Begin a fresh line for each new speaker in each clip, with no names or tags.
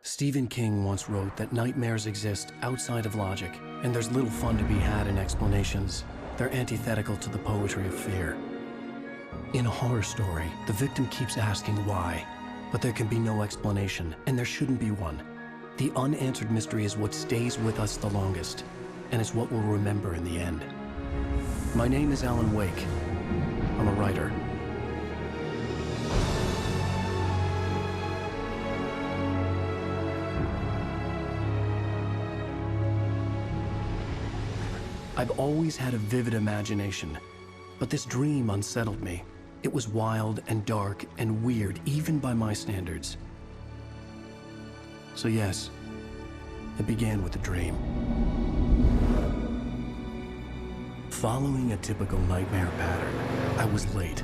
Stephen King once wrote that nightmares exist outside of logic, and there's little fun to be had in explanations. They're antithetical to the poetry of fear. In a horror story, the victim keeps asking why, but there can be no explanation, and there shouldn't be one. The unanswered mystery is what stays with us the longest, and it's what we'll remember in the end. My name is Alan Wake. I'm a writer. I've always had a vivid imagination, but this dream unsettled me. It was wild and dark and weird, even by my standards. So yes, it began with a dream. Following a typical nightmare pattern, I was late,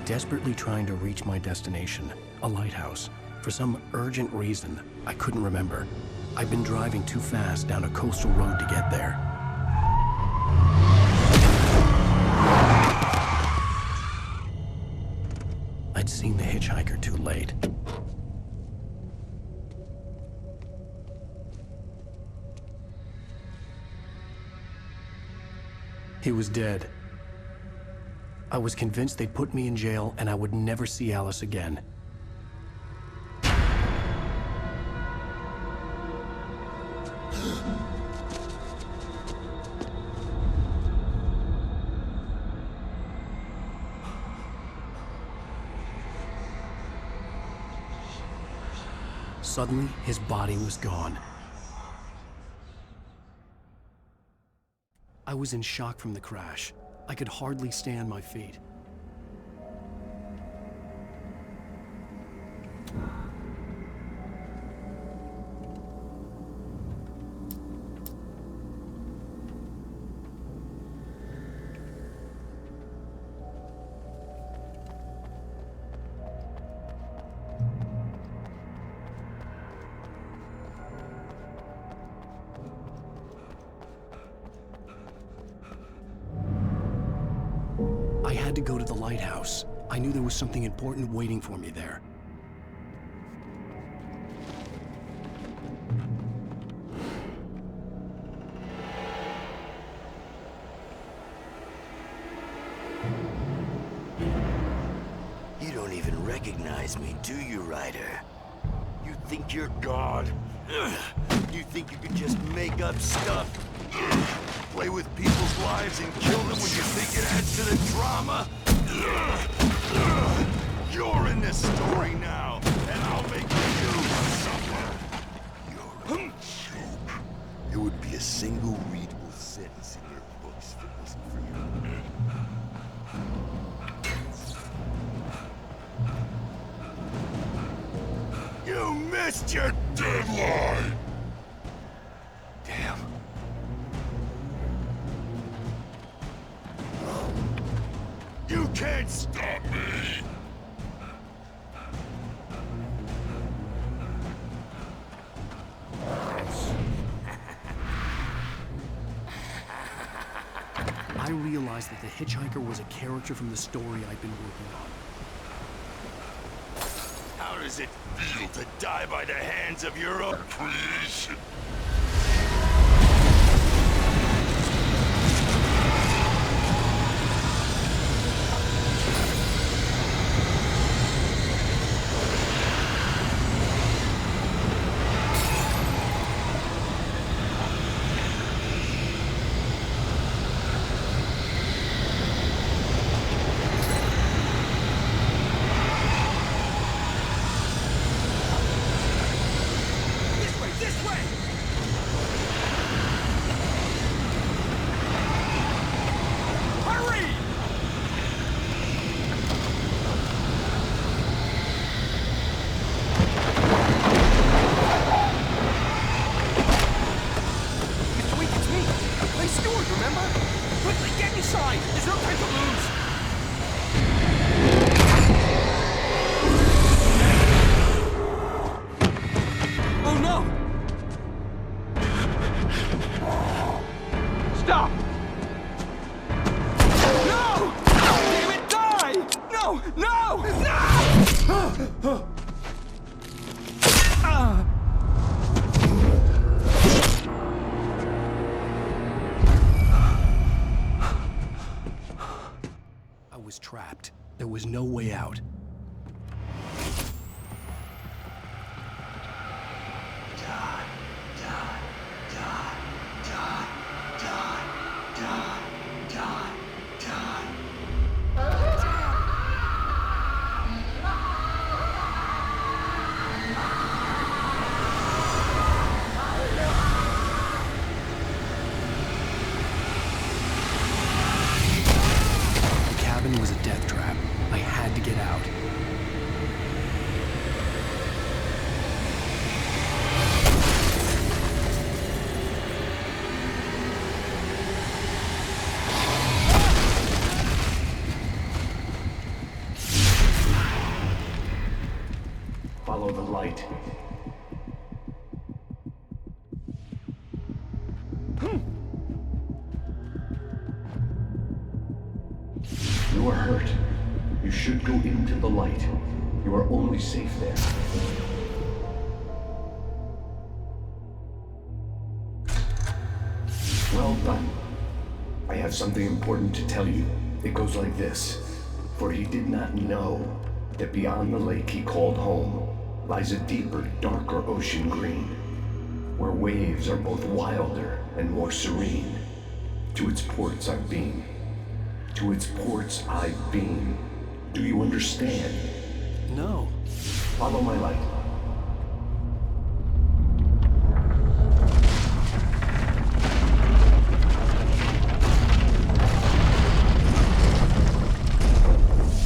desperately trying to reach my destination, a lighthouse. For some urgent reason, I couldn't remember. I'd been driving too fast down a coastal road to get there. I'd seen the hitchhiker too late. He was dead. I was convinced they'd put me in jail and I would never see Alice again. Suddenly, his body was gone. I was in shock from the crash. I could hardly stay on my feet. I had to go to the lighthouse. I knew there was something important waiting for me there.
You don't even recognize me, do you, Ryder? You think you're God? You think you can just make up stuff? Play with people's lives and kill them when you think it adds to the drama? You're in this story now, and I'll make you suffer. You're a joke. It would be a single readable sentence in your books if it wasn't for you. You missed your deadline! Damn. You can't stop me!
I realized that the hitchhiker was a character from the story I'd been working on.
How does it feel to die by the hands of your own creation?
No, no! Stop! No! Damn it, die! No! No! No!
I was trapped. There was no way out. The cabin was a death trap. I had to get out.
Follow the light. You are hurt. You should go into the light. You are only safe there. Well done. I have something important to tell you. It goes like this. For he did not know that beyond the lake he called home lies a deeper, darker ocean green, where waves are both wilder and more serene. To its ports I've been. To its ports I've been. Do you understand?
No.
Follow my light.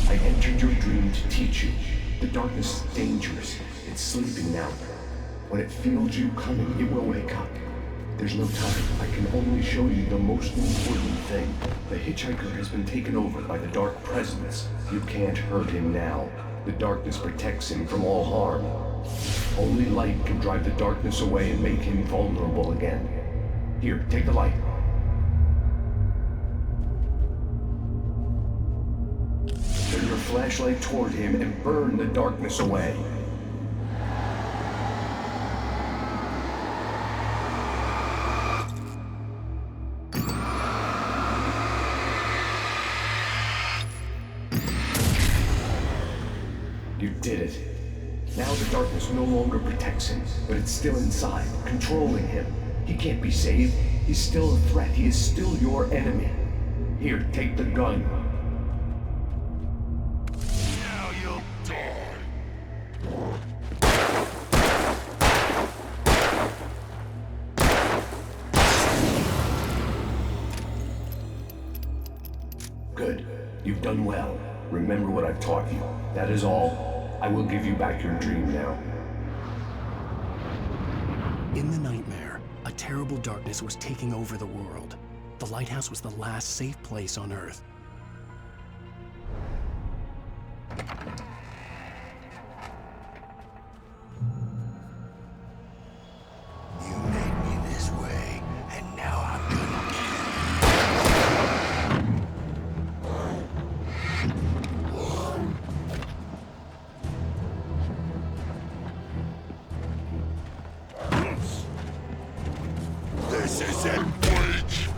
I entered your dream to teach you. The darkness is dangerous. It's sleeping now. When it feels you coming, it will wake up. There's no time. I can only show you the most important thing. The hitchhiker has been taken over by the dark presence. You can't hurt him now. The darkness protects him from all harm. Only light can drive the darkness away and make him vulnerable again. Here, take the light. Turn your flashlight toward him and burn the darkness away. You did it. Now the darkness no longer protects him, but it's still inside, controlling him. He can't be saved. He's still a threat. He is still your enemy. Here, take the gun.
Now you'll die.
Good. You've done well. Remember what I've taught you. That is all. I will give you back your dream now.
In the nightmare, a terrible darkness was taking over the world. The lighthouse was the last safe place on Earth.
You made me this way, and now I'm gonna This isn't Bleach!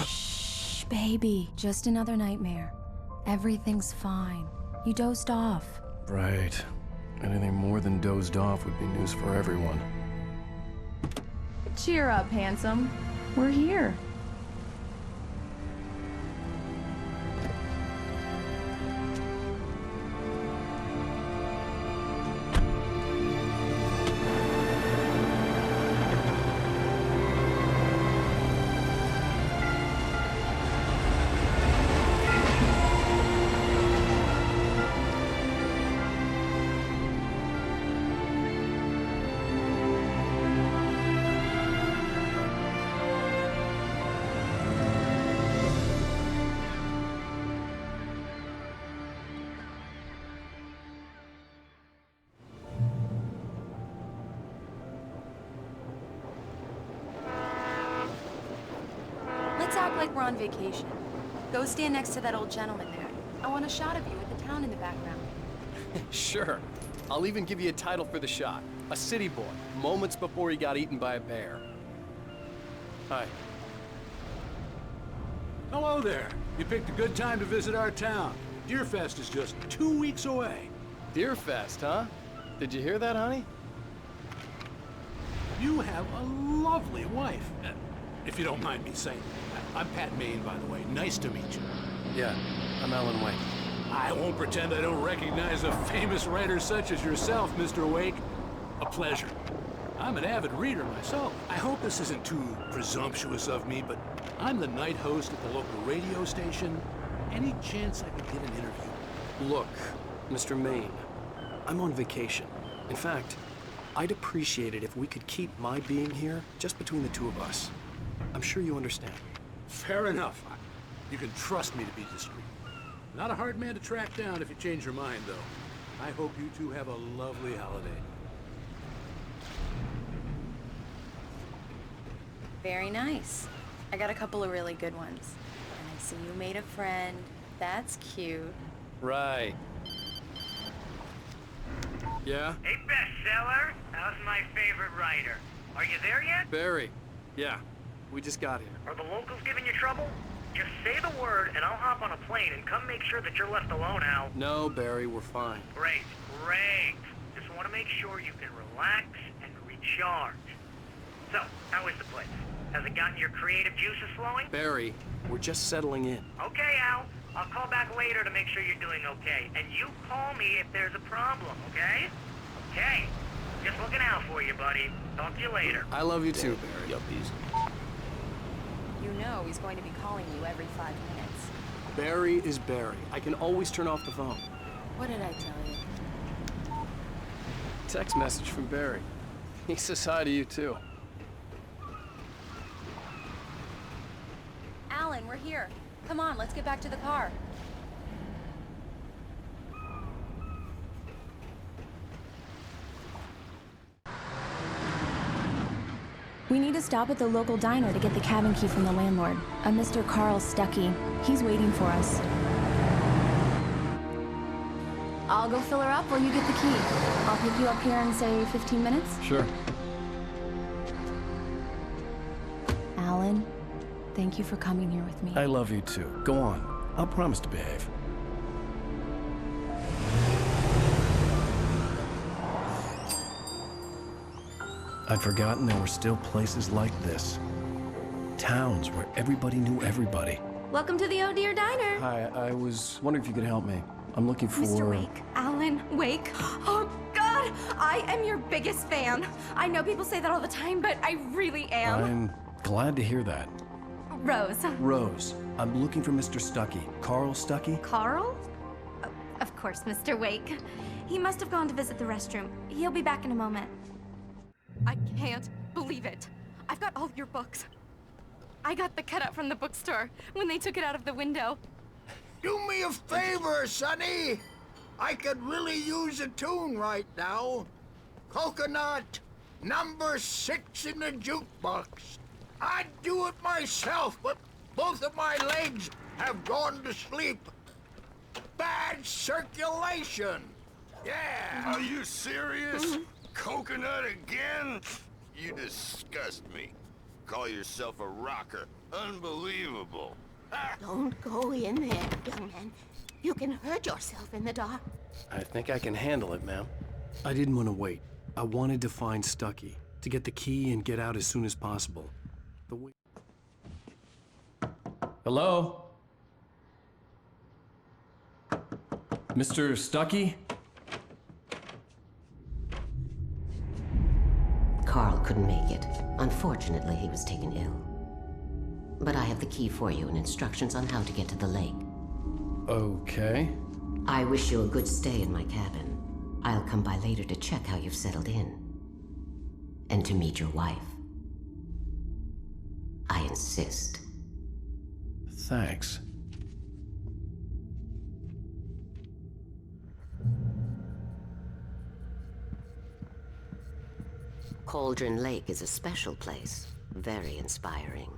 Shh, baby. Just another nightmare. Everything's fine. You dozed off.
Right. Anything more than dozed off would be news for everyone.
Cheer up, handsome. We're here.
Let's act like we're on vacation. Go stand next to that old gentleman there. I want a shot of you with the town in the background.
Sure. I'll even give you a title for the shot. A city boy, moments before he got eaten by a bear. Hi.
Hello there. You picked a good time to visit our town. Deerfest is just 2 weeks away.
Deerfest, huh? Did you hear that, honey?
You have a lovely wife. If you don't mind me saying. I'm Pat Maine, by the way. Nice to meet you.
Yeah, I'm Alan Wake.
I won't pretend I don't recognize a famous writer such as yourself, Mr. Wake. A pleasure. I'm an avid reader myself. I hope this isn't too presumptuous of me, but I'm the night host at the local radio station. Any chance I could get an interview?
Look, Mr. Maine, I'm on vacation. In fact, I'd appreciate it if we could keep my being here just between the two of us. I'm sure you understand.
Fair enough. You can trust me to be discreet. Not a hard man to track down if you change your mind, though. I hope you two have a lovely holiday.
Very nice. I got a couple of really good ones. And I see you made a friend. That's cute.
Right. Yeah?
Hey, bestseller. How's my favorite writer? Are you there yet?
Barry. Yeah, we just got here.
Are the locals giving you trouble? Just say the word, and I'll hop on a plane and come make sure that you're left alone, Al.
No, Barry, we're fine.
Great, great. Just want to make sure you can relax and recharge. So, how is the place? Has it gotten your creative juices flowing?
Barry, we're just settling in.
Okay, Al. I'll call back later to make sure you're doing okay. And you call me if there's a problem, okay? Okay. Just looking out for you, buddy. Talk to you later.
I love you too, Barry.
Yuppies.
You know he's going to be calling you every 5 minutes.
Barry is Barry. I can always turn off the phone.
What did I tell you?
Text message from Barry. He says hi to you too.
Alan, we're here. Come on, let's get back to the car.
We need to stop at the local diner to get the cabin key from the landlord, a Mr. Carl Stuckey. He's waiting for us. I'll go fill her up while you get the key. I'll pick you up here in, say, 15 minutes?
Sure.
Alan, thank you for coming here with me.
I love you too. Go on. I'll promise to behave. I'd forgotten there were still places like this. Towns where everybody knew everybody.
Welcome to the Oh Dear Diner.
Hi, I was wondering if you could help me. I'm looking for...
Mr. Wake. Alan Wake. Oh, God! I am your biggest fan. I know people say that all the time, but I really am.
I'm glad to hear that.
Rose.
Rose, I'm looking for Mr. Stuckey. Carl Stuckey?
Carl? Of course, Mr. Wake. He must have gone to visit the restroom. He'll be back in a moment. I can't believe it. I've got all your books. I got the cutout from the bookstore when they took it out of the window.
Do me a favor, Sonny. I could really use a tune right now. Coconut, number 6 in the jukebox. I'd do it myself, but both of my legs have gone to sleep. Bad circulation. Yeah.
Are you serious? Coconut again? You disgust me. Call yourself a rocker. Unbelievable.
Don't go in there, young man. You can hurt yourself in the dark.
I think I can handle it, ma'am. I didn't want to wait. I wanted to find Stuckey, to get the key and get out as soon as possible. Hello? Mr. Stuckey?
Carl couldn't make it. Unfortunately, he was taken ill. But I have the key for you and instructions on how to get to the lake.
Okay.
I wish you a good stay in my cabin. I'll come by later to check how you've settled in. And to meet your wife. I insist.
Thanks.
Cauldron Lake is a special place. Very inspiring.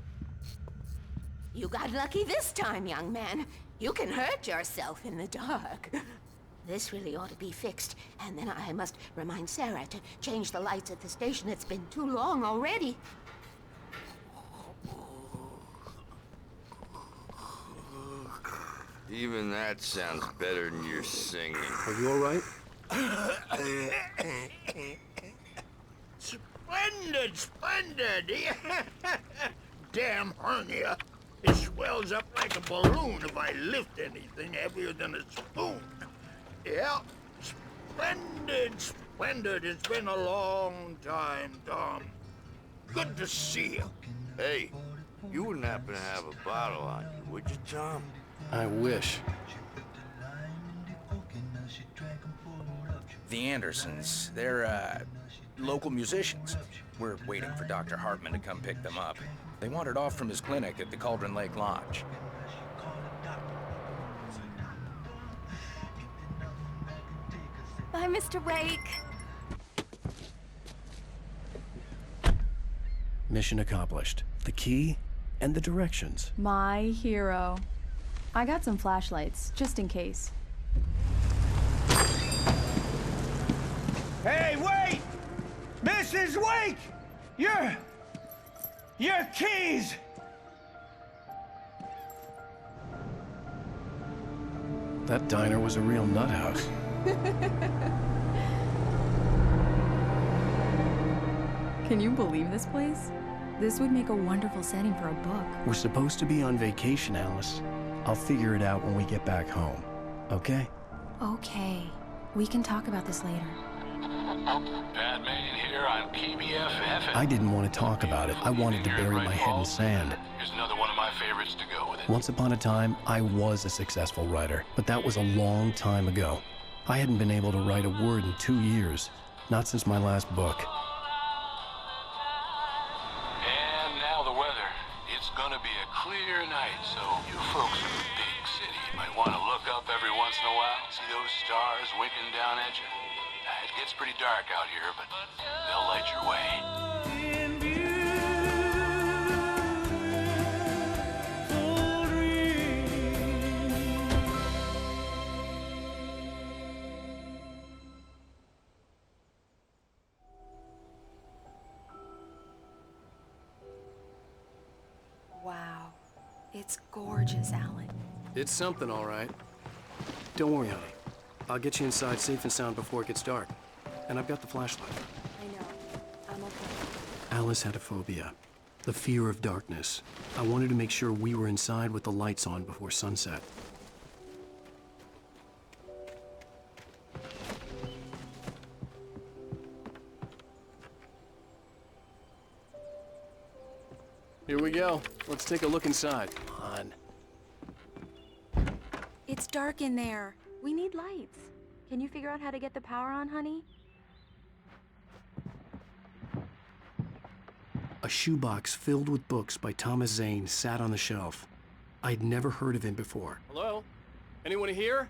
You got lucky this time, young man. You can hurt yourself in the dark. This really ought to be fixed, and then I must remind Sarah to change the lights at the station. It's been too long already.
Even that sounds better than your singing.
Are you all right?
Splendid, splendid. Damn hernia. It swells up like a balloon if I lift anything heavier than a spoon. Yeah, splendid, splendid. It's been a long time, Tom. Good to see you.
Hey, you wouldn't happen to have a bottle on you, would you, Tom?
I wish.
The Andersons, they're, local musicians. We're waiting for Dr. Hartman to come pick them up. They wandered off from his clinic at the Cauldron Lake Lodge.
Bye, Mr. Wake.
Mission accomplished. The key and the directions.
My hero. I got some flashlights, just in case.
Hey, wait! Mrs. Wake! Your keys!
That diner was a real nut house.
Can you believe this place? This would make a wonderful setting for a book.
We're supposed to be on vacation, Alice. I'll figure it out when we get back home, okay?
Okay. We can talk about this later.
Pat Manning here on KBFF.
I didn't want to talk about it. I wanted to bury my head in sand.
Here's another one of my favorites to go with it.
Once upon a time, I was a successful writer, but that was a long time ago. I hadn't been able to write a word in 2 years, not since my last book.
And now the weather. It's gonna be a clear night, so you folks in the big city might want to look up every once in a while, see those stars winking down at you. It gets pretty dark out here, but they'll light your way.
It's gorgeous, Alan.
It's something, all right. Don't worry, honey. I'll get you inside safe and sound before it gets dark. And I've got the flashlight.
I know. I'm okay.
Alice had a phobia. The fear of darkness. I wanted to make sure we were inside with the lights on before sunset. Here we go. Let's take a look inside. Come on.
It's dark in there. We need lights. Can you figure out how to get the power on, honey?
A shoebox filled with books by Thomas Zane sat on the shelf. I'd never heard of him before. Hello? Anyone here?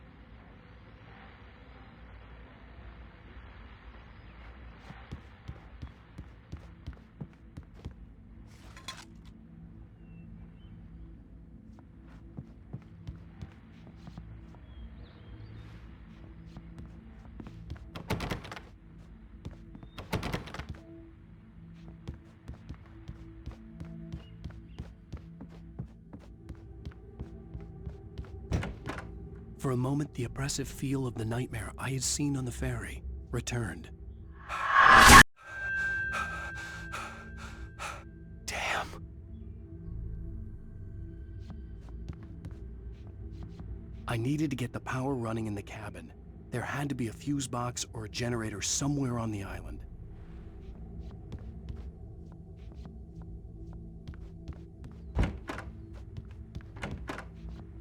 For a moment, the oppressive feel of the nightmare I had seen on the ferry returned. Damn. I needed to get the power running in the cabin. There had to be a fuse box or a generator somewhere on the island.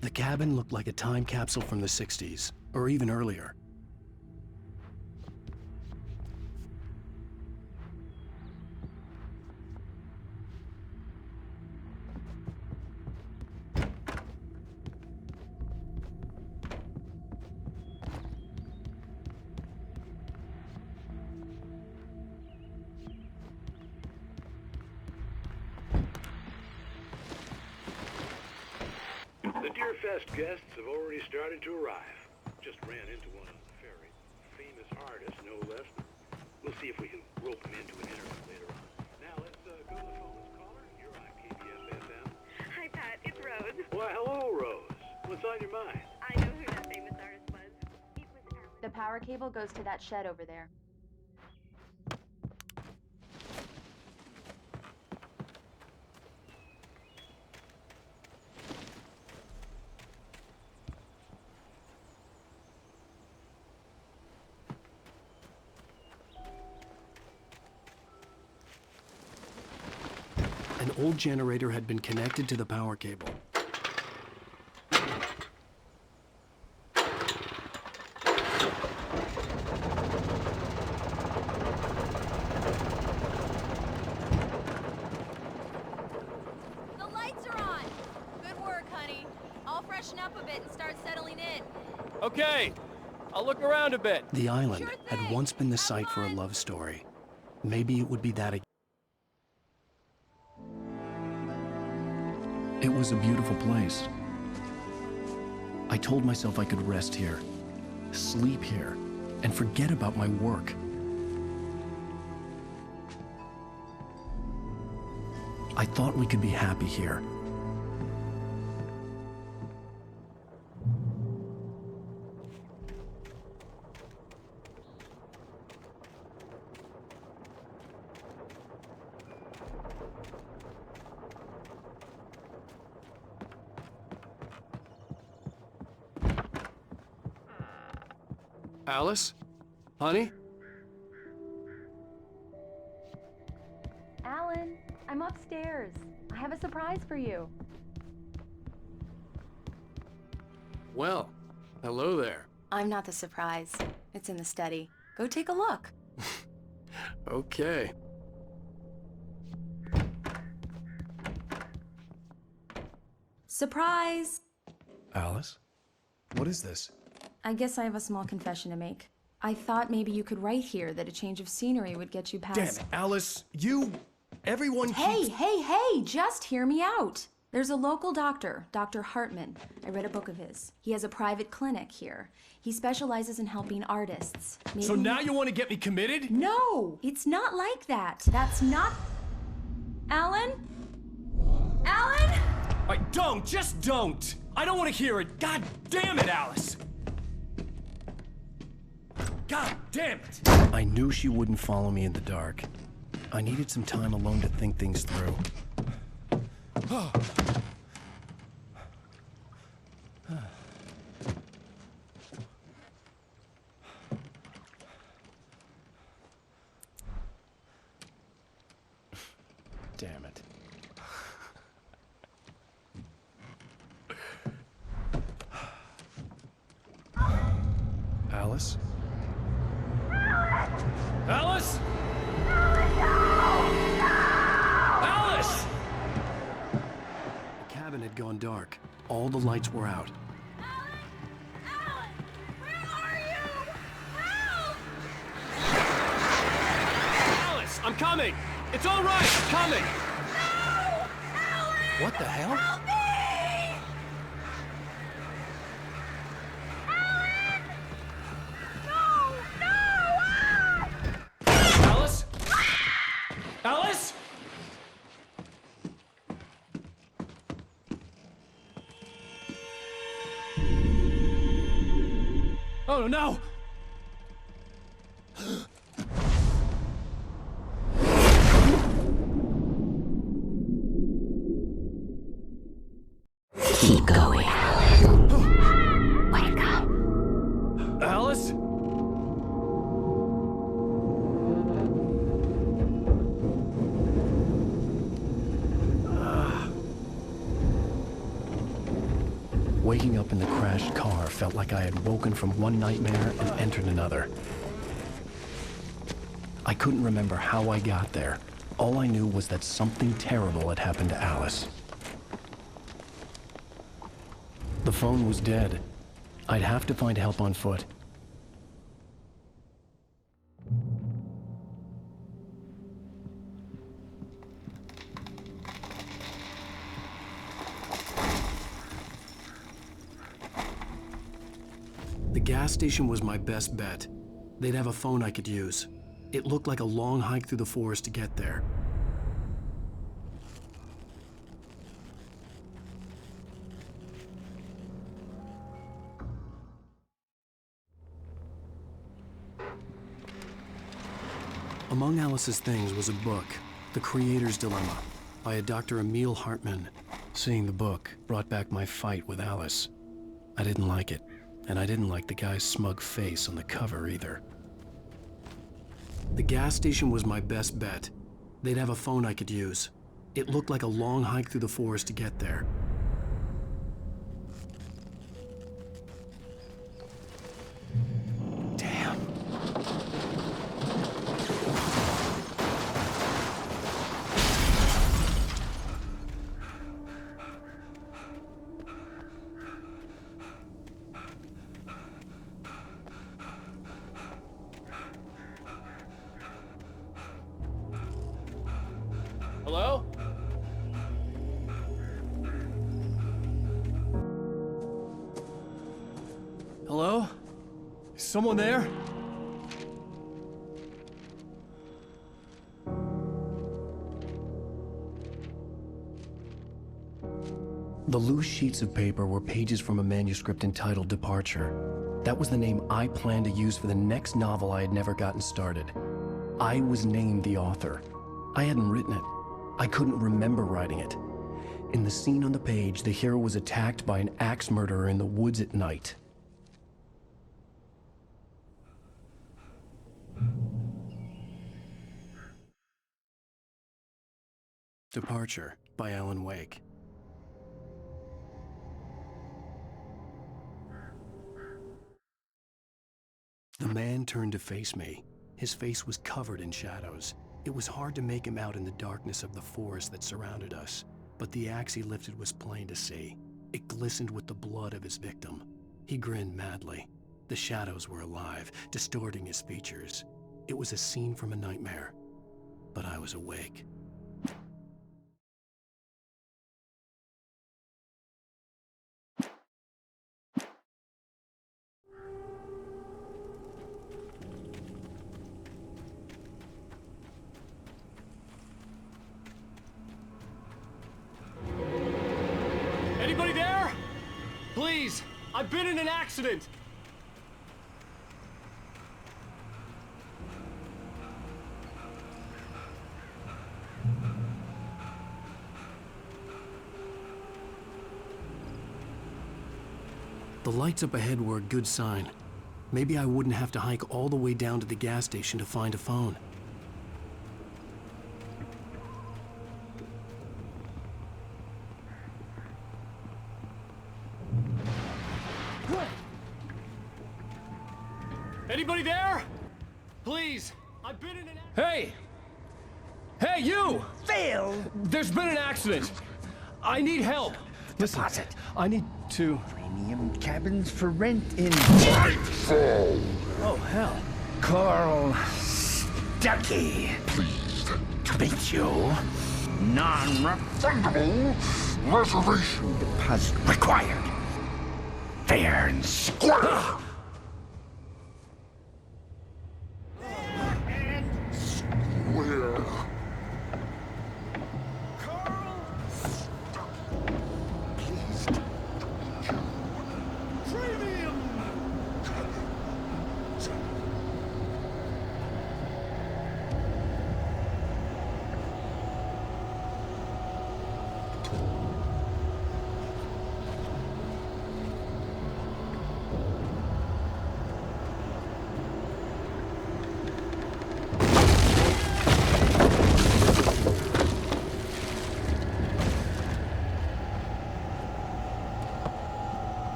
The cabin looked like a time capsule from the 60s, or even earlier.
The Deerfest guests have already started to arrive. Just ran into one on the ferry. Famous artist, no less. We'll see if we can rope him into an interview later on. Now let's go to the phone. Let's call her. You're on KBS-FM.
Hi, Pat. It's Rose.
Why, hello, Rose. What's on your mind?
I know who that famous artist was. It was Alan.
The power cable goes to that shed over there.
An old generator had been connected to the power cable.
The lights are on! Good work, honey. I'll freshen up a bit and start settling in.
Okay, I'll look around a bit.
The island had once been the site for a love story. Maybe it would be that again. It was a beautiful place. I told myself I could rest here, sleep here, and forget about my work. I thought we could be happy here. Alice? Honey?
Alan, I'm upstairs. I have a surprise for you.
Well, hello there.
I'm not the surprise. It's in the study. Go take a look.
Okay.
Surprise!
Alice? What is this?
I guess I have a small confession to make. I thought maybe you could write here that a change of scenery would get you past—
Damn it, Alice! Everyone
Hey, just hear me out! There's a local doctor, Dr. Hartman. I read a book of his. He has a private clinic here. He specializes in helping artists.
So now you want to get me committed?
No! It's not like that. That's not— Alan? Alan?
Don't! Just don't! I don't want to hear it! God damn it, Alice! God damn it!
I knew she wouldn't follow me in the dark. I needed some time alone to think things through. Damn it. Alice?
Alice? Alice!
The cabin had gone dark. All the lights were out.
Alice, I'm coming! It's all right, I'm coming!
What the hell?
Alice? Alice? Oh no!
Keep going. Wake up.
Alice?
Waking up in the crashed car felt like I had woken from one nightmare and entered another. I couldn't remember how I got there. All I knew was that something terrible had happened to Alice. The phone was dead. I'd have to find help on foot. The gas station was my best bet. They'd have a phone I could use. It looked like a long hike through the forest to get there. Among Alice's things was a book, The Creator's Dilemma, by a Dr. Emil Hartman. Seeing the book brought back my fight with Alice. I didn't like it, and I didn't like the guy's smug face on the cover either. The gas station was my best bet. They'd have a phone I could use. It looked like a long hike through the forest to get there. Damn.
Hello?
Hello?
Is someone there?
The loose sheets of paper were pages from a manuscript entitled Departure. That was the name I planned to use for the next novel I had never gotten started. I was named the author. I hadn't written it. I couldn't remember writing it. In the scene on the page, the hero was attacked by an axe murderer in the woods at night. Departure by Alan Wake. The man turned to face me. His face was covered in shadows. It was hard to make him out in the darkness of the forest that surrounded us, but the axe he lifted was plain to see. It glistened with the blood of his victim. He grinned madly. The shadows were alive, distorting his features. It was a scene from a nightmare, but I was awake.
Anybody there? Please, I've been in an accident.
The lights up ahead were a good sign. Maybe I wouldn't have to hike all the way down to the gas station to find a phone.
Anybody there? Please, I've been in an Hey! Hey, you!
Phil!
There's been an accident. I need help. Listen,
Deposit.
I need to...
Premium cabins for rent in...
Nightfall!
Oh, hell.
Carl Stuckey.
Pleased
To meet you. Non-refundable
reservation
deposit required. Fair and square.
where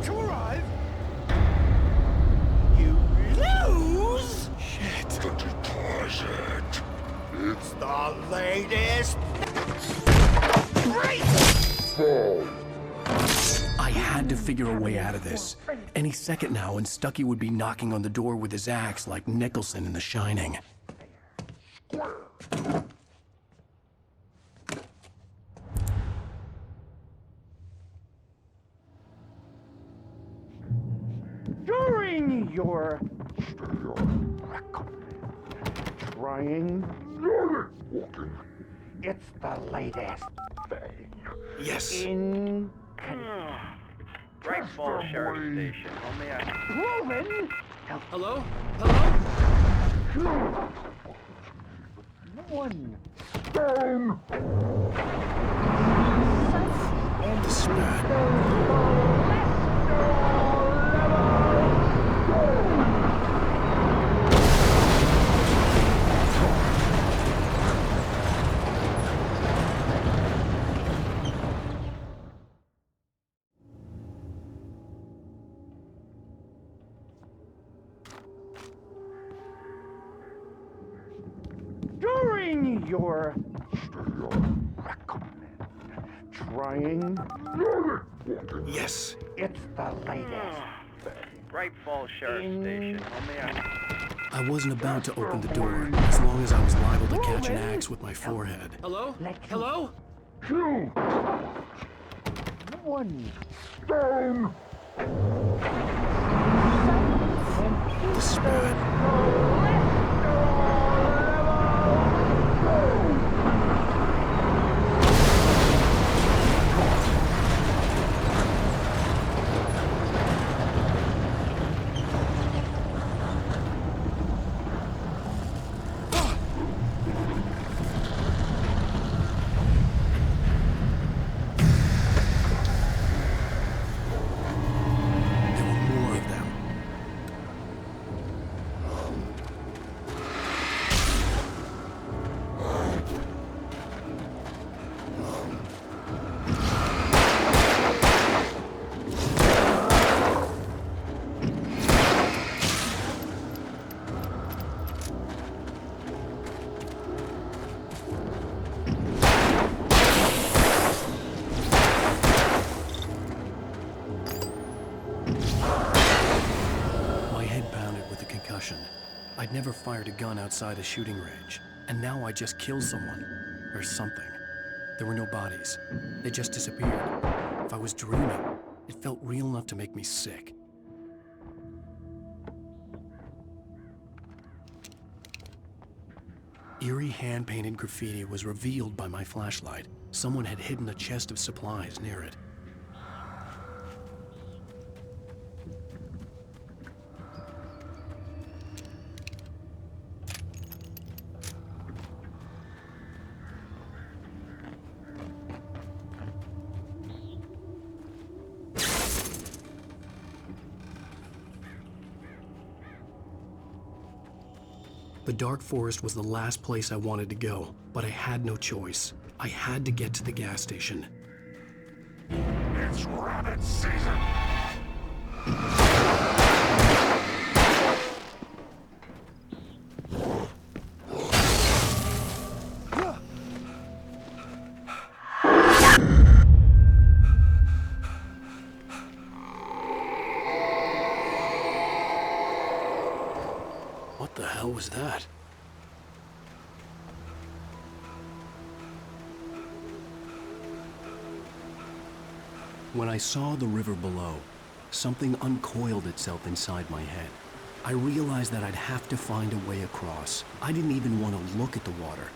To arrive. You lose.
Shit. The deposit. It's
The latest. Great.
fall.
I had to figure a way out of this. Any second now, and Stuckey would be knocking on the door with his axe like Nicholson in The Shining.
During your
Trying. You're walking.
it's the latest thing.
Yes.
In
Great Falls Sheriff Station. Only
proven.
Hello? Hello?
One.
Down.
During your
Trying. You're walking.
Yes.
it's the latest thing.
Great Falls Sheriff Station. Only
I wasn't about to open the door, as long as I was liable to catch an axe with my forehead.
Hello?
Let you-
Hello?
Two.
One.
Down.
The spread. There were more of them. My head pounded with a concussion. I'd never fired a gun outside a shooting range, and now I just killed someone. Or something. There were no bodies. They just disappeared. If I was dreaming, it felt real enough to make me sick. eerie hand-painted graffiti was revealed by my flashlight. Someone had hidden a chest of supplies near it. The dark forest was the last place I wanted to go, but I had no choice. I had to get to the gas station.
It's rabbit season!
What the hell was that? When I saw the river below, something uncoiled itself inside my head. I realized that I'd have to find a way across. I didn't even want to look at the water.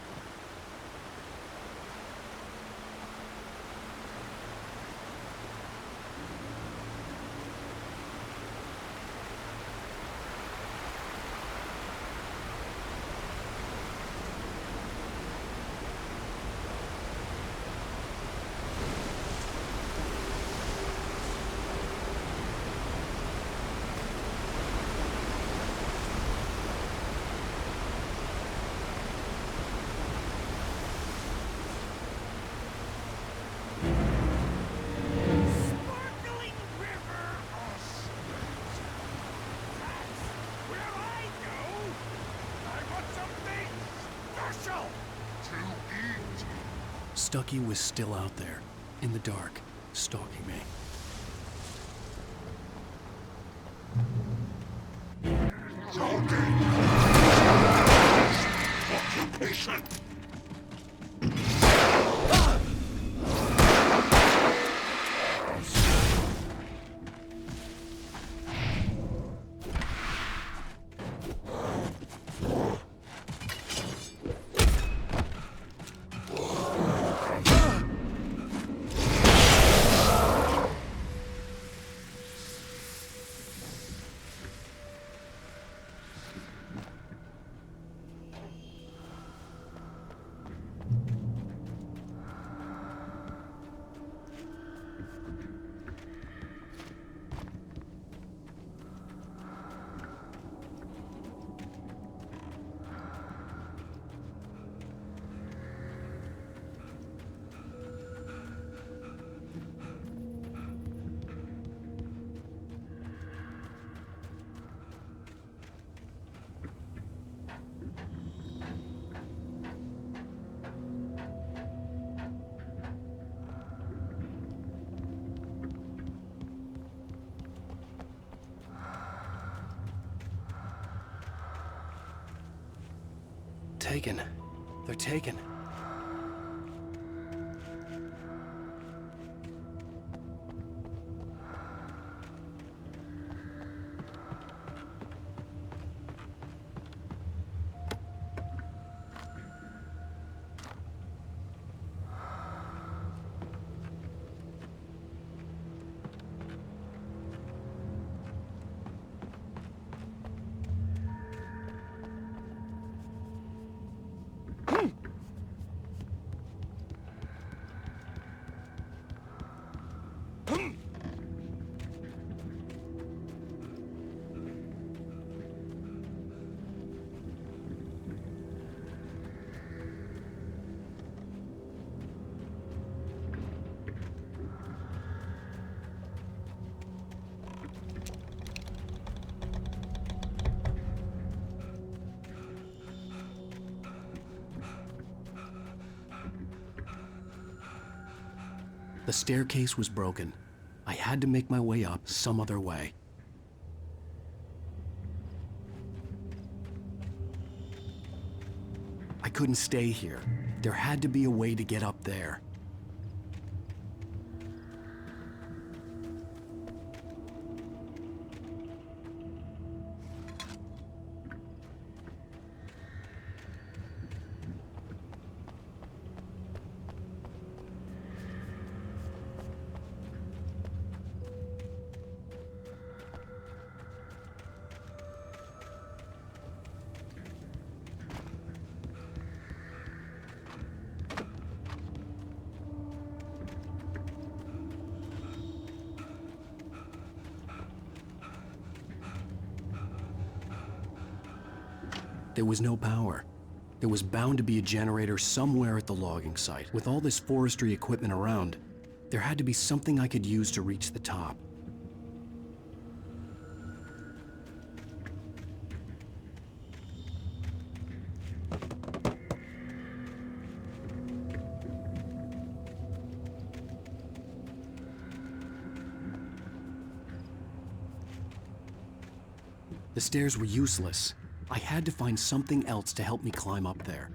Stucky was still out there, in the dark, stalking me.
Occupation!
Taken. They're taken. The staircase was broken. I had to make my way up some other way. I couldn't stay here. There had to be a way to get up there. There was no power. There was bound to be a generator somewhere at the logging site. With all this forestry equipment around, there had to be something I could use to reach the top. The stairs were useless. I had to find something else to help me climb up there.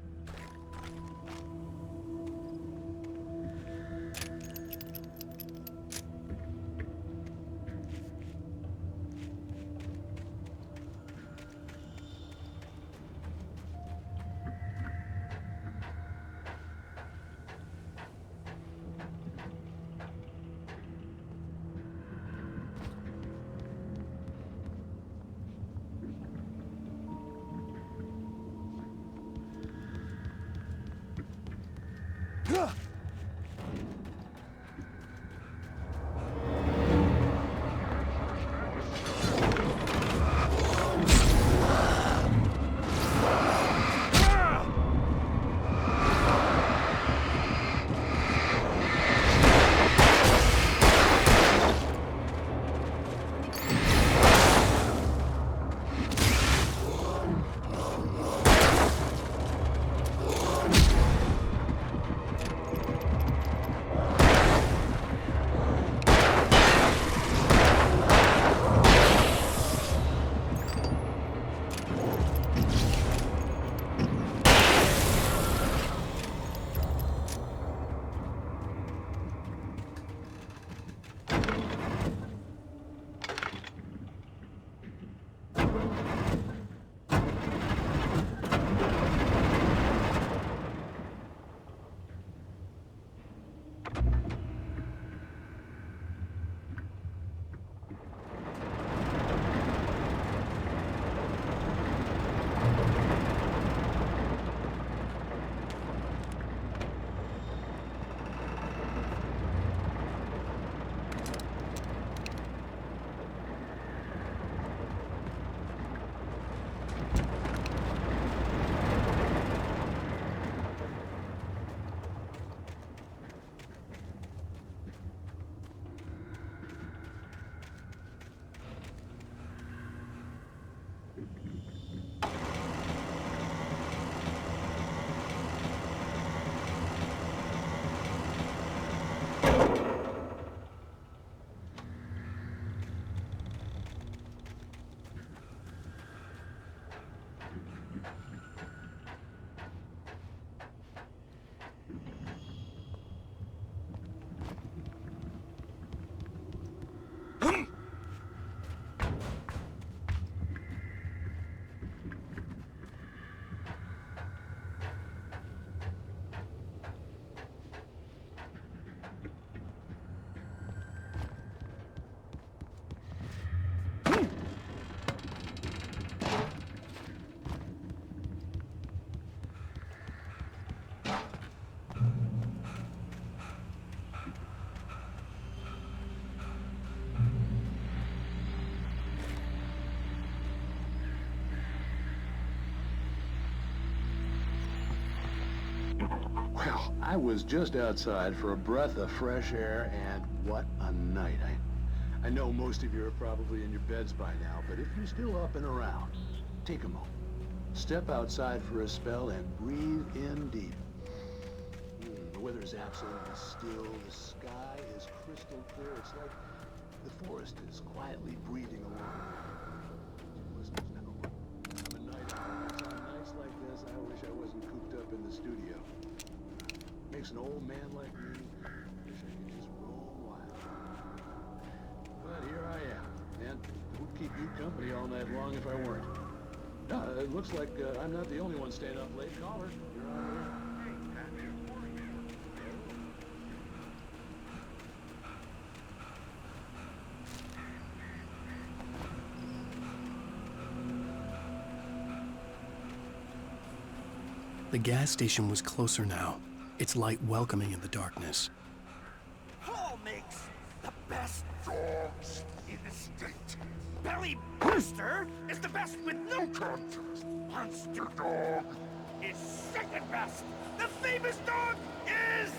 Well, I was just outside for a breath of fresh air, and what a night. I know most of you are probably in your beds by now, but if you're still up and around, take a moment. Step outside for a spell and breathe in deep. The weather is absolutely still. The sky is crystal clear. It's like the forest is quietly breathing along. Listeners know, I'm a night owl. So on nights like this, I wish I wasn't cooped up in the studio. Makes an old man like me wish I could just roam wild. But here I am, and it would keep you company all night long if I weren't. No, it looks like I'm not the only one staying up late. Caller, you're on here.
The gas station was closer now, its light welcoming in the darkness.
Hall makes the best dogs in the state. Belly Buster is the best with no contest. monster dog is second best. The famous dog is...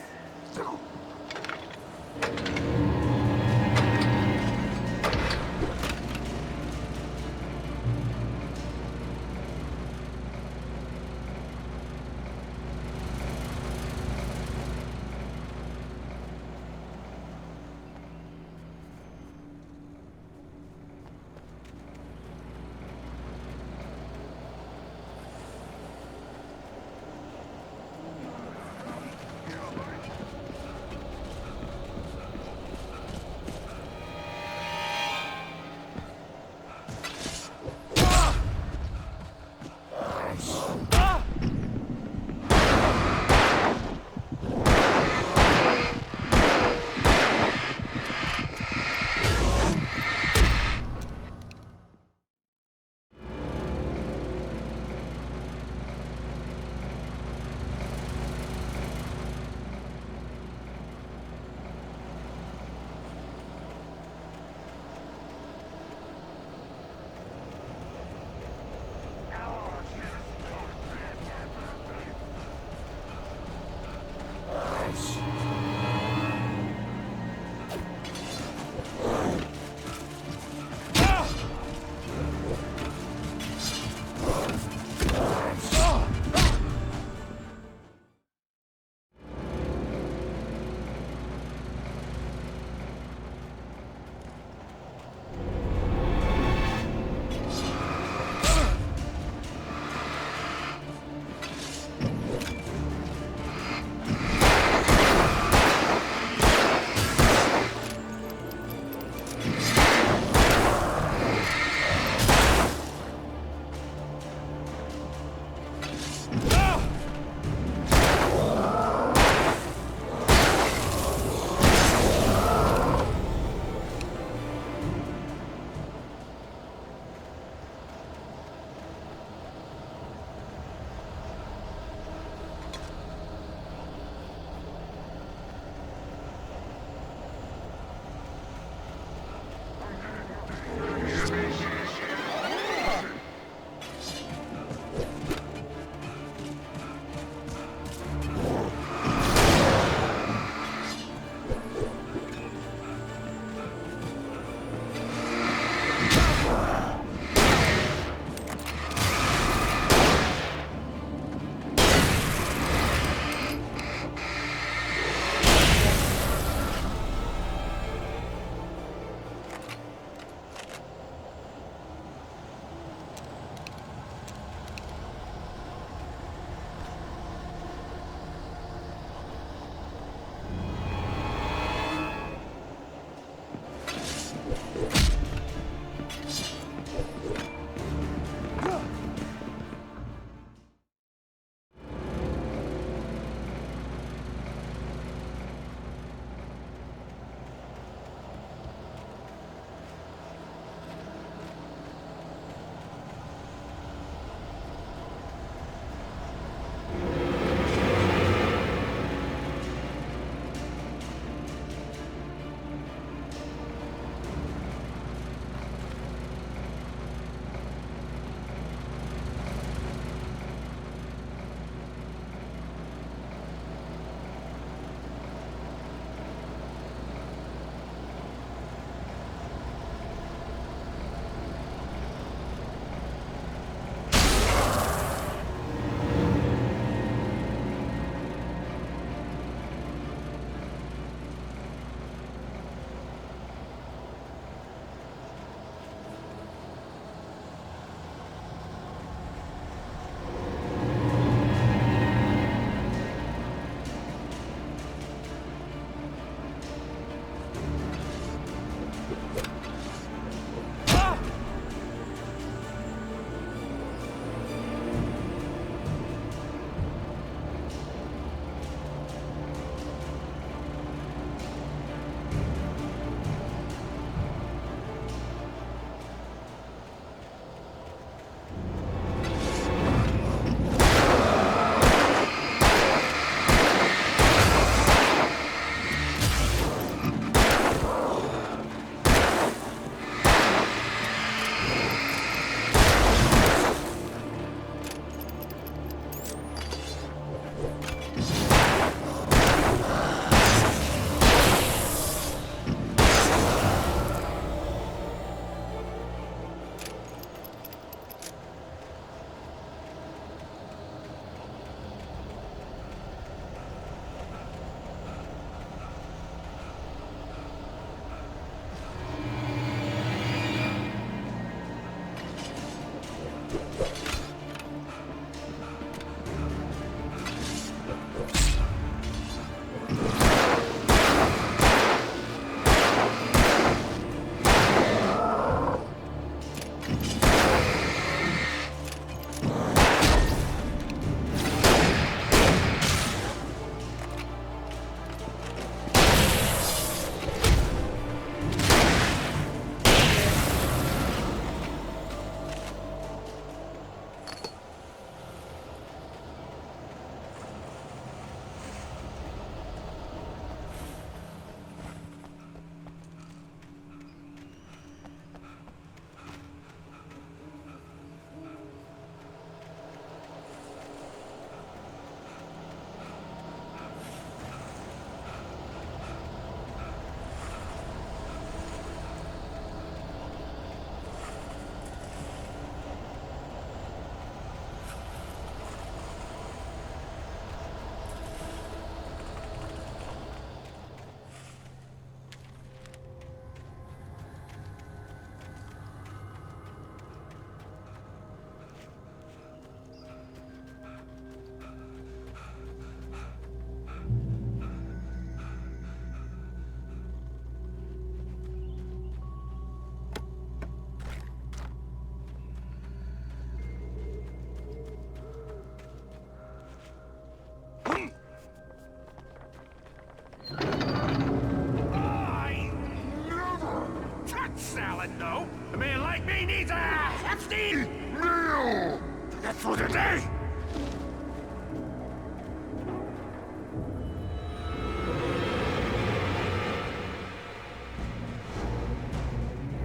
like me needs a hefty meal to get through the day.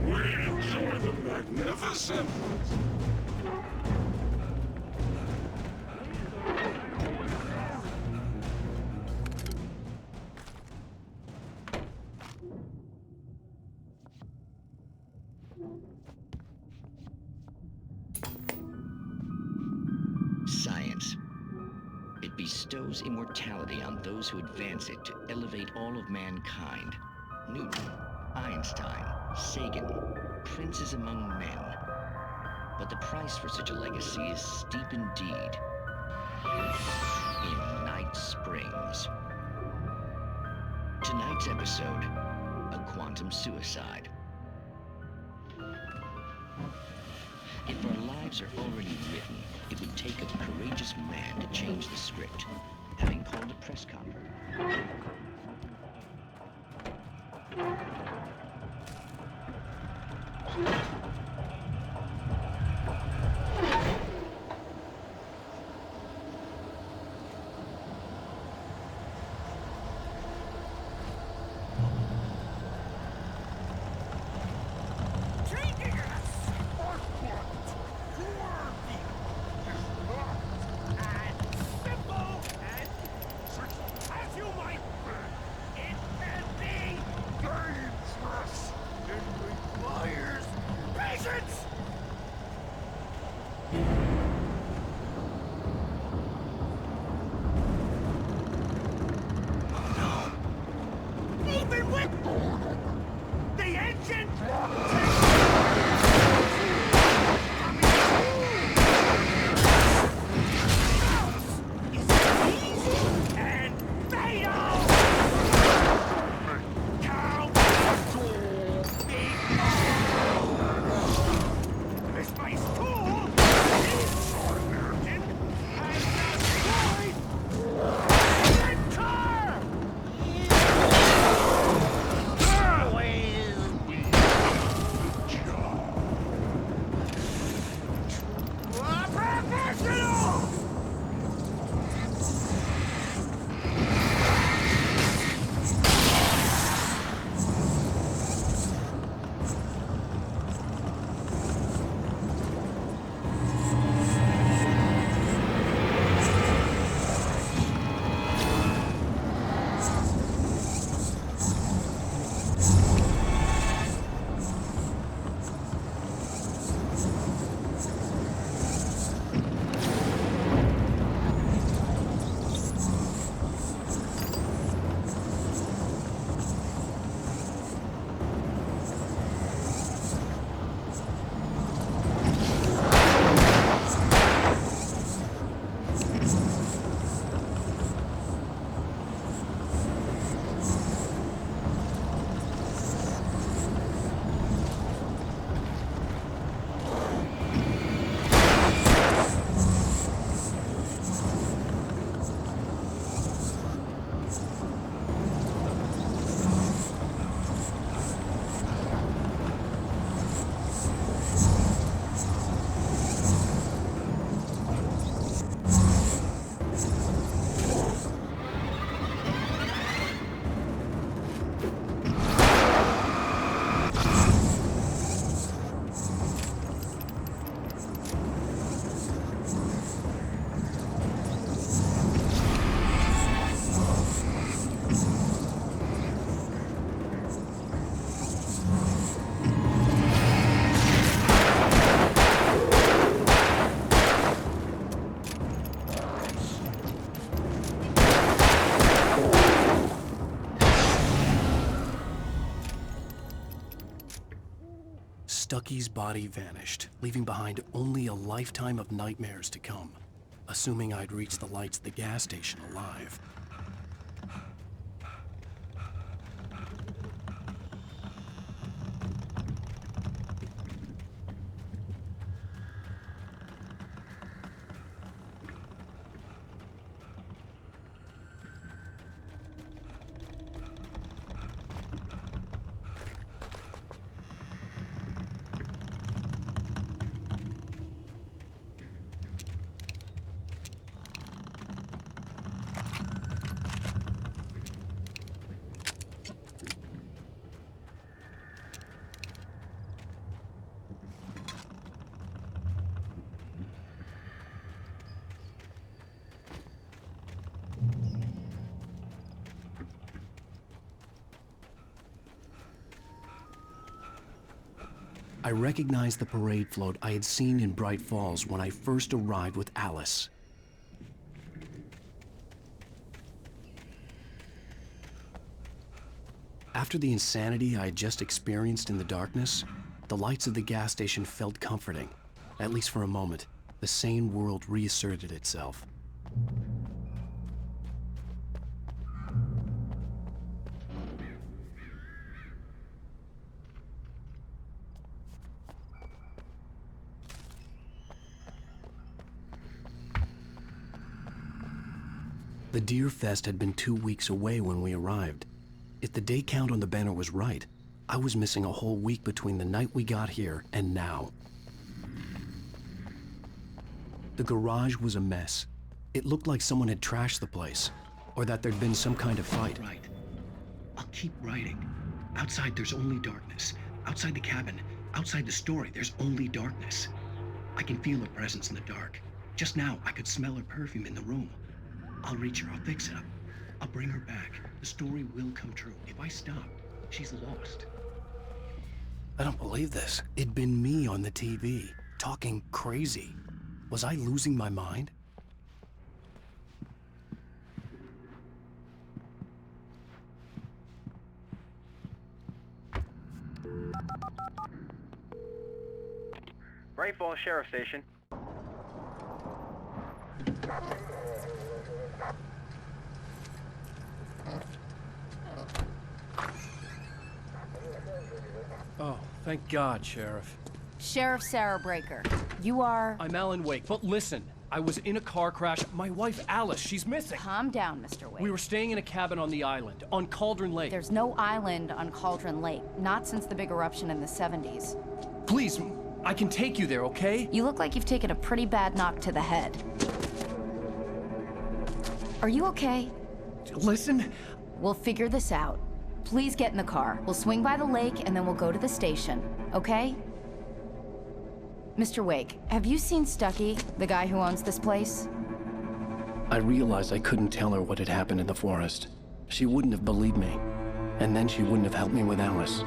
We enjoy the magnificent.
Science. It bestows immortality on those who advance it to elevate all of mankind. Newton, Einstein, Sagan, princes among men. But the price for such a legacy is steep indeed. In Night Springs. Tonight's episode, a quantum suicide. If our lives are already written, it would take a courageous man to change the script, having called a press conference.
Stucky's body vanished, leaving behind only a lifetime of nightmares to come, assuming I'd reached the lights of the gas station alive. I recognized the parade float I had seen in Bright Falls when I first arrived with Alice. After the insanity I had just experienced in the darkness, the lights of the gas station felt comforting. At least for a moment, the sane world reasserted itself. The Deer Fest had been 2 weeks away when we arrived. If the day count on the banner was right, I was missing a whole week between the night we got here and now. The garage was a mess. It looked like someone had trashed the place, or that there'd been some kind of fight. Right. I'll keep writing. Outside, there's only darkness. Outside the cabin, outside the story, there's only darkness. I can feel her presence in the dark. Just now, I could smell her perfume in the room. I'll reach her, I'll fix it up. I'll bring her back. The story will come true. If I stop, she's lost. I don't believe this. It'd been me on the TV, talking crazy. Was I losing my mind?
Bright Falls Sheriff Station.
Oh, thank God, Sheriff.
Sheriff Sarah Breaker. You are...
I'm Alan Wake, but listen. I was in a car crash. My wife, Alice, she's missing.
Calm down, Mr. Wake.
We were staying in a cabin on the island, on Cauldron Lake.
There's no island on Cauldron Lake. Not since the big eruption in the 70s.
Please, I can take you there, okay?
You look like you've taken a pretty bad knock to the head. Are you okay?
Listen.
We'll figure this out. Please get in the car. We'll swing by the lake and then we'll go to the station, okay? Mr. Wake, have you seen Stucky, the guy who owns this place?
I realized I couldn't tell her what had happened in the forest. She wouldn't have believed me. And then she wouldn't have helped me with Alice.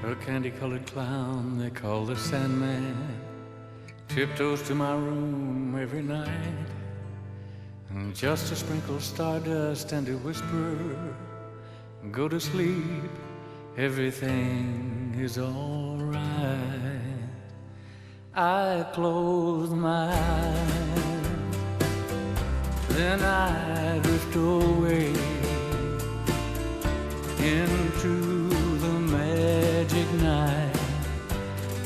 A candy-colored clown they call the Sandman tiptoes to my room every night, and just to sprinkle stardust and to whisper, go to sleep, everything is all right. I close my eyes, then I drift away into magic night.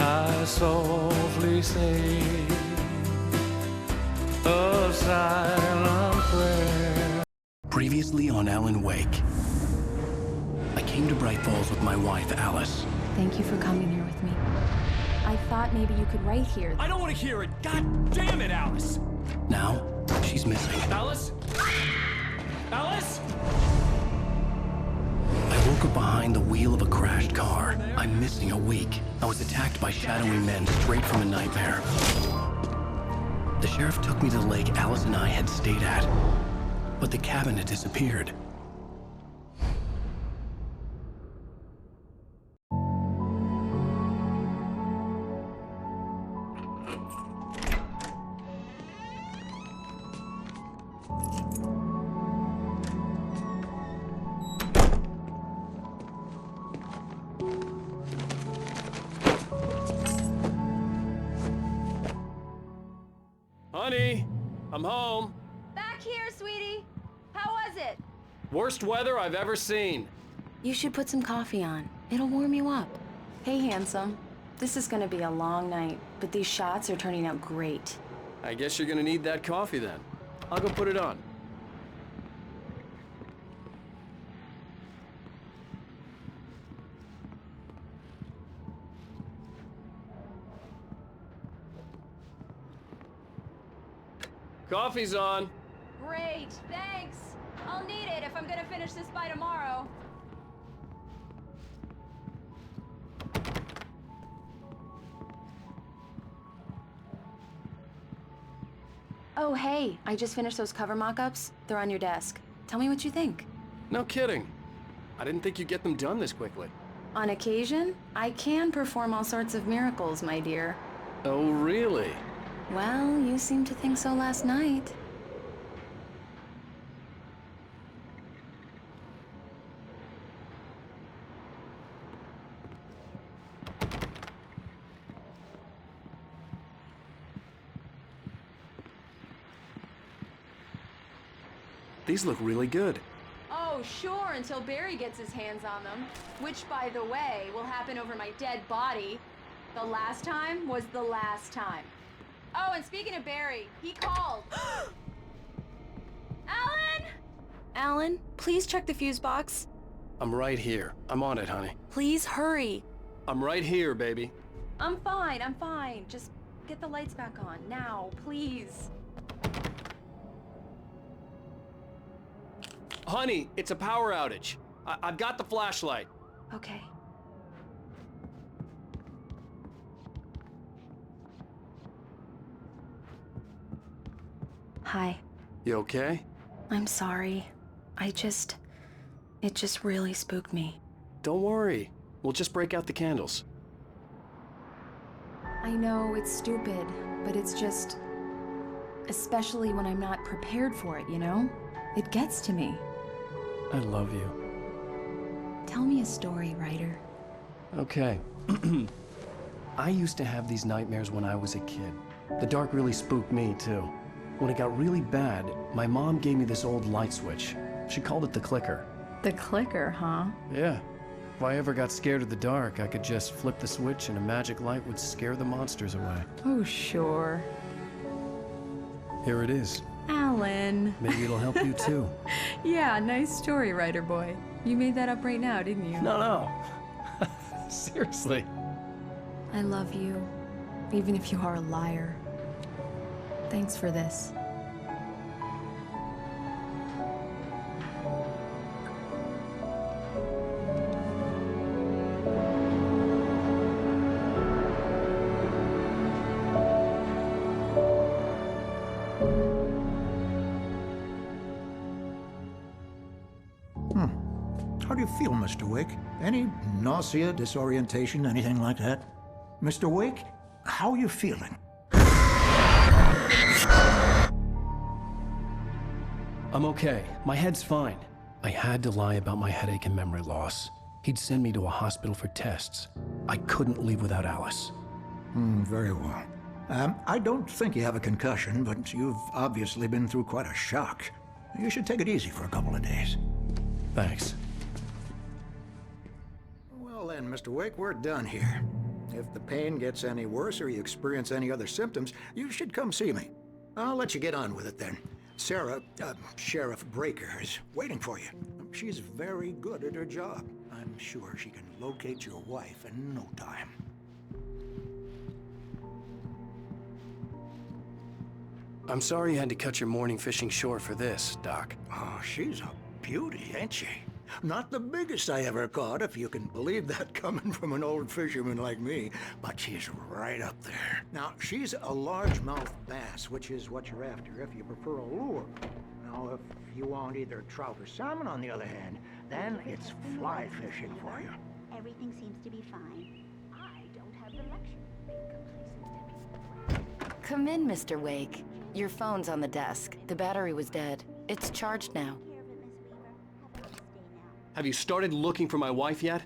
I softly say a silent prayer.
Previously on Alan Wake. I came to Bright Falls with my wife, Alice.
Thank you for coming here with me. I thought maybe you could write here.
I don't want to hear it! God damn it, Alice!
Now, she's missing.
Alice? Alice?
I woke up behind the wheel of a crashed car. I'm missing a week. I was attacked by shadowy men straight from a nightmare. The sheriff took me to the lake Alice and I had stayed at, but the cabin had disappeared.
Honey, I'm home.
Back here, sweetie. How was it?
Worst weather I've ever seen.
You should put some coffee on. It'll warm you up. Hey, handsome. This is gonna be a long night, but these shots are turning out great.
I guess you're gonna need that coffee then. I'll go put it on. Coffee's on.
Great, thanks. I'll need it if I'm gonna finish this by tomorrow. Oh, hey, I just finished those cover mock-ups. They're on your desk. Tell me what you think.
No kidding. I didn't think you'd get them done this quickly.
On occasion, I can perform all sorts of miracles, my dear.
Oh, really?
Well, you seemed to think so last night.
These look really good.
Oh, sure, until Barry gets his hands on them. Which, by the way, will happen over my dead body. The last time was the last time. Oh, and speaking of Barry, he called. Alan! Alan, please check the fuse box.
I'm right here. I'm on it, honey.
Please hurry.
I'm right here, baby.
I'm fine. Just get the lights back on, now, please.
Honey, it's a power outage. I've got the flashlight.
Okay. Hi.
You okay?
I'm sorry. It just really spooked me.
Don't worry. We'll just break out the candles.
I know it's stupid, but it's just... especially when I'm not prepared for it, you know? It gets to me.
I love you.
Tell me a story, Ryder.
Okay. I used to have these nightmares when I was a kid. The dark really spooked me, too. When it got really bad, my mom gave me this old light switch. She called it the clicker.
The clicker, huh?
Yeah. If I ever got scared of the dark, I could just flip the switch and a magic light would scare the monsters away.
Oh, sure.
Here it is.
Alan.
Maybe it'll help you, too.
Yeah, nice story, Ryder boy. You made that up right now, didn't you?
No. Seriously.
I love you, even if you are a liar. Thanks for this.
How do you feel, Mr. Wake? Any nausea, disorientation, anything like that? Mr. Wake, how are you feeling?
I'm okay. My head's fine. I had to lie about my headache and memory loss. He'd send me to a hospital for tests. I couldn't leave without Alice.
Very well. I don't think you have a concussion, but you've obviously been through quite a shock. You should take it easy for a couple of days.
Thanks.
Well then, Mr. Wake, we're done here. If the pain gets any worse or you experience any other symptoms, you should come see me. I'll let you get on with it then. Sarah, Sheriff Breaker, is waiting for you. She's very good at her job. I'm sure she can locate your wife in no time.
I'm sorry you had to cut your morning fishing short for this, Doc.
Oh, she's a beauty, ain't she? Not the biggest I ever caught, if you can believe that coming from an old fisherman like me, but she's right up there. Now, she's a largemouth bass, which is what you're after if you prefer a lure. Now, if you want either trout or salmon, on the other hand, then it's fly fishing for you.
Everything seems to be fine. I don't have the luxury.
Come in, Mr. Wake. Your phone's on the desk. The battery was dead. It's charged now.
Have you started looking for my wife yet?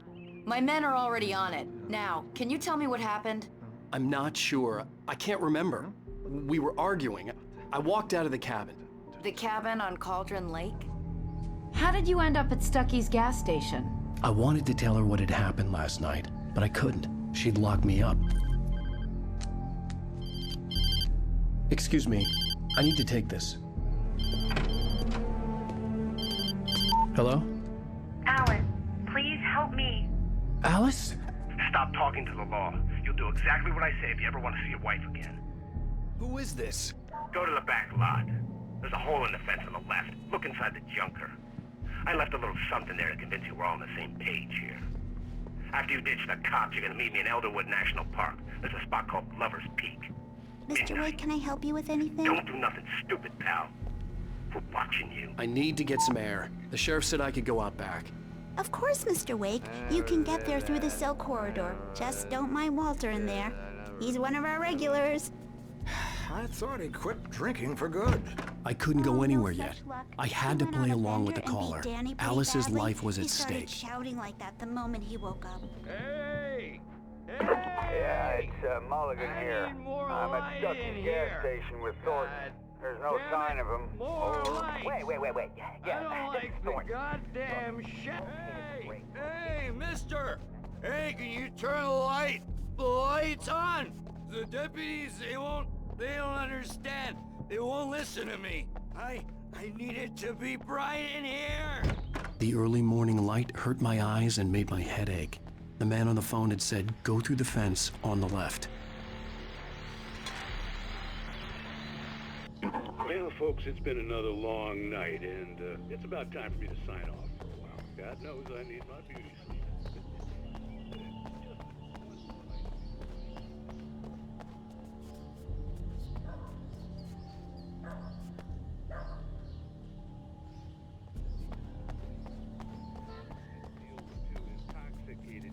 My men are already on it. Now, can you tell me what happened?
I'm not sure. I can't remember. We were arguing. I walked out of the cabin.
The cabin on Cauldron Lake?
How did you end up at Stucky's gas station?
I wanted to tell her what had happened last night, but I couldn't. She'd locked me up. Excuse me. I need to take this. Hello?
Alice, please help me.
Alice?
Stop talking to the law. You'll do exactly what I say if you ever want to see your wife again.
Who is this?
Go to the back lot. There's a hole in the fence on the left. Look inside the junker. I left a little something there to convince you we're all on the same page here. After you ditch the cops, you're gonna meet me in Elderwood National Park. There's a spot called Lover's Peak.
Mr. Wake, can I help you with anything?
Don't do nothing stupid, pal. We're watching you.
I need to get some air. The sheriff said I could go out back.
Of course, Mr. Wake. You can get there through the cell corridor. Just don't mind Walter in there. He's one of our regulars.
I thought he quit drinking for good.
I couldn't go anywhere yet. I had to play along with the caller. Alice's life was at stake.
He started shouting like that the moment he woke up.
Hey! Yeah, it's Mulligan here. I'm at Stuckey's gas station with Thornton. There's no sign of him. Wait. Yeah,
I don't like the goddamn shit. Hey, mister! Hey, can you turn the lights on? The deputies, they don't understand. They won't listen to me. I need it to be bright in here.
The early morning light hurt my eyes and made my head ache. The man on the phone had said, go through the fence on the left.
Well, folks, it's been another long night, and it's about time for me to sign off for a while. God knows I need my beauty sleep.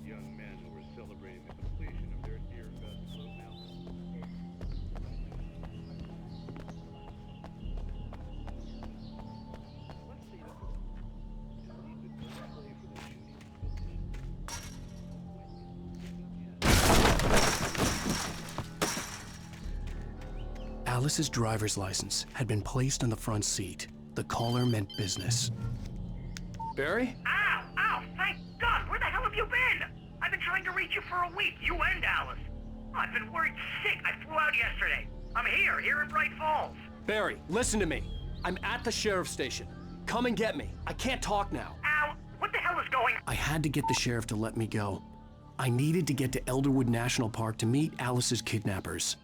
Young men who were celebrating the completion of their dear Gus Float Mountain.
Alice's driver's license had been placed on the front seat. The caller meant business. Barry?
Ow! Thank God! Where the hell have you been? I've been trying to reach you for a week, you and Alice. I've been worried sick. I flew out yesterday. I'm here in Bright Falls.
Barry, listen to me. I'm at the sheriff's station. Come and get me. I can't talk now.
Ow! What the hell is going on?
I had to get the sheriff to let me go. I needed to get to Elderwood National Park to meet Alice's kidnappers.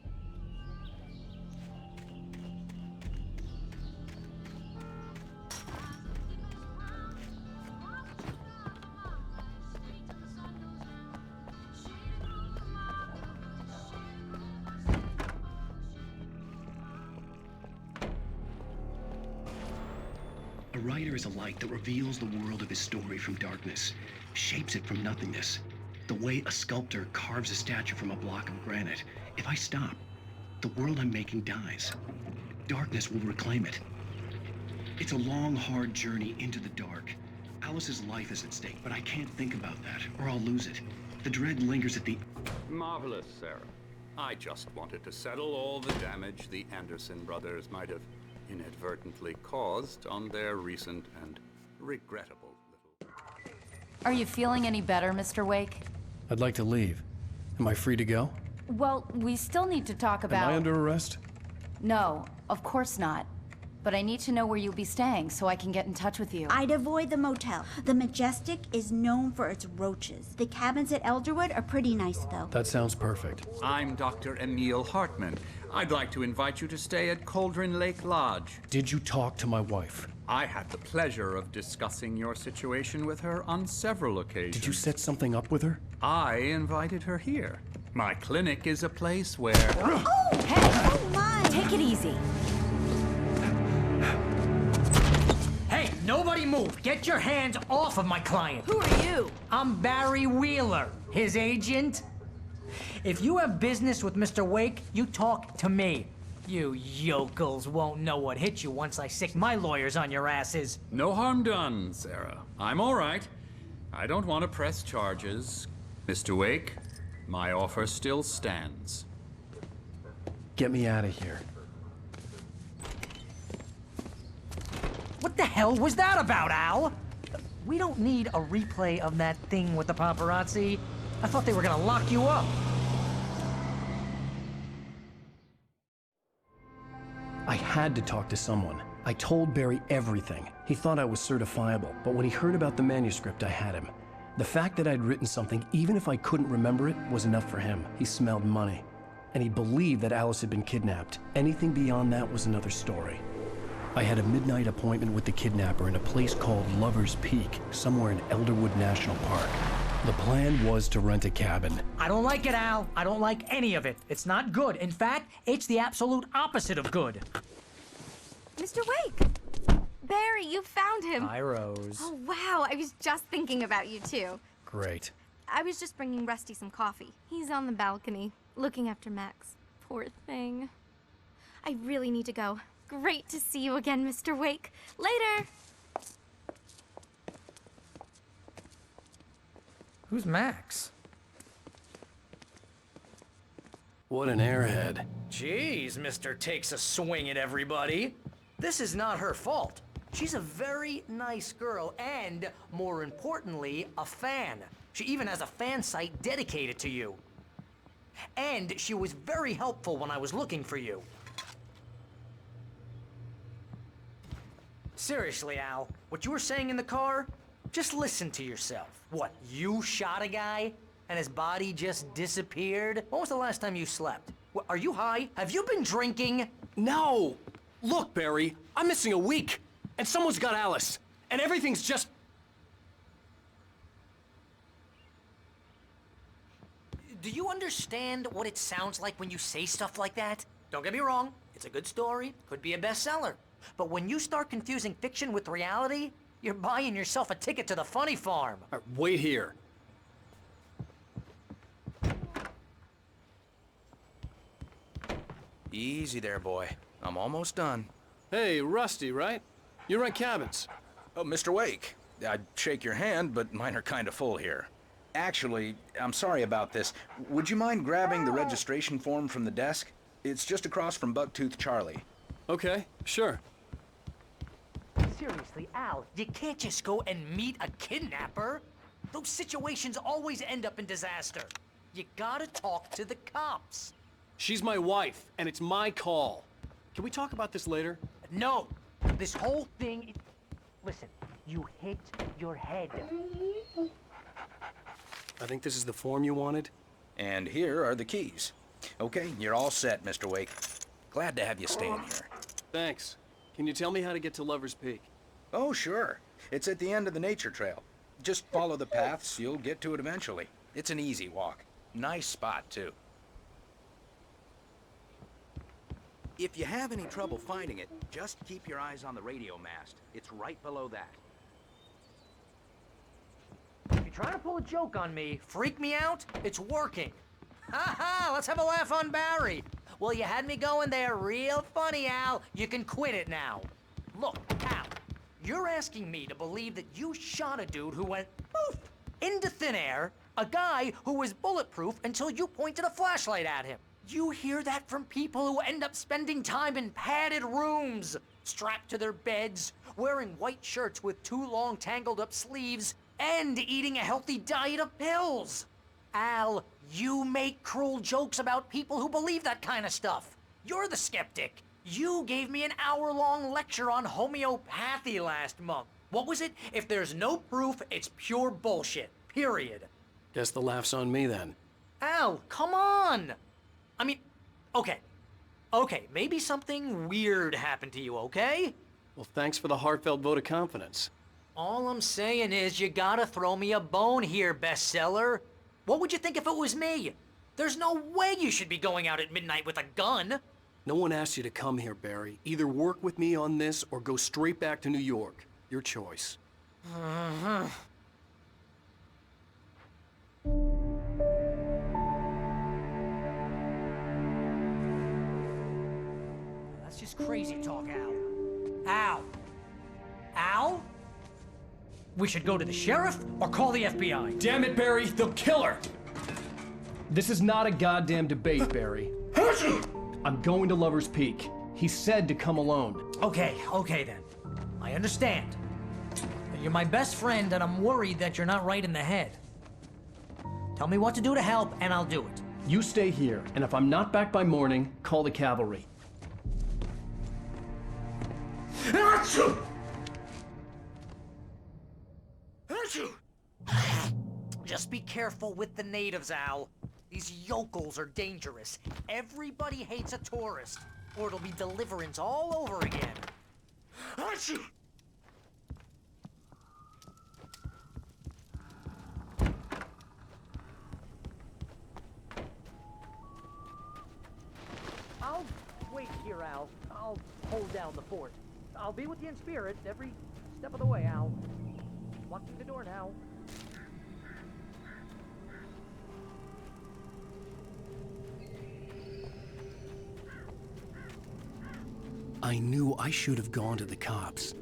A writer is a light that reveals the world of his story from darkness, shapes it from nothingness. The way a sculptor carves a statue from a block of granite. If I stop, the world I'm making dies. Darkness will reclaim it. It's a long, hard journey into the dark. Alice's life is at stake, but I can't think about that, or I'll lose it. The dread lingers at the...
Marvelous, Sarah. I just wanted to settle all the damage the Anderson brothers might have inadvertently caused on their recent and regrettable little...
Are you feeling any better, Mr. Wake?
I'd like to leave. Am I free to go?
Well, we still need to talk about...
Am I under arrest?
No, of course not. But I need to know where you'll be staying so I can get in touch with you.
I'd avoid the motel. The Majestic is known for its roaches. The cabins at Elderwood are pretty nice, though.
That sounds perfect.
I'm Dr. Emil Hartman. I'd like to invite you to stay at Cauldron Lake Lodge.
Did you talk to my wife?
I had the pleasure of discussing your situation with her on several occasions.
Did you set something up with her?
I invited her here. My clinic is a place where...
Oh, hey! Oh, my! Take it easy.
Hey, nobody move! Get your hands off of my client!
Who are you?
I'm Barry Wheeler, his agent. If you have business with Mr. Wake, you talk to me. You yokels won't know what hit you once I sick my lawyers on your asses.
No harm done, Sarah. I'm all right. I don't want to press charges. Mr. Wake, my offer still stands.
Get me out of here.
What the hell was that about, Al? We don't need a replay of that thing with the paparazzi. I thought they were gonna lock you up.
I had to talk to someone. I told Barry everything. He thought I was certifiable, but when he heard about the manuscript, I had him. The fact that I'd written something, even if I couldn't remember it, was enough for him. He smelled money. And he believed that Alice had been kidnapped. Anything beyond that was another story. I had a midnight appointment with the kidnapper in a place called Lover's Peak, somewhere in Elderwood National Park. The plan was to rent a cabin.
I don't like it, Al. I don't like any of it. It's not good. In fact, it's the absolute opposite of good.
Mr. Wake! Barry, you found him!
Hi, Rose.
Oh, wow. I was just thinking about you, too.
Great.
I was just bringing Rusty some coffee. He's on the balcony, looking after Max. Poor thing. I really need to go. Great to see you again, Mr. Wake. Later!
Who's Max?
What an airhead.
Jeez, Mr. Takes a swing at everybody. This is not her fault. She's a very nice girl and, more importantly, a fan. She even has a fan site dedicated to you. And she was very helpful when I was looking for you. Seriously, Al, what you were saying in the car, just listen to yourself. What, you shot a guy and his body just disappeared? When was the last time you slept? What, are you high? Have you been drinking?
No! Look, Barry, I'm missing a week, and someone's got Alice, and everything's just...
Do you understand what it sounds like when you say stuff like that? Don't get me wrong, it's a good story, could be a bestseller. But when you start confusing fiction with reality, you're buying yourself a ticket to the funny farm.
Wait here.
Easy there, boy. I'm almost done.
Hey, Rusty, right? You rent cabins.
Oh, Mr. Wake. I'd shake your hand, but mine are kind of full here. Actually, I'm sorry about this. Would you mind grabbing the registration form from the desk? It's just across from Bucktooth Charlie.
Okay, sure.
Seriously, Al, you can't just go and meet a kidnapper. Those situations always end up in disaster. You gotta talk to the cops.
She's my wife, and it's my call. Can we talk about this later?
No, this whole thing... Listen, you hit your head.
I think this is the form you wanted.
And here are the keys. Okay, you're all set, Mr. Wake. Glad to have you staying here.
Thanks. Can you tell me how to get to Lover's Peak?
Oh, sure. It's at the end of the nature trail. Just follow the paths, you'll get to it eventually. It's an easy walk. Nice spot, too. If you have any trouble finding it, just keep your eyes on the radio mast. It's right below that.
If you're trying to pull a joke on me, freak me out, it's working. Ha ha, let's have a laugh on Barry. Well, you had me going there real funny, Al. You can quit it now. Look, Al, you're asking me to believe that you shot a dude who went poof into thin air, a guy who was bulletproof until you pointed a flashlight at him. You hear that from people who end up spending time in padded rooms, strapped to their beds, wearing white shirts with too long tangled up sleeves, and eating a healthy diet of pills. Al, you make cruel jokes about people who believe that kind of stuff. You're the skeptic. You gave me an hour-long lecture on homeopathy last month. What was it? If there's no proof, it's pure bullshit. Period.
Guess the laugh's on me then.
Al, come on! I mean, okay, maybe something weird happened to you, okay?
Well, thanks for the heartfelt vote of confidence.
All I'm saying is you gotta throw me a bone here, bestseller. What would you think if it was me? There's no way you should be going out at midnight with a gun.
No one asked you to come here, Barry. Either work with me on this or go straight back to New York. Your choice.
That's just crazy talk, Al. Al? Al? We should go to the sheriff or call the FBI.
Damn it, Barry, they'll kill her! This is not a goddamn debate, Barry. I'm going to Lover's Peak. He said to come alone.
Okay then. I understand. You're my best friend and I'm worried that you're not right in the head. Tell me what to do to help and I'll do it.
You stay here, and if I'm not back by morning, call the cavalry.
Achoo! Achoo!
Just be careful with the natives, Al. These yokels are dangerous. Everybody hates a tourist, or it'll be Deliverance all over again.
Achoo!
I'll wait here, Al. I'll hold down the fort. I'll be with you in spirit every step of the way, Al. Locking the door now.
I knew I should have gone to the cops.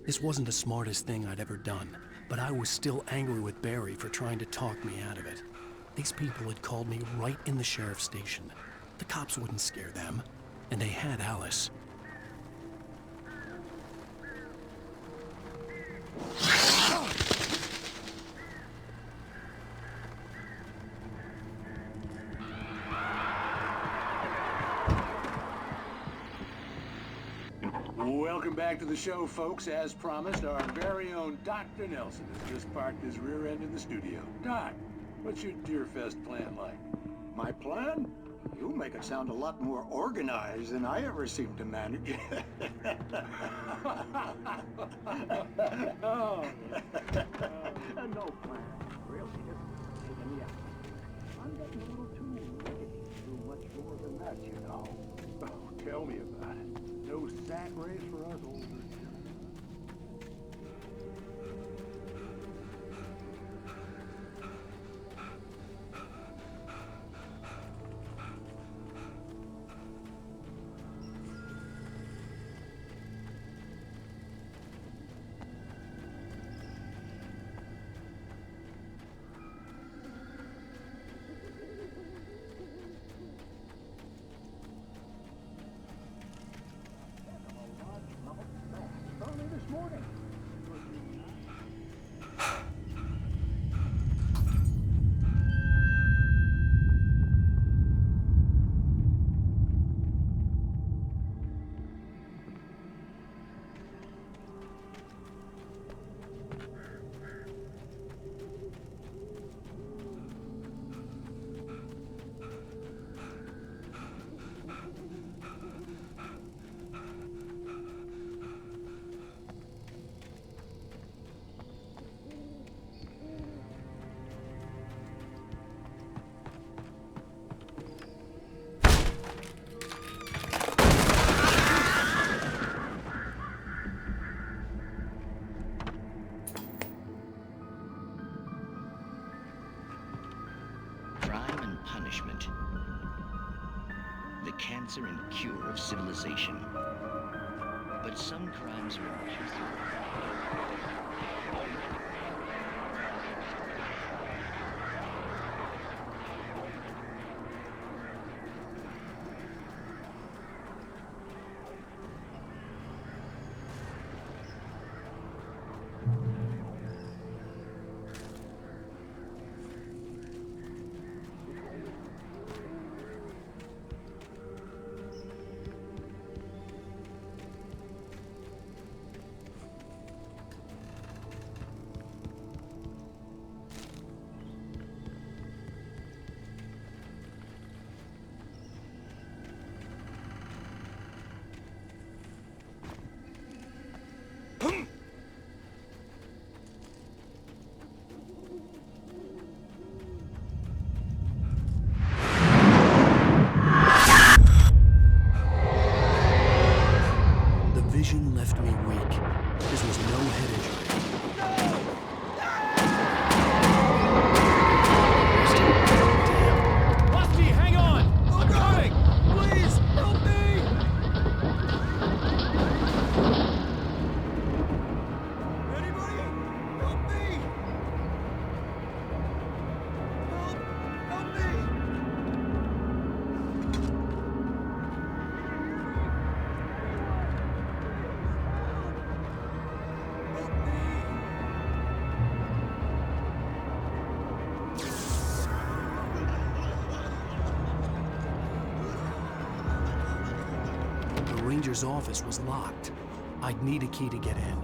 This wasn't the smartest thing I'd ever done, but I was still angry with Barry for trying to talk me out of it. These people had called me right in the sheriff's station. The cops wouldn't scare them, and they had Alice.
Welcome back to the show, folks. As promised, our very own Dr. Nelson has just parked his rear end in the studio. Doc, what's your Deerfest plan like?
My plan? You make it sound a lot more organized than I ever seem to manage.
Oh.
No plan. Really, just taking me out. I'm getting a little too wicked to do much more than that, you know. Oh, tell me about it. No sack race for us old this morning.
Punishment. The cancer and cure of civilization. But some crimes will push through.
vision left me weak. This was no head injury.
Rusty, hang on! I'm coming! Please, help me! Anybody? Help me! Help me!
The ranger's office was locked. I'd need a key to get in.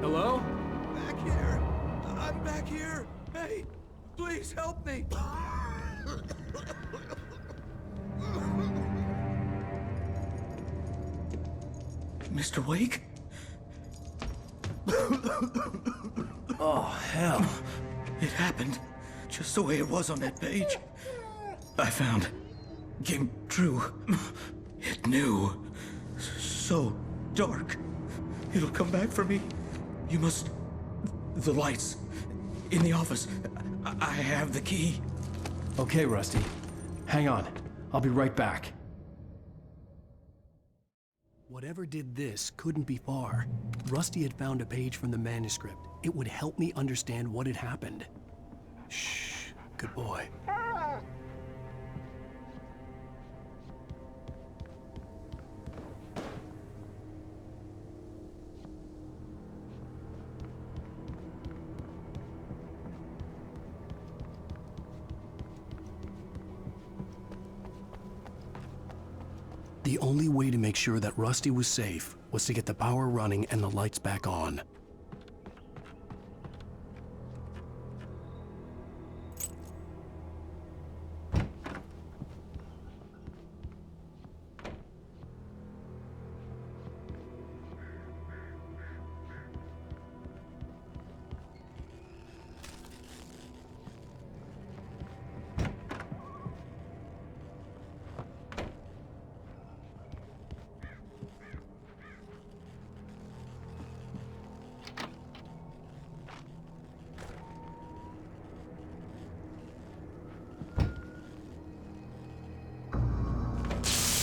Hello? Back here. I'm back here. Hey, please help me.
Mr. Wake?
Oh, hell.
It happened just the way it was on that page. I found. Came true. It knew. So dark. It'll come back for me. You must... The lights. In the office. I have the key.
Okay, Rusty. Hang on. I'll be right back. Whatever did this couldn't be far. Rusty had found a page from the manuscript. It would help me understand what had happened. Shh. Good boy. The only way to make sure that Rusty was safe was to get the power running and the lights back on.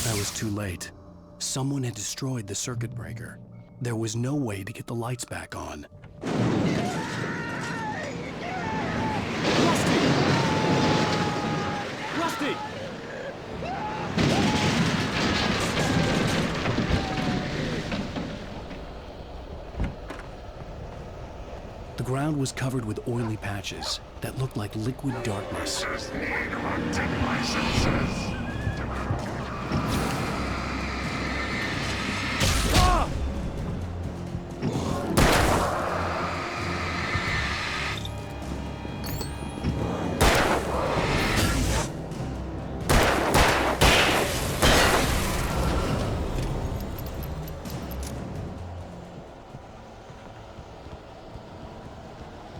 I was too late. Someone had destroyed the circuit breaker. There was no way to get the lights back on.
Rusty!
The ground was covered with oily patches that looked like liquid darkness.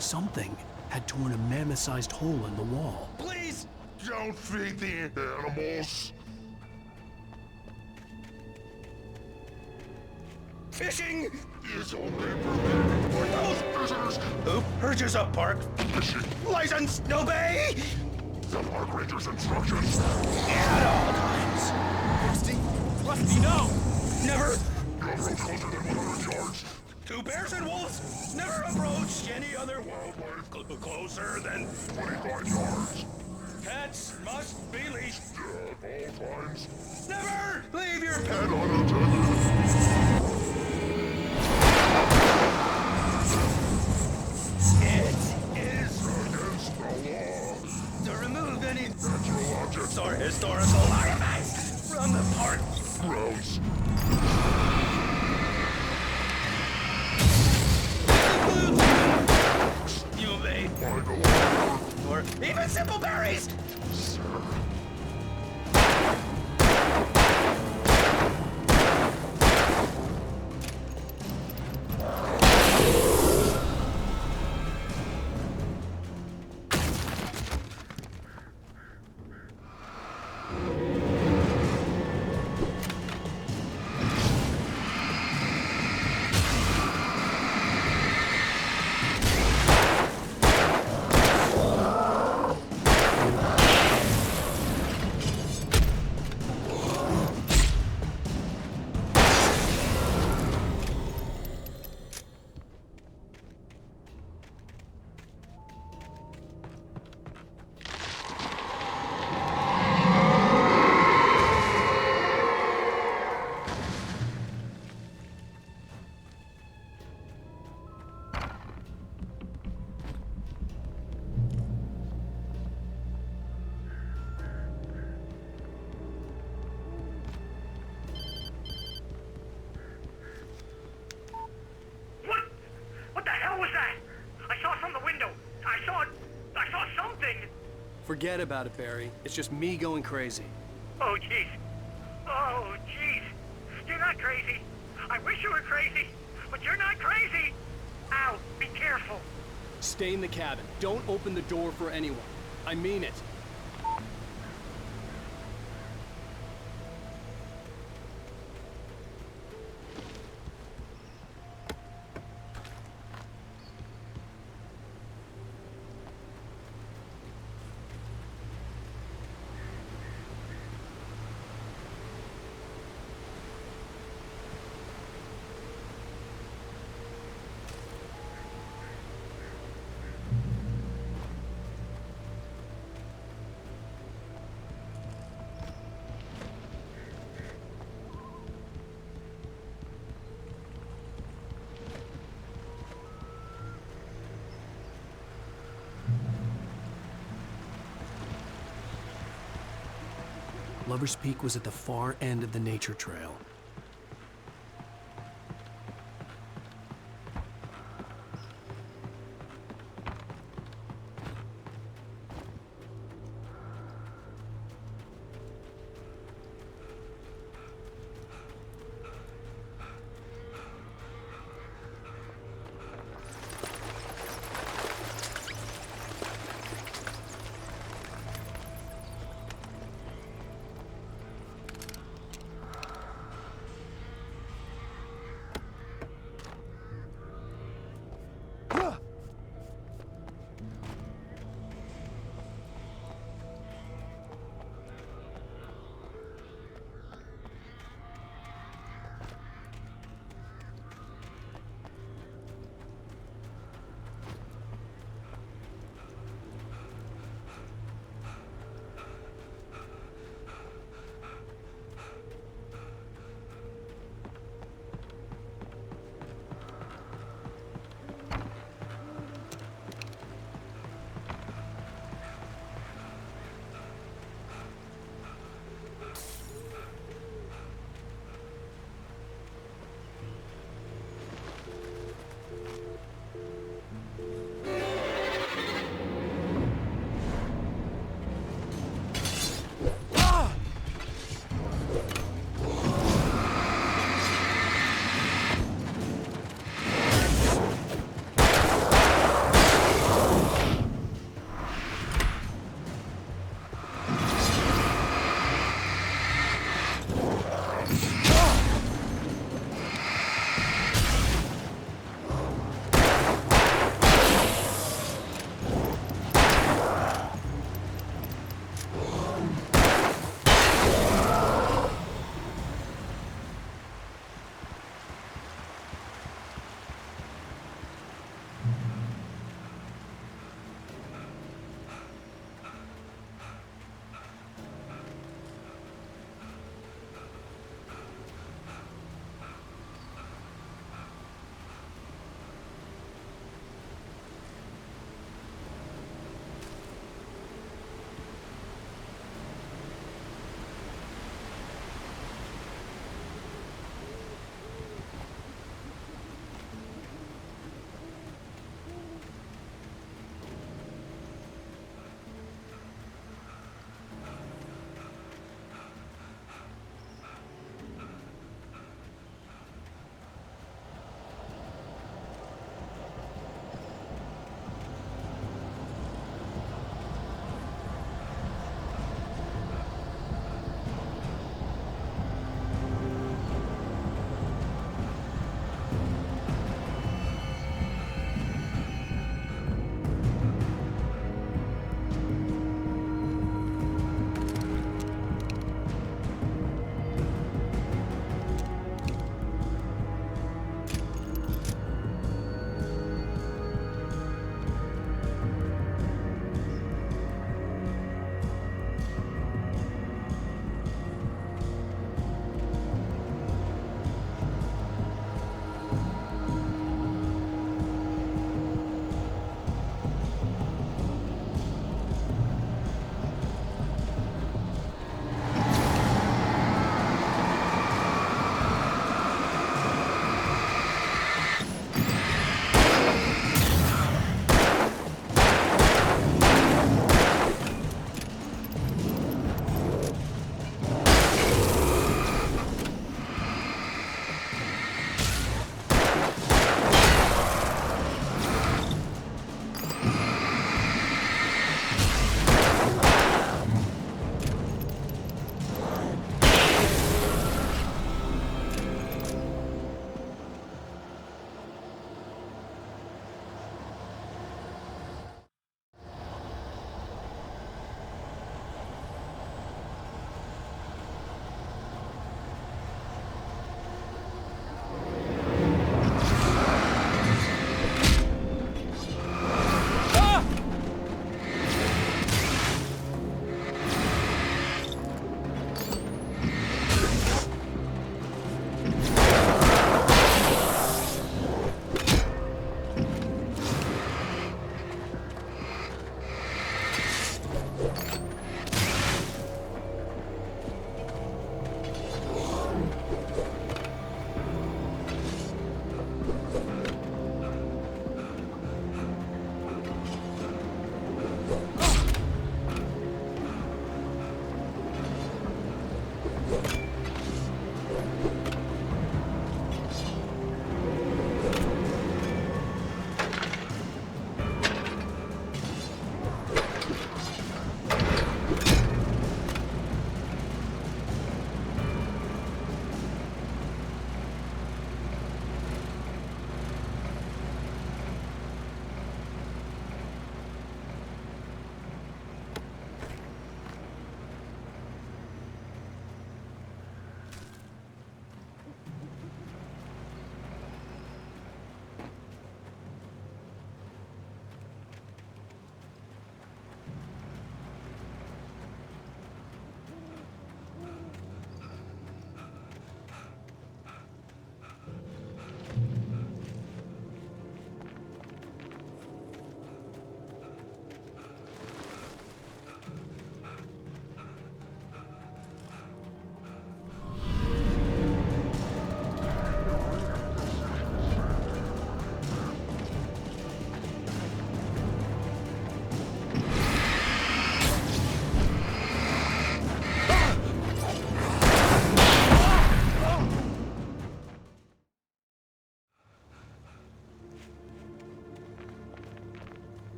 Something had torn a mammoth-sized hole in the wall.
Please don't feed the animals.
Fishing
is only permitted for those visitors
who purchase a park
fishing
license. Obey
the park ranger's instructions
at all times.
Rusty, no!
Never.
Don't approach closer than 100 yards.
Two bears and wolves never approach any other wildlife closer than
25 yards.
Pets must be leashed
At all times.
Never leave your pet
unattended.
It is
against the law
to remove any
natural objects
or historical artifacts from the park
grounds.
You may, or even simple berries.
Forget about it, Barry. It's just me going crazy.
Oh, jeez. Oh, jeez. You're not crazy. I wish you were crazy, but you're not crazy. Ow, be careful.
Stay in the cabin. Don't open the door for anyone. I mean it. Lover's Peak was at the far end of the nature trail.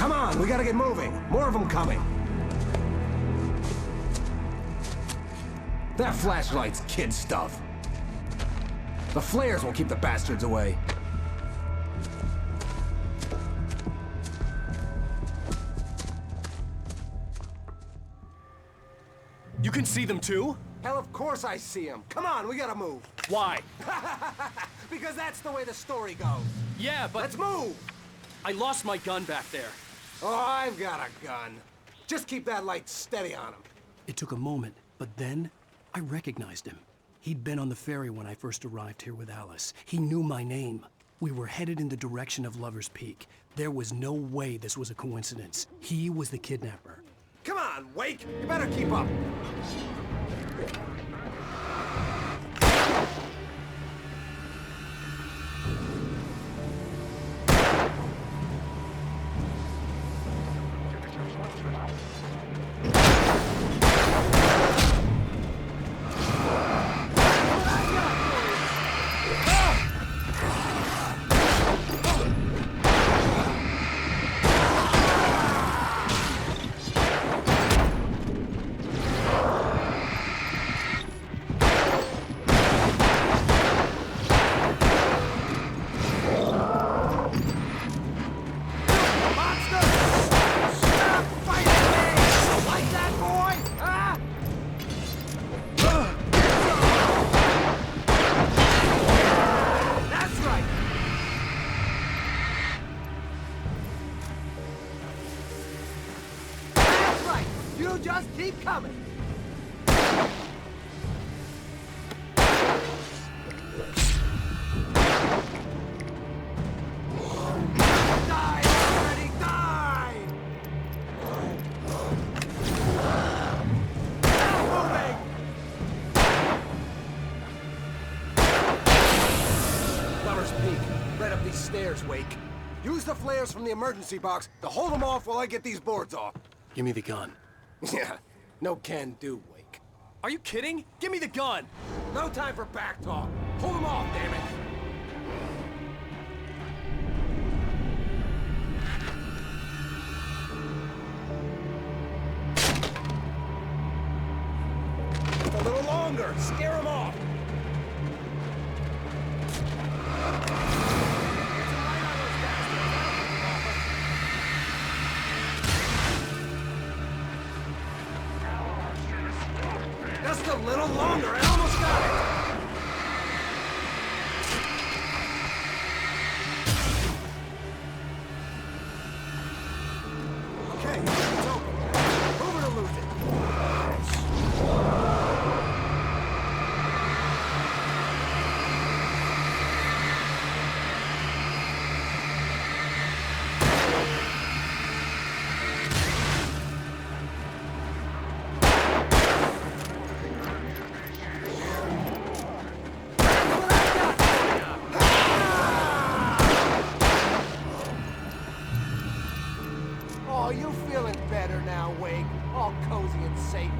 Come on, we gotta get moving. More of them coming. That flashlight's kid stuff. The flares will keep the bastards away.
You can see them too?
Hell, of course I see them. Come on, we gotta move.
Why?
Because that's the way the story goes.
Yeah, but...
Let's move!
I lost my gun back there.
Oh, I've got a gun. Just keep that light steady on him.
It took a moment, but then I recognized him. He'd been on the ferry when I first arrived here with Alice. He knew my name. We were headed in the direction of Lover's Peak. There was no way this was a coincidence. He was the kidnapper.
Come on, Wake! You better keep up. Just keep coming. Die already, die! Moving! Lover's Peak, right up these stairs, Wake. Use the flares from the emergency box to hold them off while I get these boards off.
Give me the gun.
Yeah, no can do, Wake.
Are you kidding? Give me the gun!
No time for back talk. Hold them off, damn it! Just a little longer. Scare them off. Just a little longer. I almost got it. Okay, it's open. Move it or lose it. Oh, you feeling better now, Wake? All cozy and safe.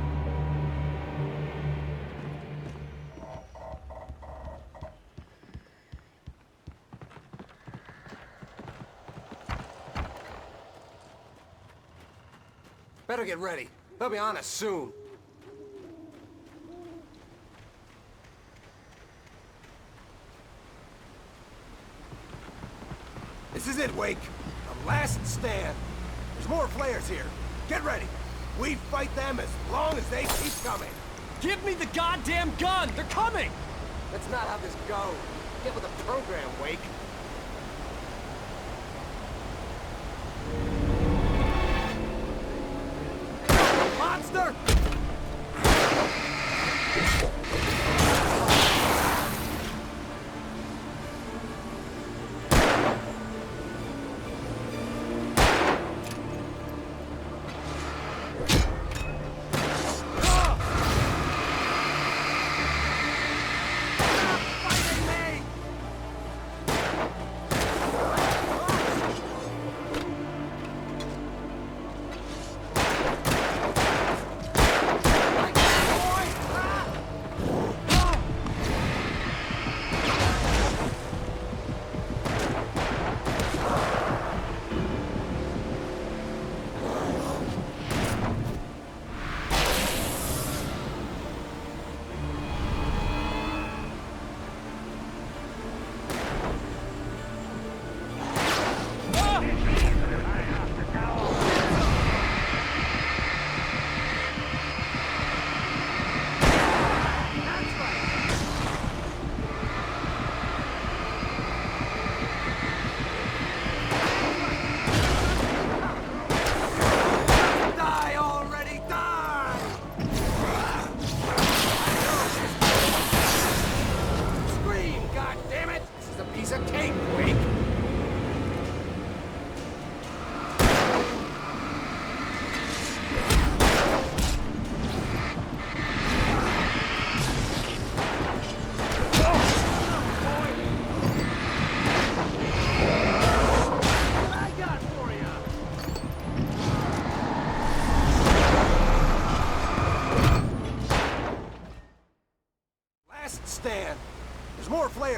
Better get ready. They'll be on us soon. This is it, Wake. The last stand. There's more flares here. Get ready. We fight them as long as they keep coming.
Give me the goddamn gun! They're coming!
That's not how this goes. Get with the program, Wake. Monster!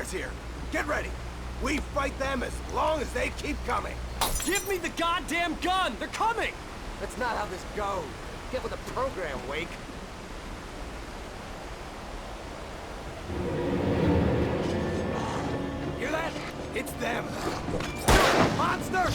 flares here. Get ready. We fight them as long as they keep coming.
Give me the goddamn gun! They're coming!
That's not how this goes. Get with the program, Wake. Hear that? It's them. Monster!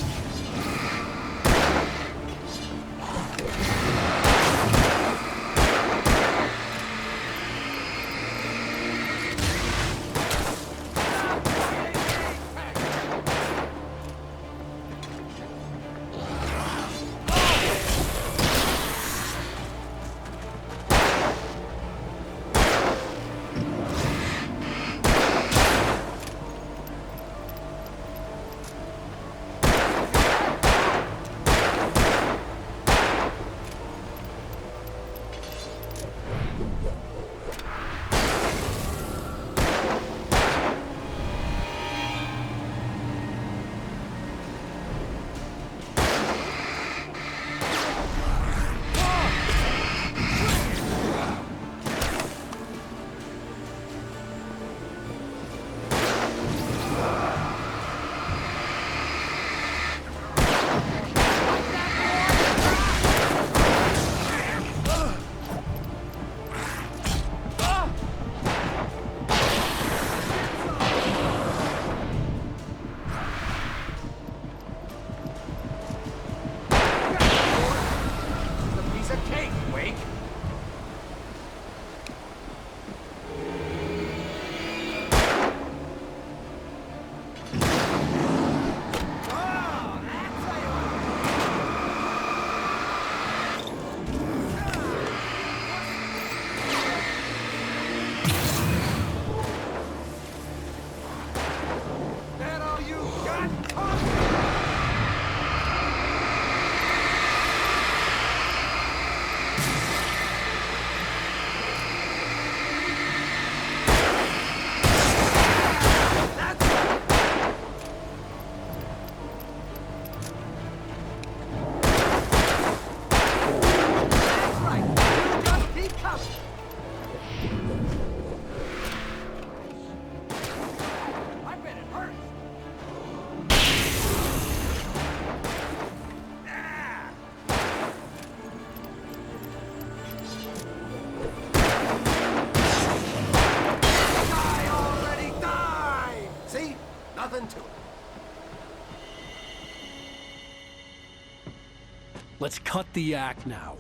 Let's cut the act now.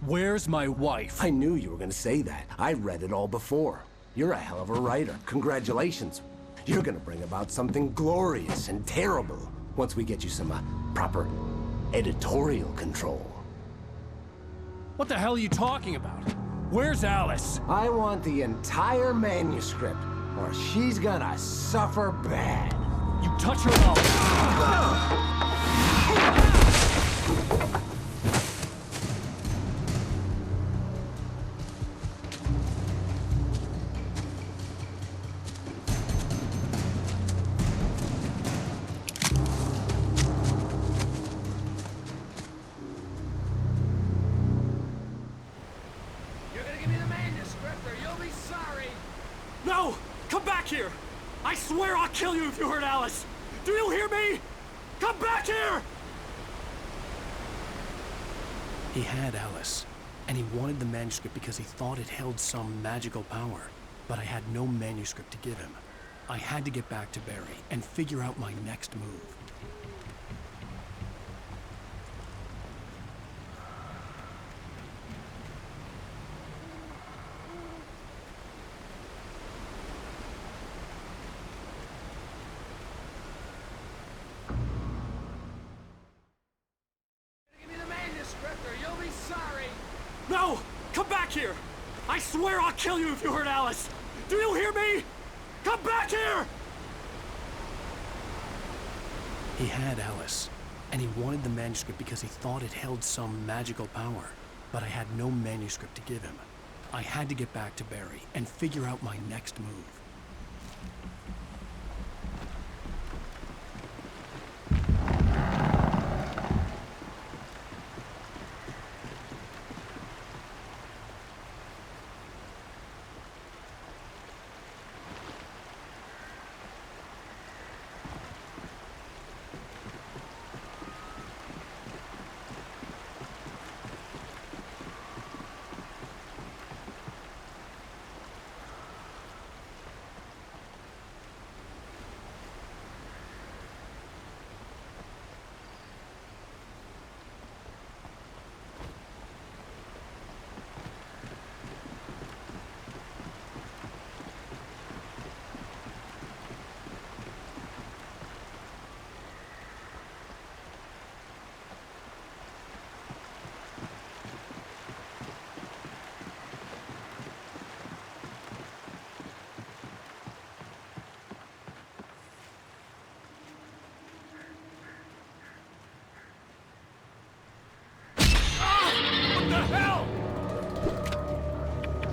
Where's my wife?
I knew you were gonna say that. I read it all before. You're a hell of a writer. Congratulations. You're gonna bring about something glorious and terrible once we get you some proper editorial control.
What the hell are you talking about? Where's Alice?
I want the entire manuscript, or she's gonna suffer bad.
You touch her mouth. No! Come back here! I swear I'll kill you if you hurt Alice! Do you hear me? Come back here!
He had Alice, and he wanted the manuscript because he thought it held some magical power. But I had no manuscript to give him. I had to get back to Barry and figure out my next move.
No! Come back here! I swear I'll kill you if you hurt Alice! Do you hear me? Come back here!
He had Alice, and he wanted the manuscript because he thought it held some magical power. But I had no manuscript to give him. I had to get back to Barry and figure out my next move.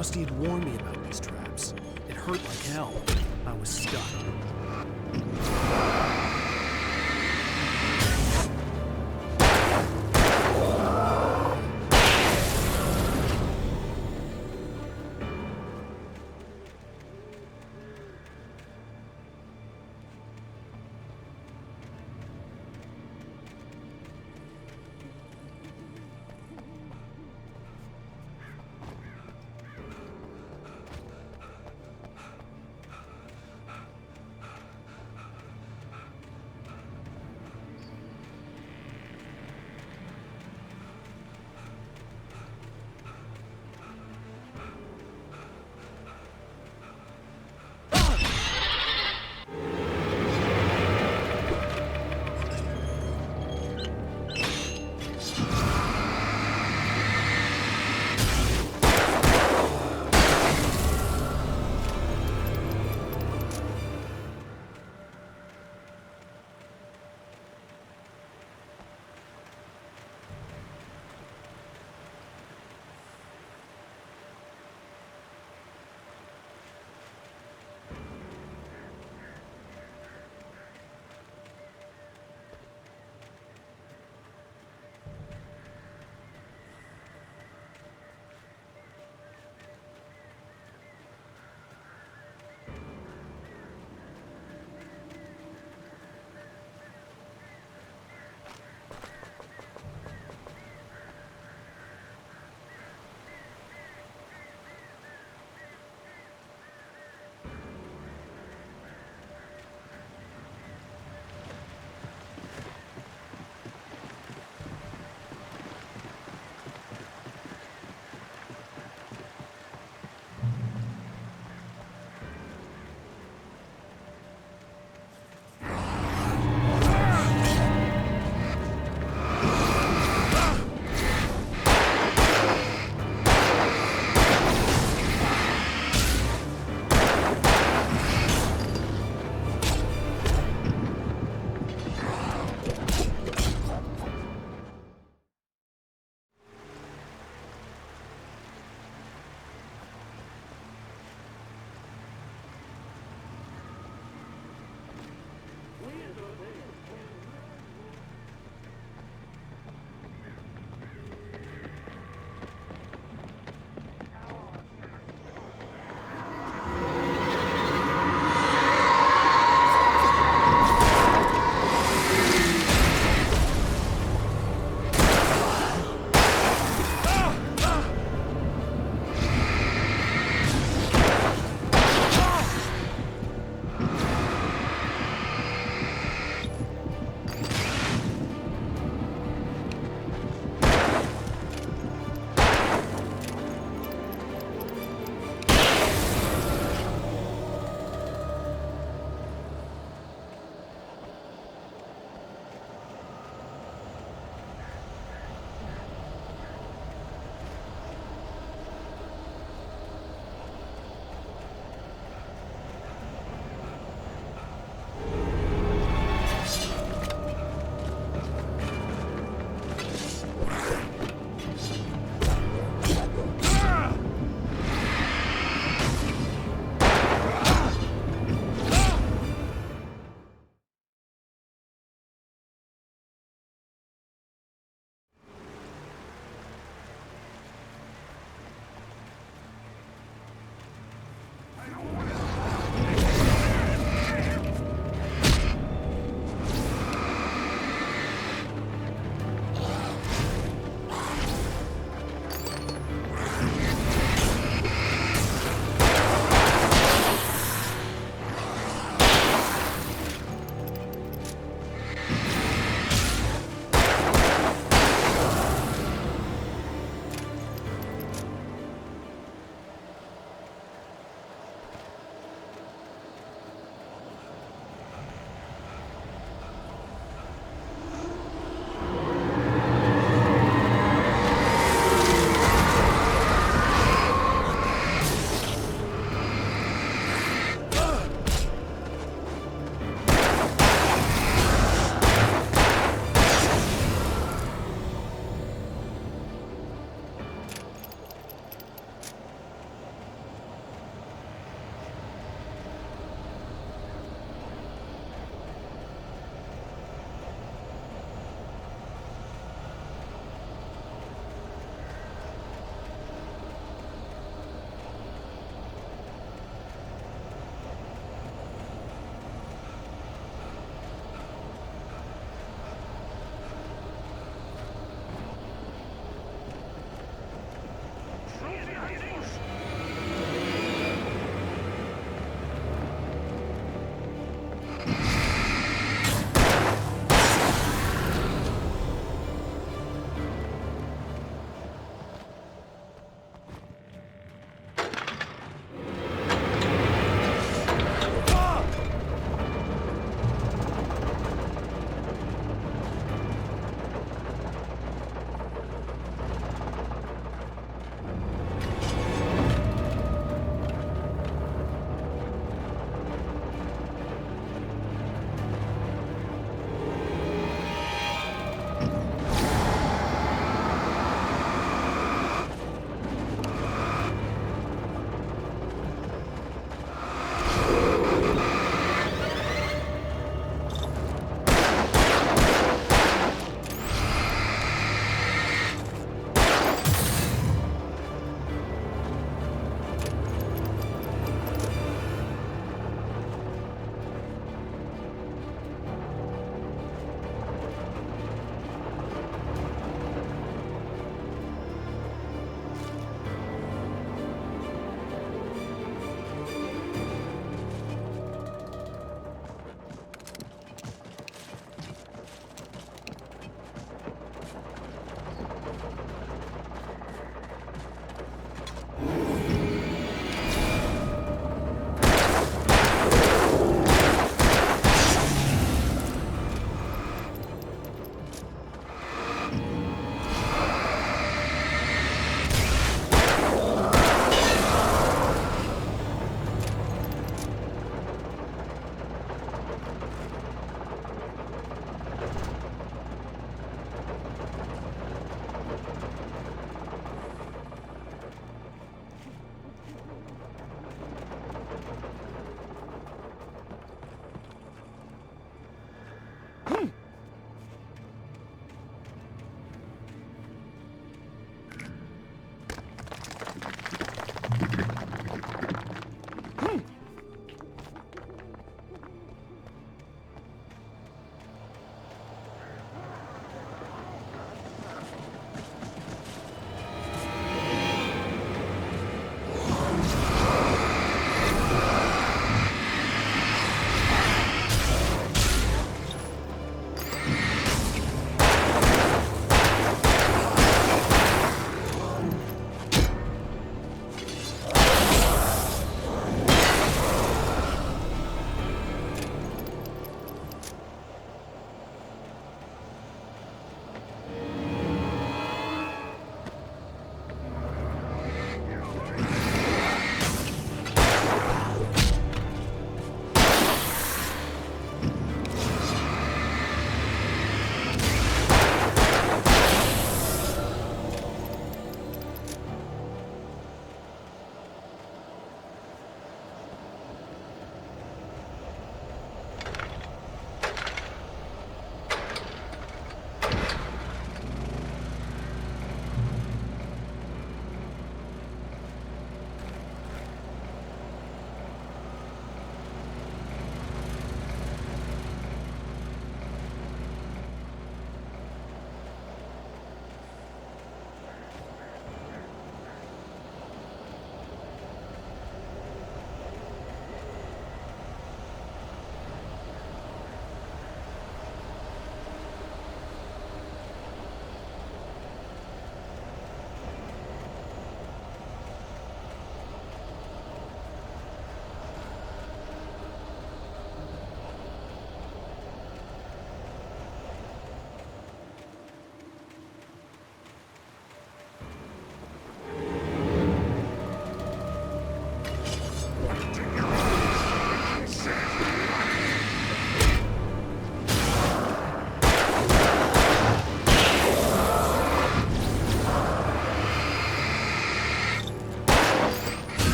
Rusty had warned me about these traps. It hurt like hell. I was stuck.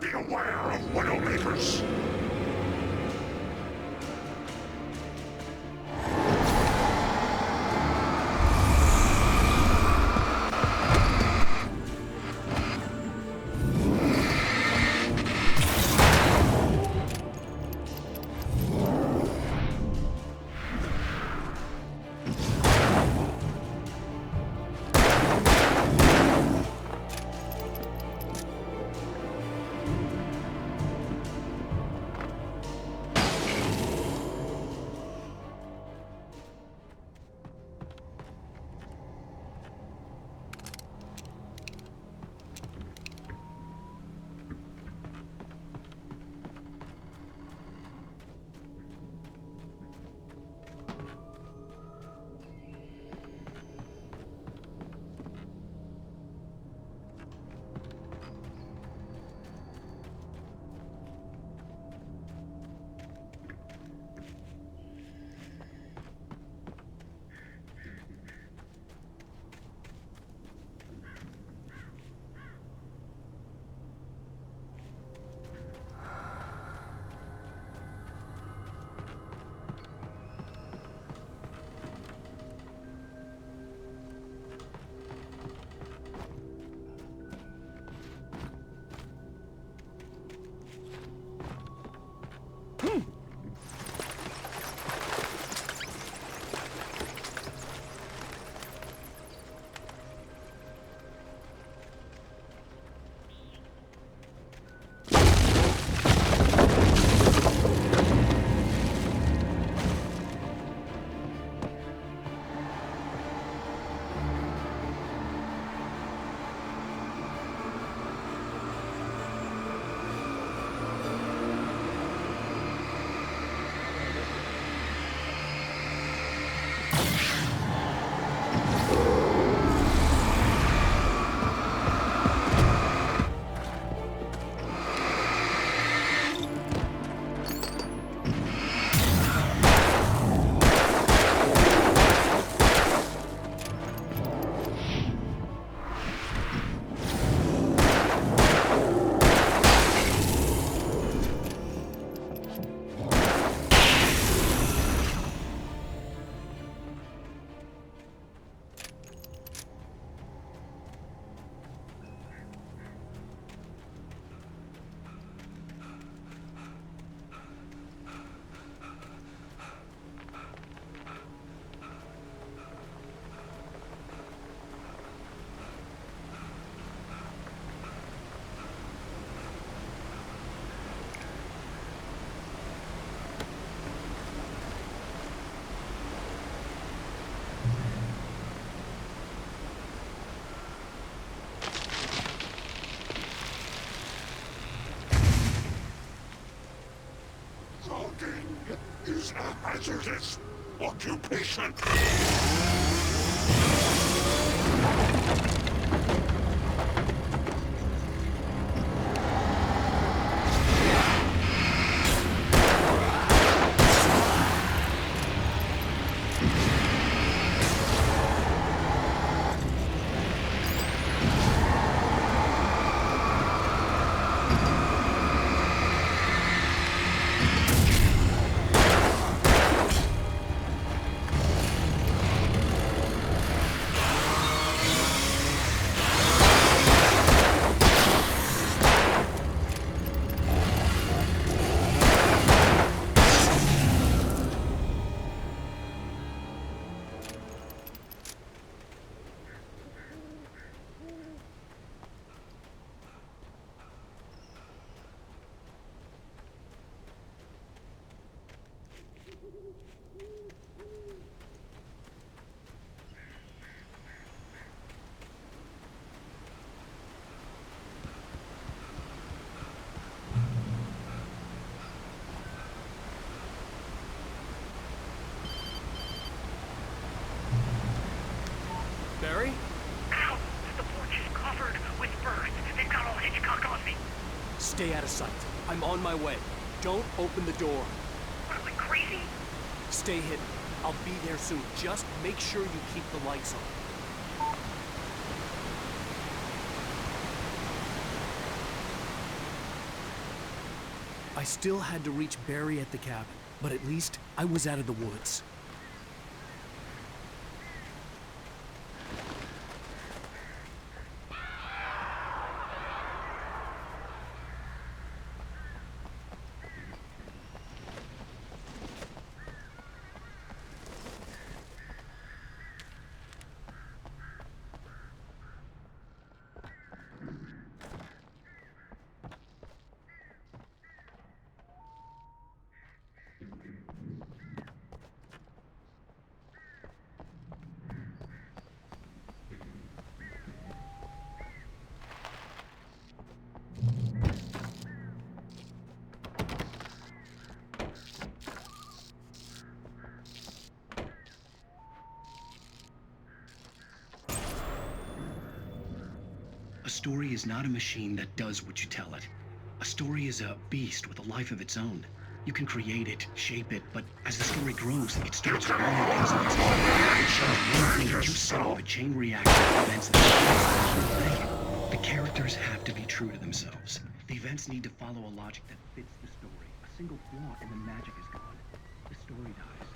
Be aware of Widowmakers. Is a hazardous occupation.
Barry?
Ow! The porch is covered with birds. They've got all Hitchcock on me.
Stay out of sight. I'm on my way. Don't open the door.
What, am I crazy?
Stay hidden. I'll be there soon. Just make sure you keep the lights on.
I still had to reach Barry at the cabin, but at least I was out of the woods. A story is not a machine that does what you tell it. A story is a beast with a life of its own. You can create it, shape it, but as the story grows, it starts running things of its own. One thing that you set off a chain reaction of events that change the whole thing. The characters have to be true to themselves. The events need to follow a logic that fits the story. A single flaw and the magic is gone. The story dies.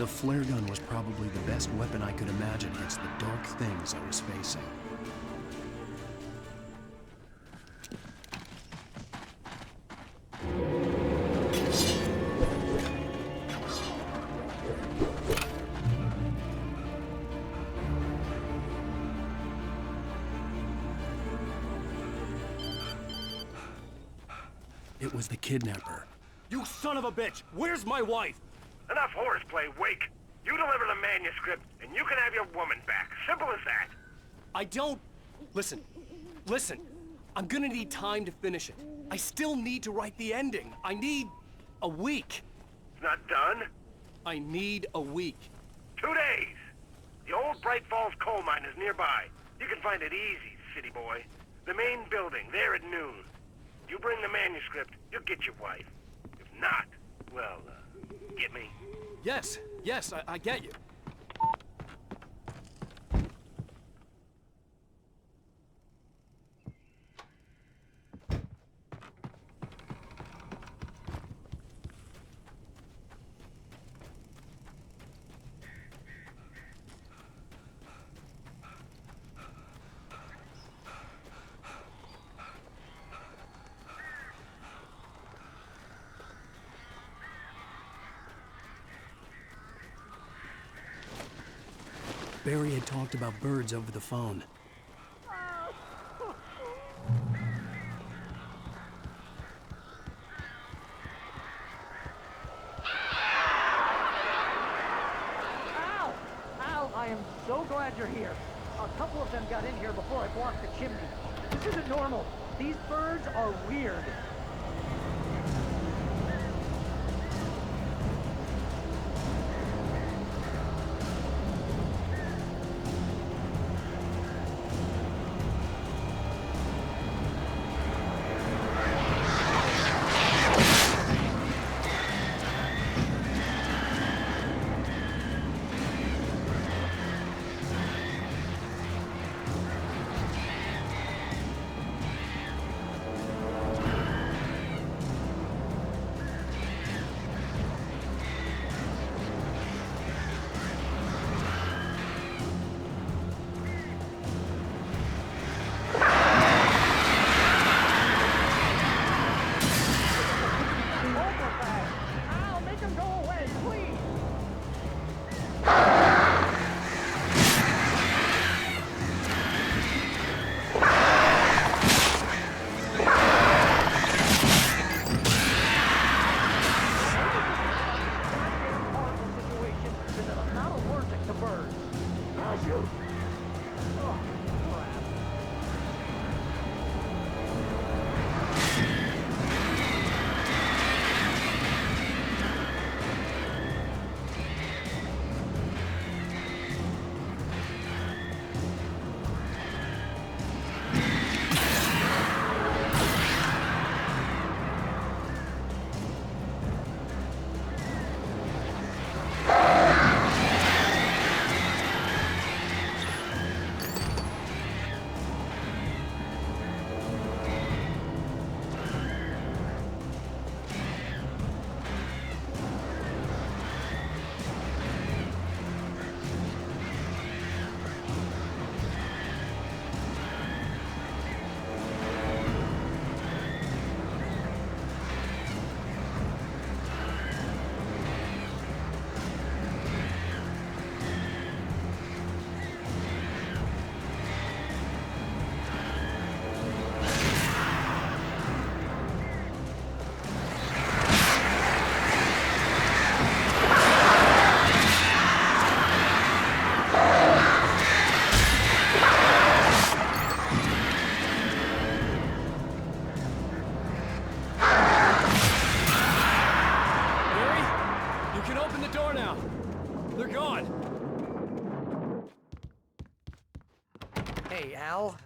The flare gun was probably the best weapon I could imagine against the dark things I was facing. It was the kidnapper.
You son of a bitch! Where's my wife?
Enough horseplay, Wake. You deliver the manuscript, and you can have your woman back. Simple as that.
I don't... Listen. I'm gonna need time to finish it. I still need to write the ending. I need a week.
It's not done?
I need a week.
2 days. The old Bright Falls coal mine is nearby. You can find it easy, city boy. The main building, there at noon. You bring the manuscript, you'll get your wife. If not, well, get me?
Yes, I get you.
Barry had talked about birds over the phone.
Al, I am so glad you're here. A couple of them got in here before I blocked the chimney. This isn't normal. These birds are weird. Hey, Al.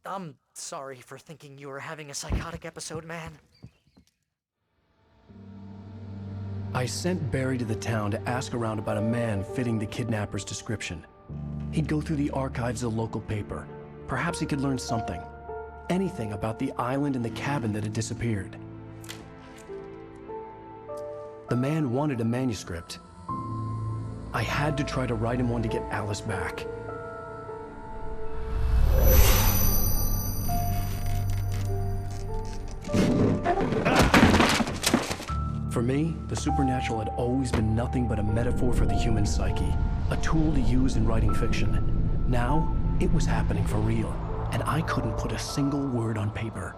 I'm sorry for thinking you were having a psychotic episode, man.
I sent Barry to the town to ask around about a man fitting the kidnapper's description. He'd go through the archives of the local paper. Perhaps he could learn something. Anything about the island and the cabin that had disappeared. The man wanted a manuscript, I had to try to write him one to get Alice back. For me, the supernatural had always been nothing but a metaphor for the human psyche, a tool to use in writing fiction. Now, it was happening for real, and I couldn't put a single word on paper.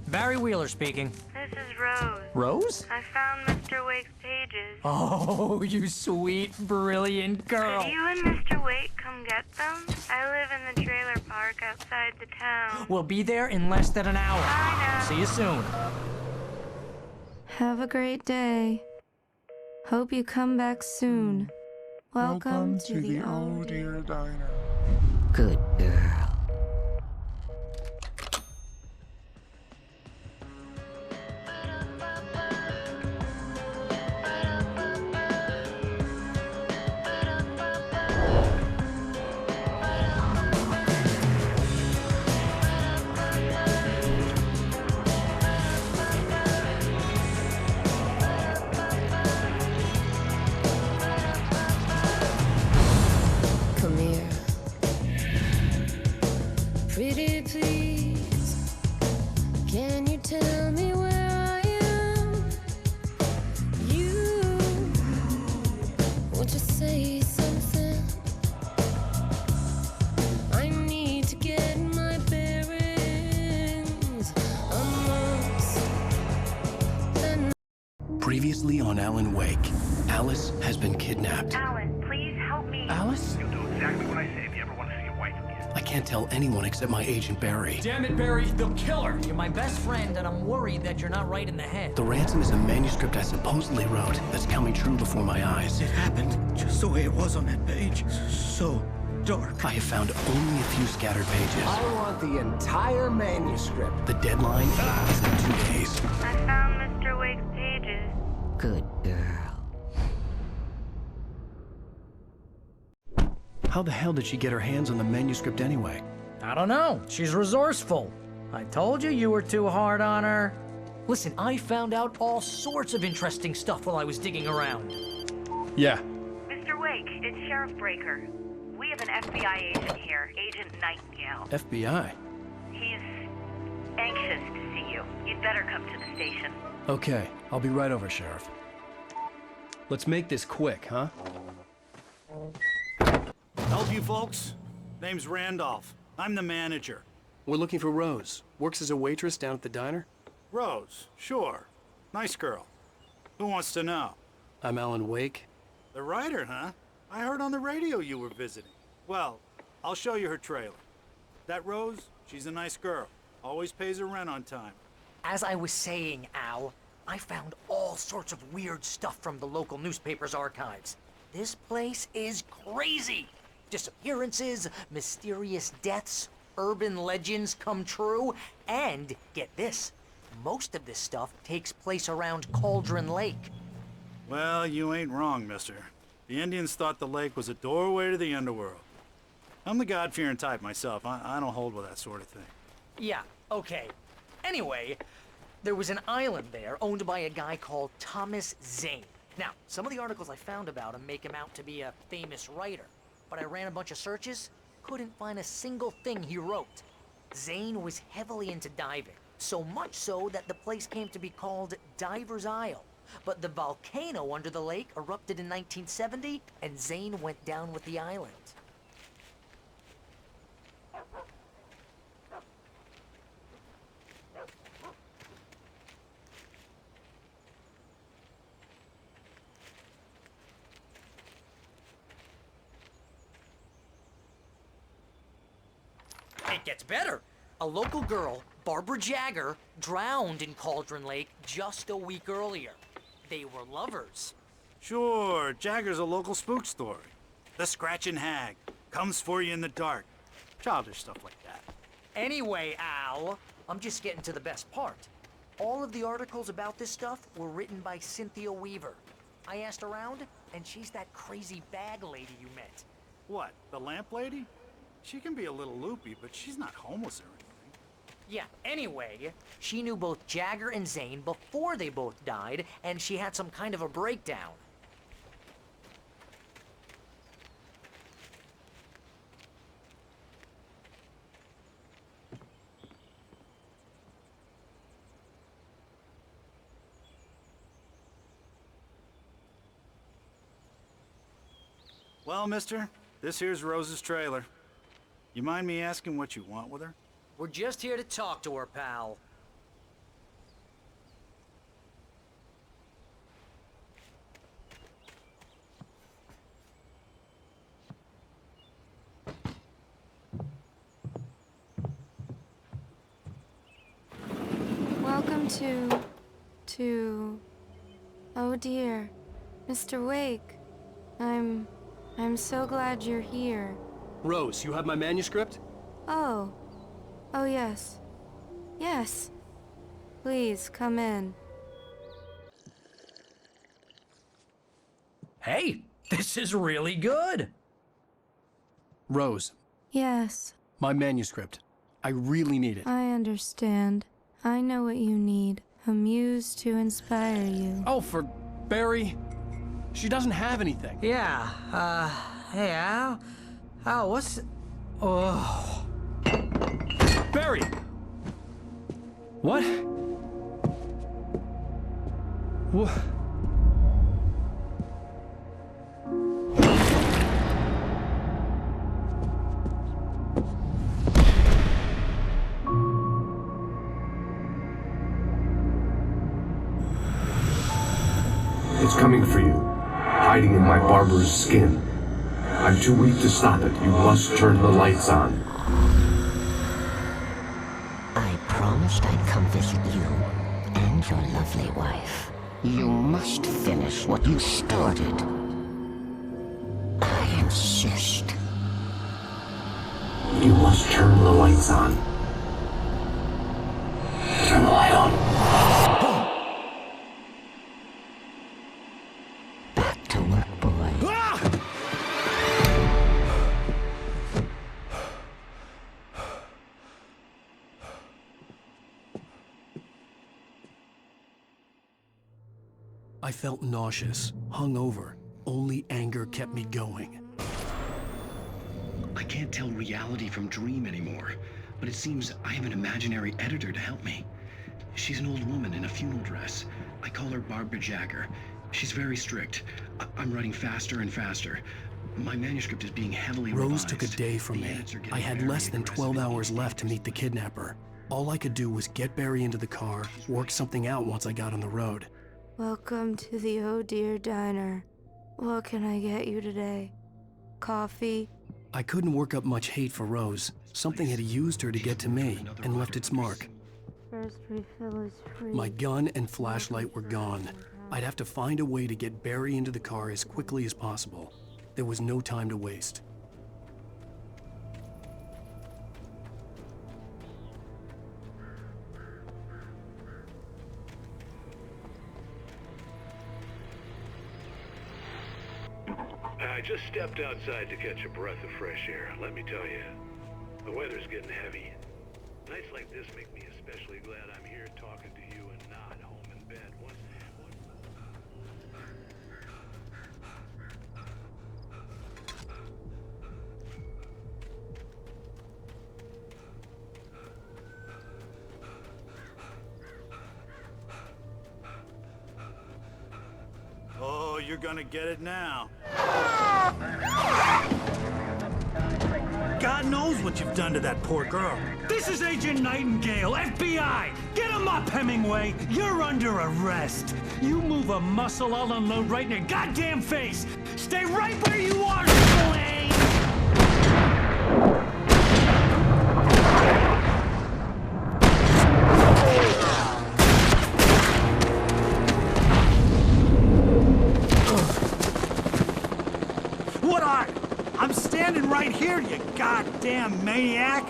Barry Wheeler speaking.
This is Rose.
Rose?
I found Mr. Wake's pages.
Oh, you sweet, brilliant girl.
Could you and Mr. Wake come get them? I live in the trailer park outside the town.
We'll be there in less than an hour.
Bye now.
See you soon.
Have a great day. Hope you come back soon. Welcome to the
Oh Dear Diner.
Good girl.
Come here. Pretty please, can you tell me where I am? You, won't you say something? I need to get my bearings amongst the
Previously on Alan Wake, Alice has been kidnapped.
Alan, please help me.
Alice?
You'll do exactly what I say if you ever want to see your wife again.
I can't tell anyone except my agent Barry.
Damn it, Barry, they'll kill her. You're my best friend, and I'm worried that you're not right in the head.
The ransom is a manuscript I supposedly wrote that's coming true before my eyes.
It happened just the way it was on that page. So dark.
I have found only a few scattered pages.
I want the entire manuscript.
The deadline is in 2 days.
I found Mr. Wake's pages.
Good girl.
How the hell did she get her hands on the manuscript anyway?
I don't know. She's resourceful. I told you you were too hard on her. Listen, I found out all sorts of interesting stuff while I was digging around.
Yeah.
Mr. Wake, it's Sheriff Breaker. We have an FBI agent here, Agent Nightingale.
FBI?
He's anxious to see you. You'd better come to the station.
Okay, I'll be right over, Sheriff. Let's make this quick, huh?
Help you folks? Name's Randolph. I'm the manager.
We're looking for Rose. Works as a waitress down at the diner.
Rose, sure. Nice girl. Who wants to know?
I'm Alan Wake.
The writer, huh? I heard on the radio you were visiting. Well, I'll show you her trailer. That Rose, she's a nice girl. Always pays her rent on time.
As I was saying, Al, I found all sorts of weird stuff from the local newspaper's archives. This place is crazy. Disappearances, mysterious deaths, urban legends come true, and get this, most of this stuff takes place around Cauldron Lake.
Well, you ain't wrong, mister. The Indians thought the lake was a doorway to the underworld. I'm the God-fearing type myself. I don't hold with that sort of thing.
Yeah, okay. Anyway, there was an island there owned by a guy called Thomas Zane. Now, some of the articles I found about him make him out to be a famous writer, but I ran a bunch of searches, couldn't find a single thing he wrote. Zane was heavily into diving, so much so that the place came to be called Diver's Isle. But the volcano under the lake erupted in 1970, and Zane went down with the island. It gets better. A local girl, Barbara Jagger, drowned in Cauldron Lake just a week earlier. They were lovers.
Sure, Jagger's a local spook story. The Scratching Hag comes for you in the dark. Childish stuff like that.
Anyway, Al, I'm just getting to the best part. All of the articles about this stuff were written by Cynthia Weaver. I asked around, and she's that crazy bag lady you met.
What, the lamp lady? She can be a little loopy, but she's not homeless or anything.
Yeah, anyway, she knew both Jagger and Zane before they both died, and she had some kind of a breakdown.
Well, mister, this here's Rose's trailer. You mind me asking what you want with her?
We're just here to talk to her, pal.
Welcome to... Oh dear, Mr. Wake. I'm so glad you're here.
Rose, you have my manuscript?
Oh. Oh, yes. Yes. Please, come in.
Hey, this is really good.
Rose,
Yes,
my manuscript. I really need it.
I understand. I know what you need. A muse to inspire you.
Oh, for Barry? She doesn't have anything.
Yeah, hey, Al, what's... Oh...
Barry! What? What?
It's coming for you, hiding in my barber's skin. I'm too weak to stop it. You must turn the lights on.
I promised I'd come visit you and your lovely wife. You must finish what you started. I insist.
You must turn the lights on. Turn the light on.
Back to work, boy.
I felt nauseous, hungover. Only anger kept me going.
I can't tell reality from dream anymore, but it seems I have an imaginary editor to help me. She's an old woman in a funeral dress. I call her Barbara Jagger. She's very strict. I'm writing faster and faster. My manuscript is being heavily
Rose
revised.
took a day from me. I had less than 12 hours left to meet the kidnapper. All I could do was get Barry into the car, work something out once I got on the road.
Welcome to the Oh Dear Diner. What can I get you today? Coffee?
I couldn't work up much hate for Rose. Something had used her to get to me and left its mark.
First refill is free.
My gun and flashlight were gone. I'd have to find a way to get Barry into the car as quickly as possible. There was no time to waste.
I just stepped outside to catch a breath of fresh air. Let me tell you, the weather's getting heavy. Nights like this make me especially glad I'm here talking to you and not home in bed.
Oh, you're gonna get it now. God knows what you've done to that poor girl.
This is Agent Nightingale, FBI! Get him up, Hemingway! You're under arrest! You move a muscle, I'll unload right in your goddamn face! Stay right where you are, Spillane!
I'm standing right here, you goddamn maniac!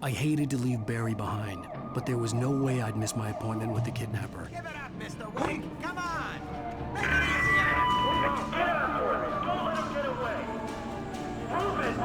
I hated to leave Barry behind, but there was no way I'd miss my appointment with the kidnapper.
Give it up, Mr. Wake! Come on! Make it easy
Get out for it! Don't let him get away! Prove it!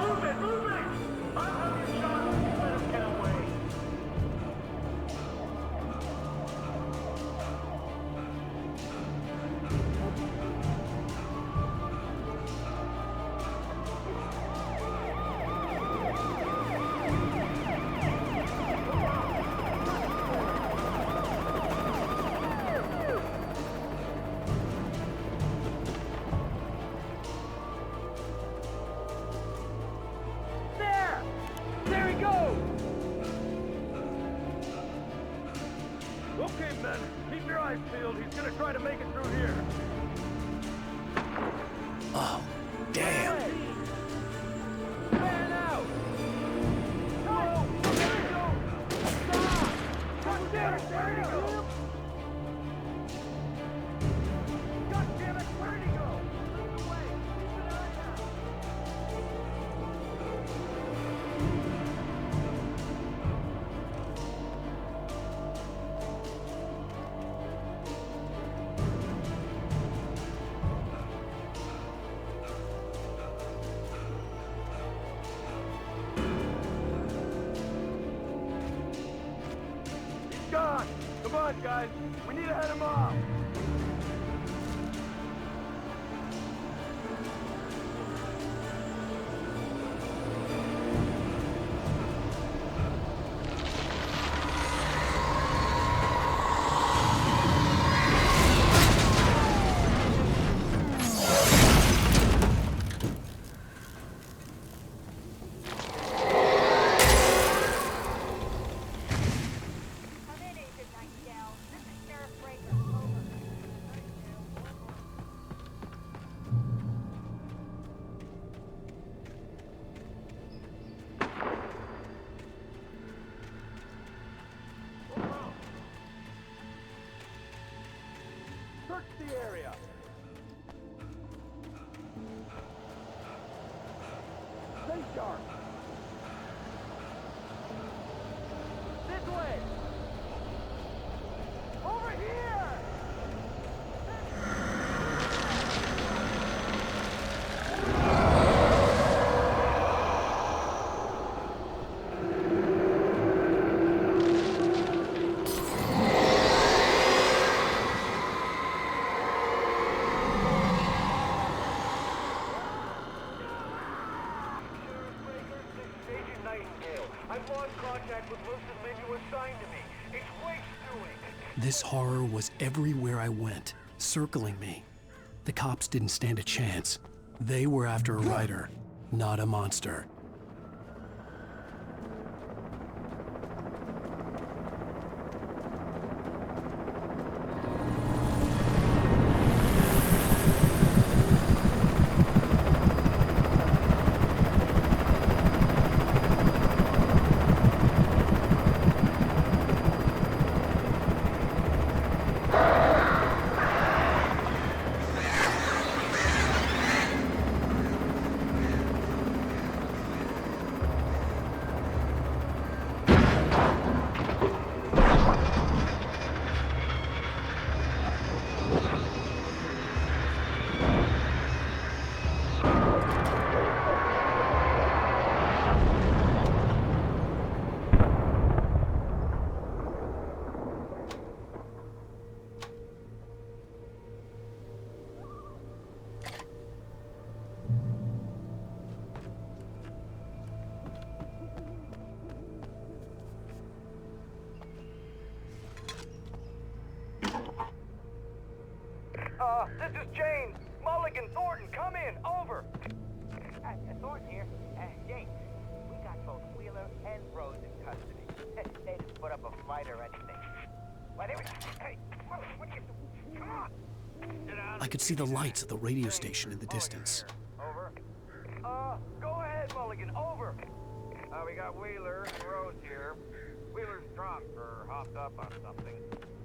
Okay, men, keep your eyes peeled. He's gonna try to make it through here.
Oh, damn.
Man out! No! There he goes! Stop! God damn it, where'd he go? God damn it, where'd he go? Lead the way! Keep an eye out! He's gone! Come on, guys! We need to head him off! Search the area! Stay sharp! This way! Over here! Agent Nightingale, I've lost contact with Wilson's men you assigned to me. It's Wake's doing.
This horror was everywhere I went, circling me. The cops didn't stand a chance. They were after a writer, not a monster.
This is James. Mulligan, Thornton, come in. Over.
Thornton here. James, we got both Wheeler and Rose in custody. They didn't put up a fight or anything. Why, they were... Hey, what are you doing? Come on.
I could see the lights of the radio station in the distance.
Over. Go ahead, Mulligan. Over. We got Wheeler and Rose here. Wheeler's drunk or hopped up on something.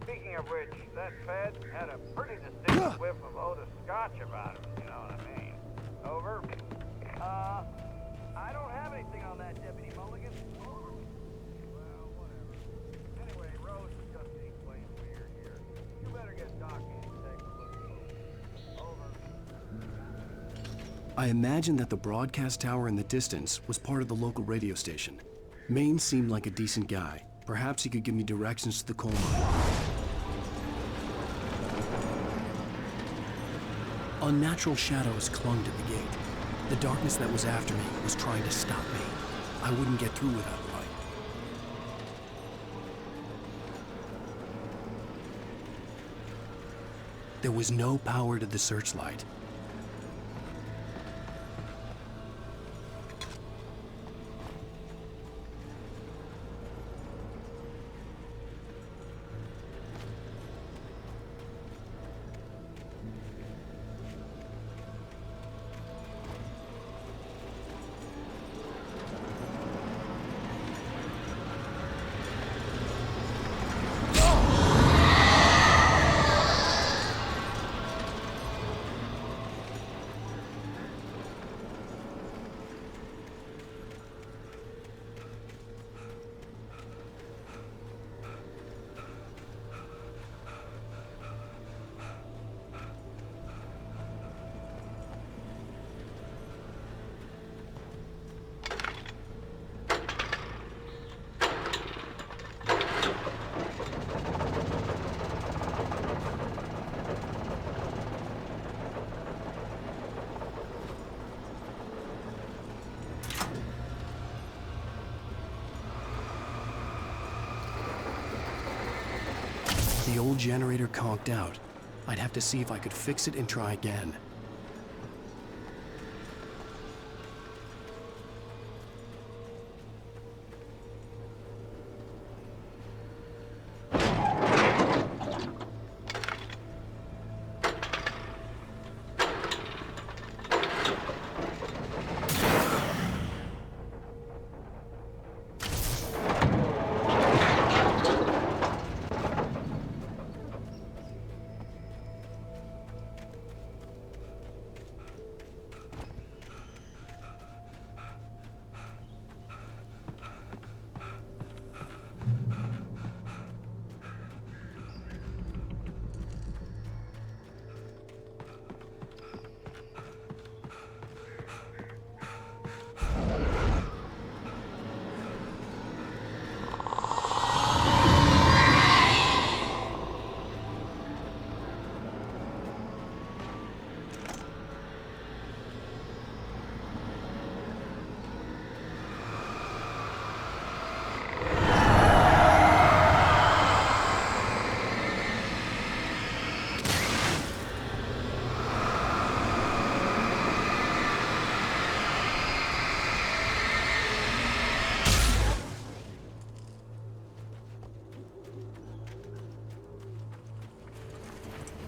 Speaking of which, that Fed had a pretty distinct whiff of Otis Scotch about him, you know what I mean. Over. I don't have anything on that, Deputy Mulligan. Over. Well, whatever. Anyway, Rose is just being playing weird here. You better get Doc in and take a look. Over.
I imagined that the broadcast tower in the distance was part of the local radio station. Maine seemed like a decent guy. Perhaps he could give me directions to the coal mine. Unnatural shadows clung to the gate. The darkness that was after me was trying to stop me. I wouldn't get through without light. There was no power to the searchlight. The old generator conked out. I'd have to see if I could fix it and try again.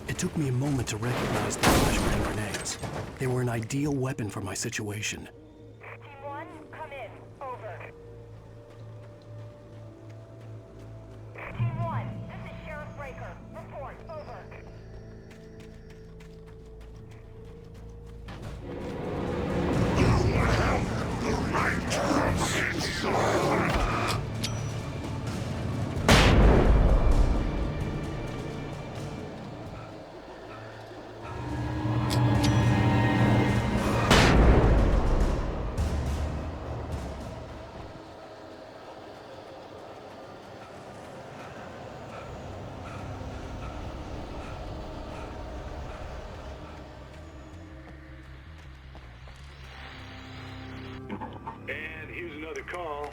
It took me a moment to recognize the flashbang grenades. They were an ideal weapon for my situation.
Team 1, come in. Over. Team 1, this is Sheriff Breaker. Report. Over.
And here's another call.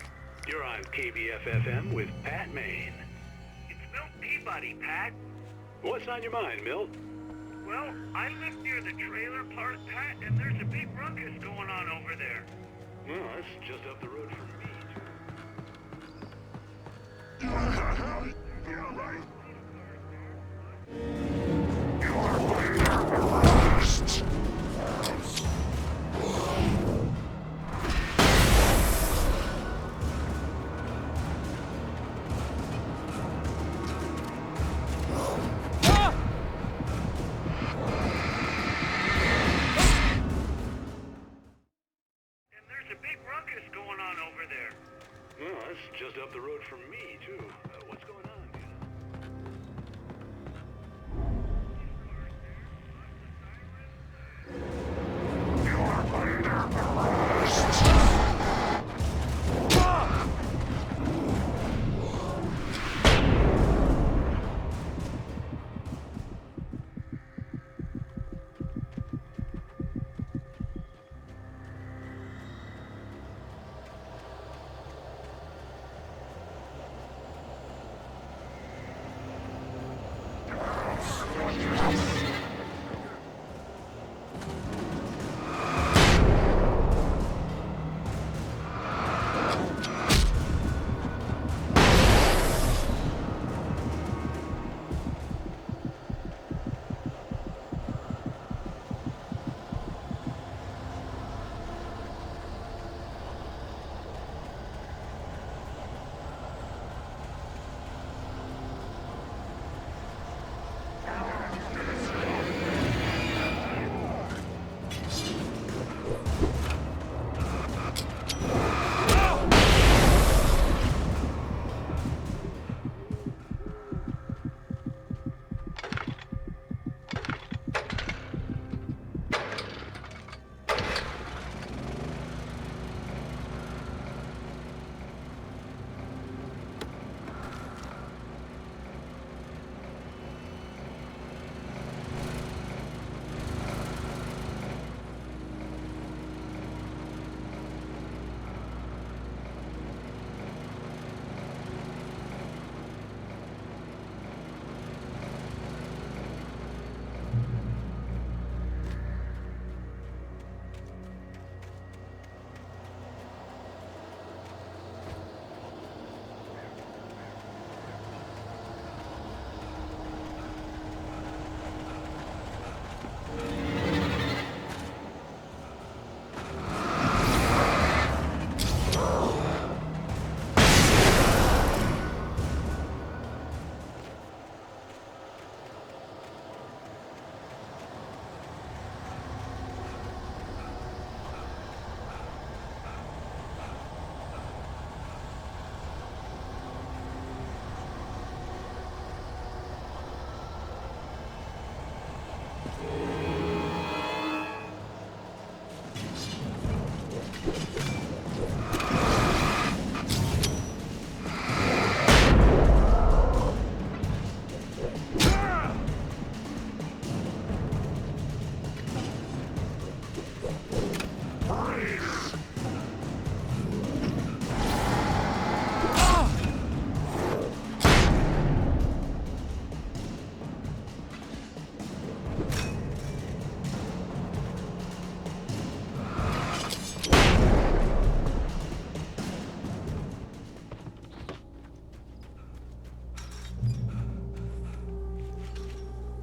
You're on KBF-FM with Pat Maine.
It's Milt Peabody, Pat.
What's on your mind, Milt?
Well, I live near the trailer park, Pat, and there's a big ruckus going on over there.
Well, that's just up the road from me, Well, that's just up the road from me, too. What's going on,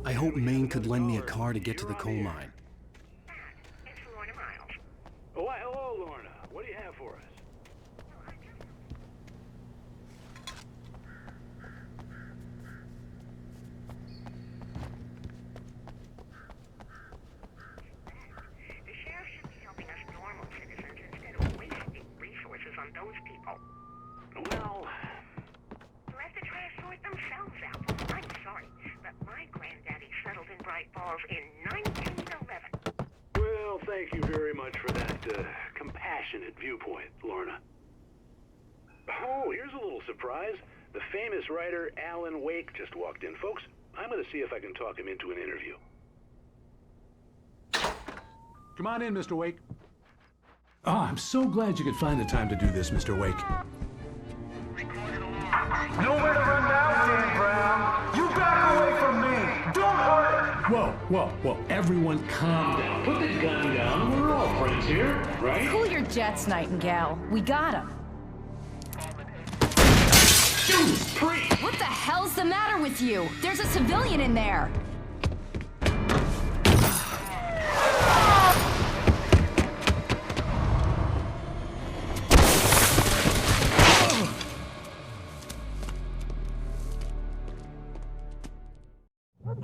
I hope Maine could lend me a car to get to the coal mine.
It's Lorna Miles.
Oh, why, hello, Lorna. What do you have for us?
The sheriff should be helping us normal citizens instead of wasting resources on those people.
Well,
Let the trash sort themselves out. I'm sorry, but my granddaddy settled in Bright Falls in 1911.
well, thank you very much for that compassionate viewpoint, Lorna. Oh, here's a little surprise. The famous writer Alan Wake just walked in. Folks, I'm going to see if I can talk him into an interview.
Come on in, Mr. Wake. Oh, I'm so glad you could find the time to do this, Mr. Wake.
Nowhere to run now, Dan Brown. You back away from me. Don't hurt.
Whoa. Everyone calm down. Put the gun down. We're all friends here, right?
Cool your jets, Nightingale. We got him.
Judas Priest!
What the hell's the matter with you? There's a civilian in there.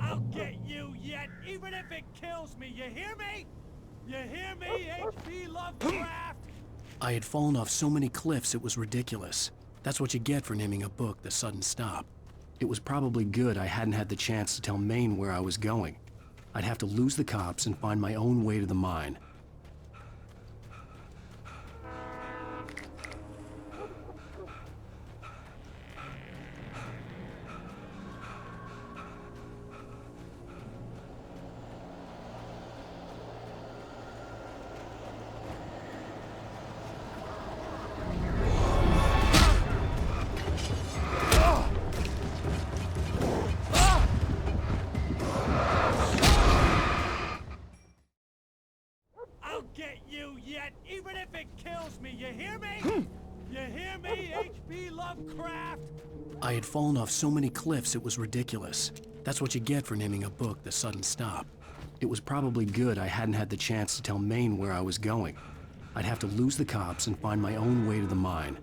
I'll get you yet, even if it kills me. You hear me? You hear me, H.P. Lovecraft?
I had fallen off so many cliffs it was ridiculous. That's what you get for naming a book The Sudden Stop. It was probably good I hadn't had the chance to tell Maine where I was going. I'd have to lose the cops and find my own way to the mine.
I'll get you yet, even if it kills me. You hear me? You hear me, H.P. Lovecraft?
I had fallen off so many cliffs it was ridiculous. That's what you get for naming a book The Sudden Stop. It was probably good I hadn't had the chance to tell Maine where I was going. I'd have to lose the cops and find my own way to the mine.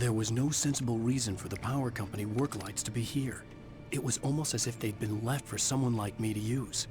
There was no sensible reason for the power company work lights to be here. It was almost as if they'd been left for someone like me to use.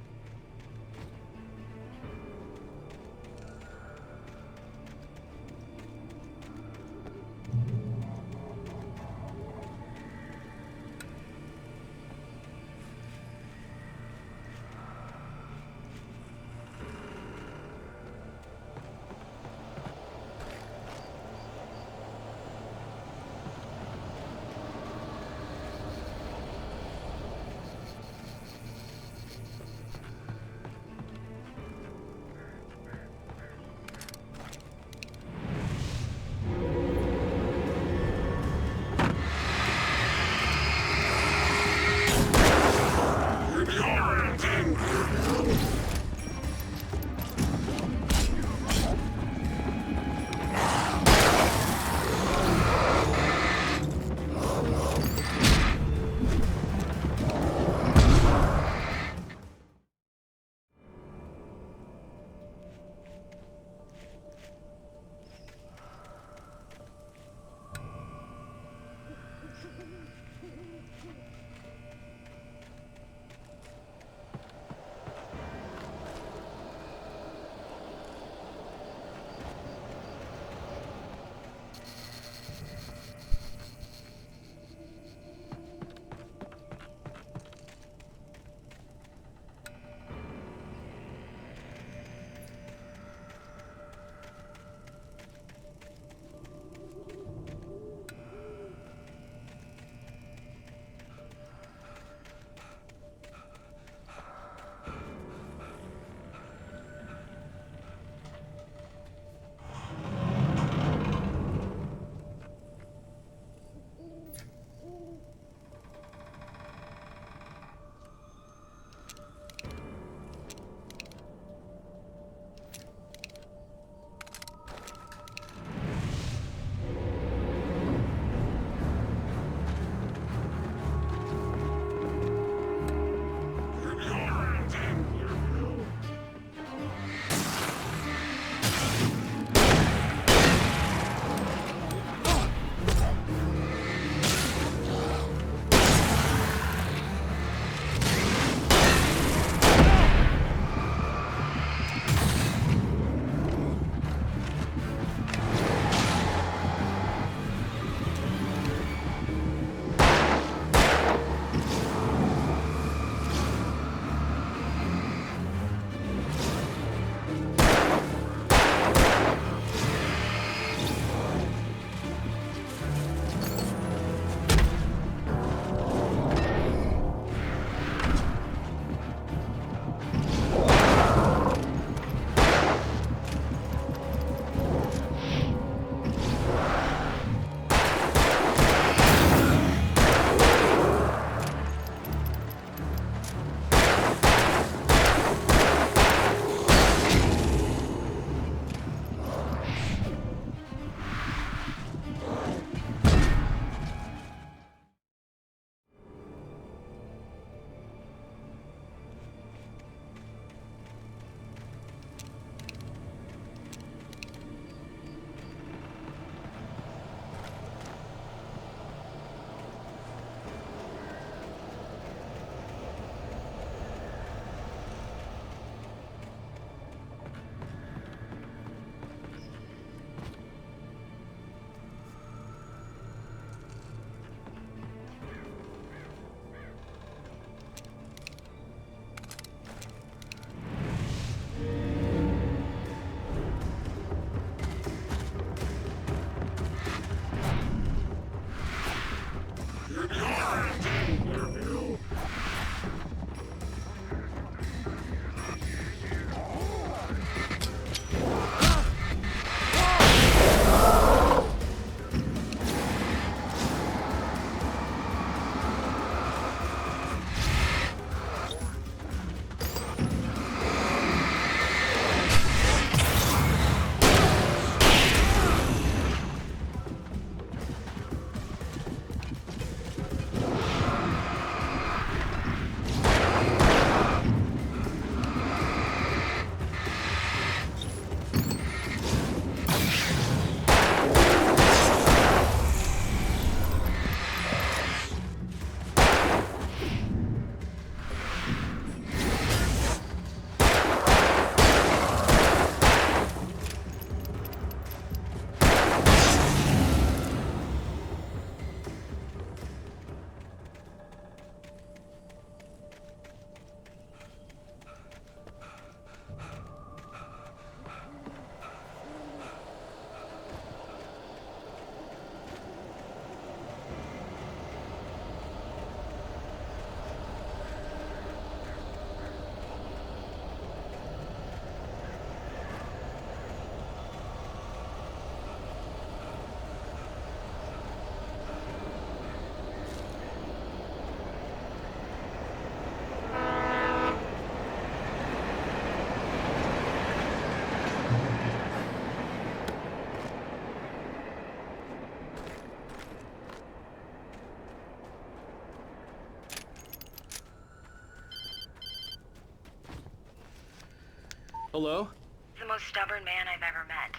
Hello?
He's the most stubborn man I've ever met.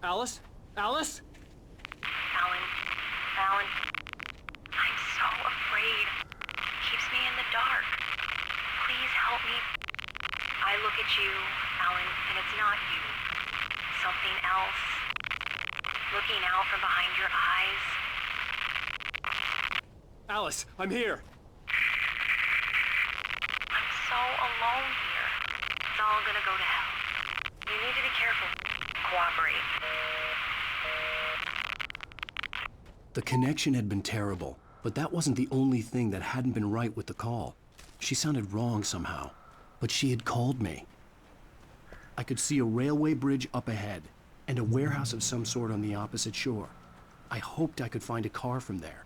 Alice? Alice?
Alan, I'm so afraid. He keeps me in the dark. Please help me. I look at you, Alan, and it's not you. Something else. Looking out from behind your eyes.
Alice, I'm here.
I'm so alone here. It's all gonna go to hell. You need to be careful. Cooperate.
The connection had been terrible, but that wasn't the only thing that hadn't been right with the call. She sounded wrong somehow, but she had called me. I could see a railway bridge up ahead, and a warehouse of some sort on the opposite shore. I hoped I could find a car from there.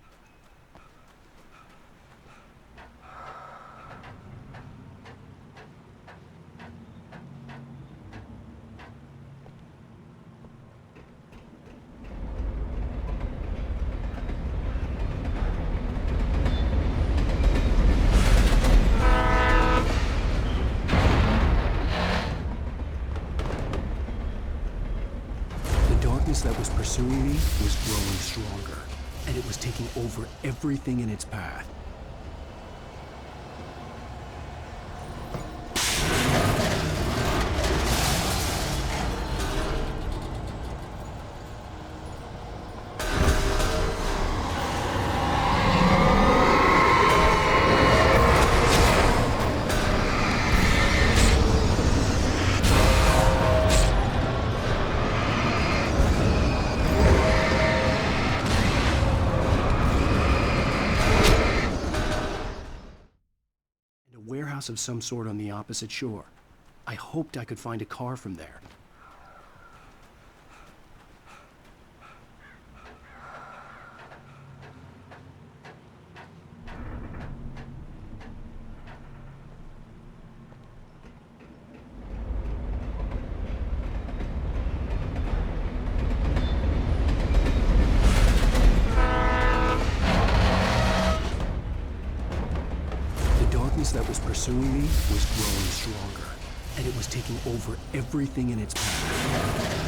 That was pursuing me was growing stronger, and it was taking over everything in its path. Of some sort on the opposite shore. I hoped I could find a car from there. That was pursuing me was growing stronger, and it was taking over everything in its path.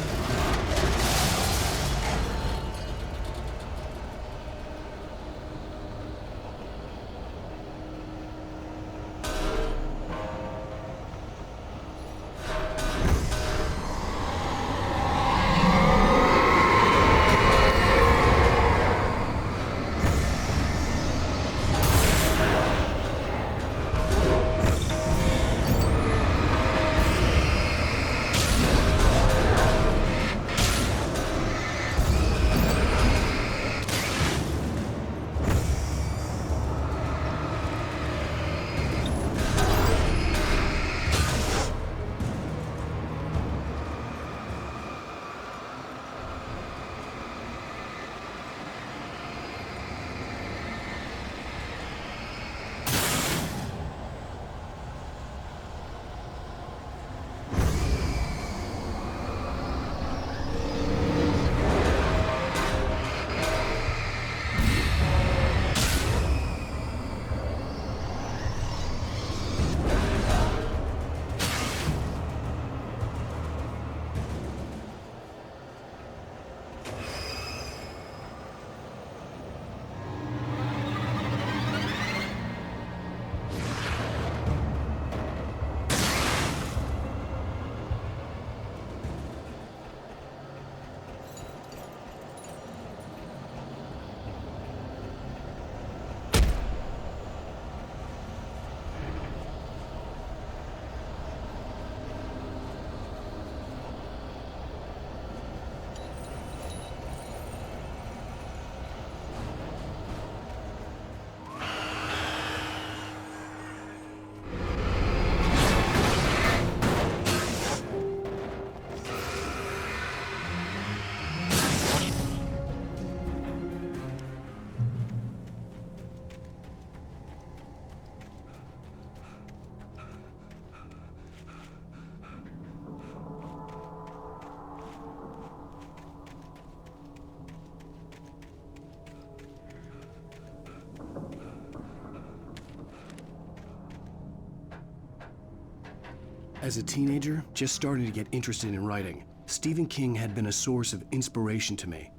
As a teenager, just starting to get interested in writing, Stephen King had been a source of inspiration to me.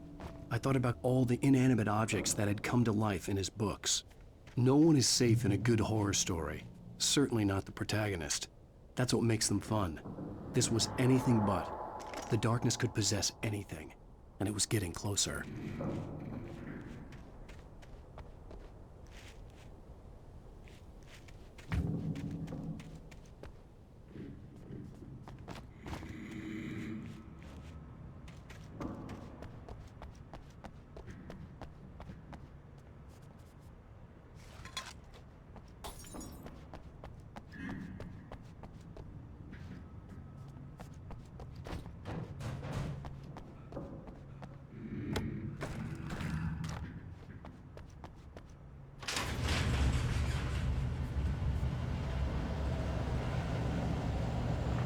I thought about all the inanimate objects that had come to life in his books. No one is safe in a good horror story. Certainly not the protagonist. That's what makes them fun. This was anything but. The darkness could possess anything, and it was getting closer.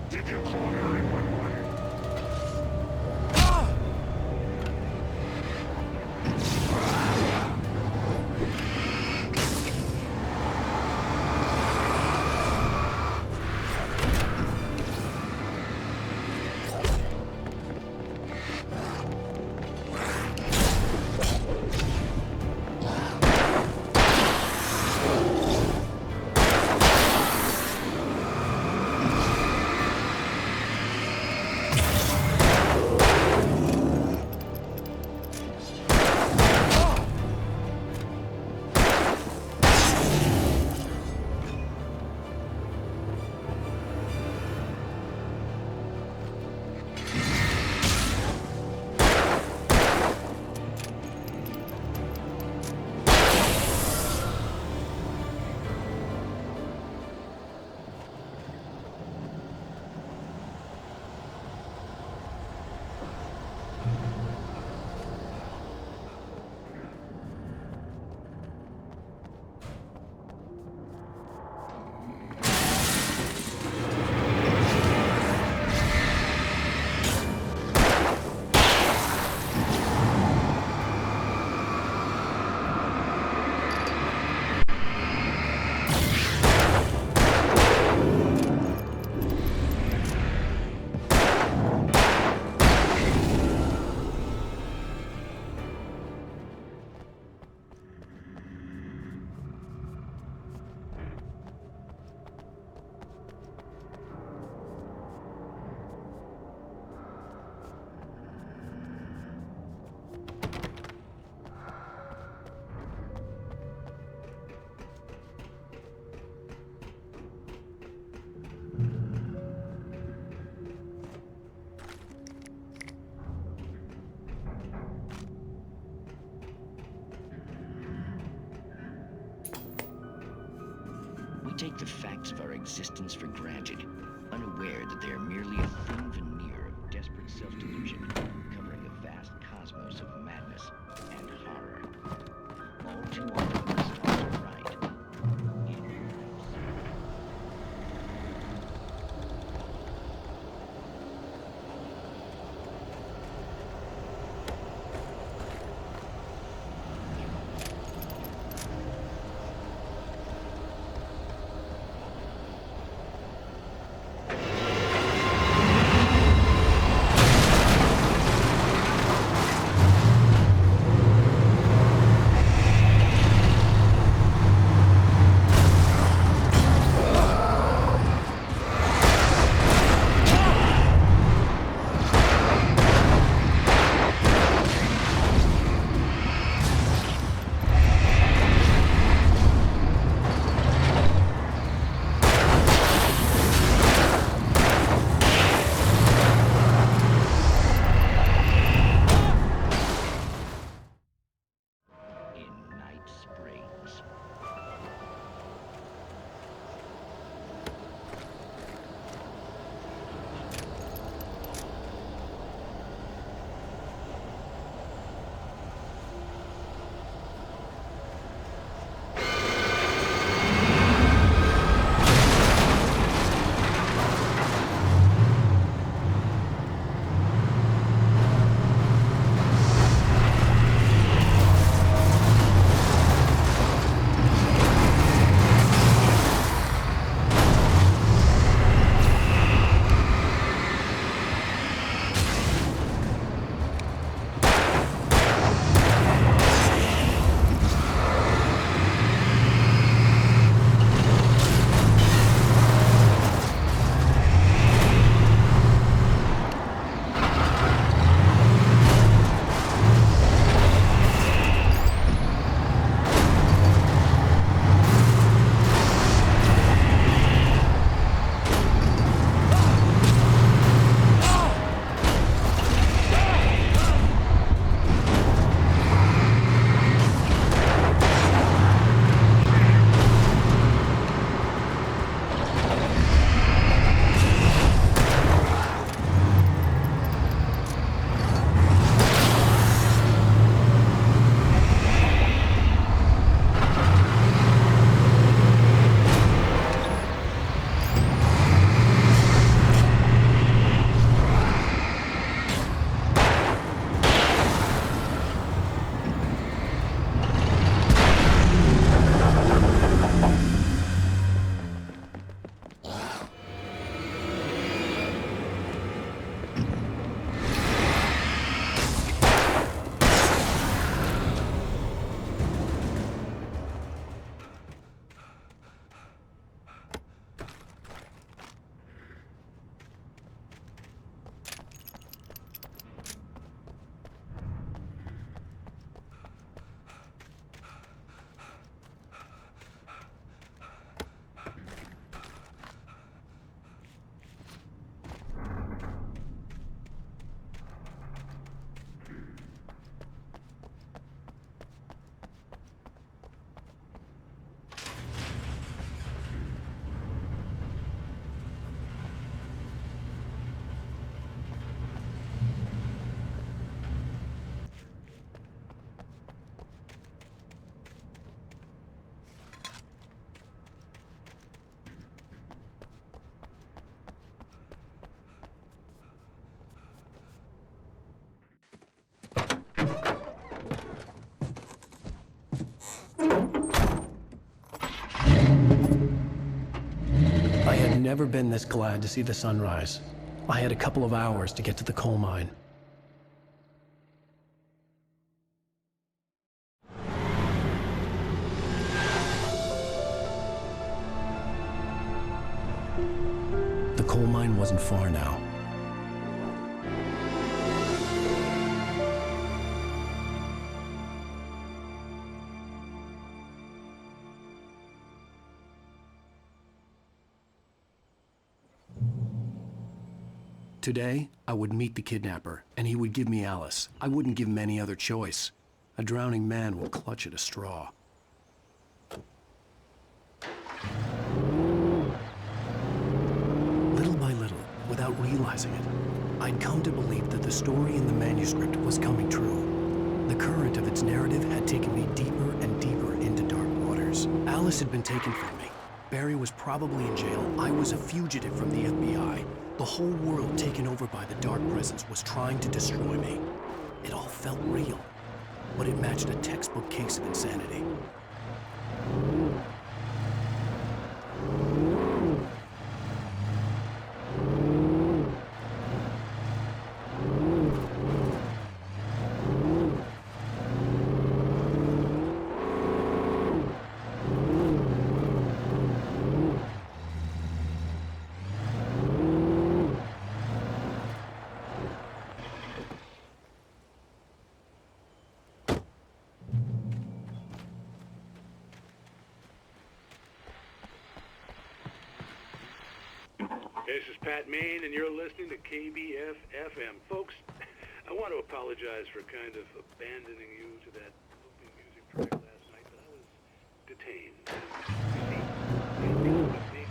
Did you call 911?
We take the facts of our existence for granted, unaware that they are merely a thin veneer of desperate self-delusion, covering a vast cosmos of madness and horror. All too often, the stars are right.
never been this glad to see the sunrise. I had a couple of hours to get to the coal mine. The coal mine wasn't far now. Today, I would meet the kidnapper, and he would give me Alice. I wouldn't give him any other choice. A drowning man will clutch at a straw. Little by little, without realizing it, I'd come to believe that the story in the manuscript was coming true. The current of its narrative had taken me deeper and deeper into dark waters. Alice had been taken from me. Barry was probably in jail. I was a fugitive from the FBI. The whole world taken over by the Dark Presence was trying to destroy me. It all felt real, but it matched a textbook case of insanity.
This is Pat Main, and you're listening to KBF-FM. Folks, I want to apologize for kind of abandoning you to that looping music track last night, but I was detained. You see, a big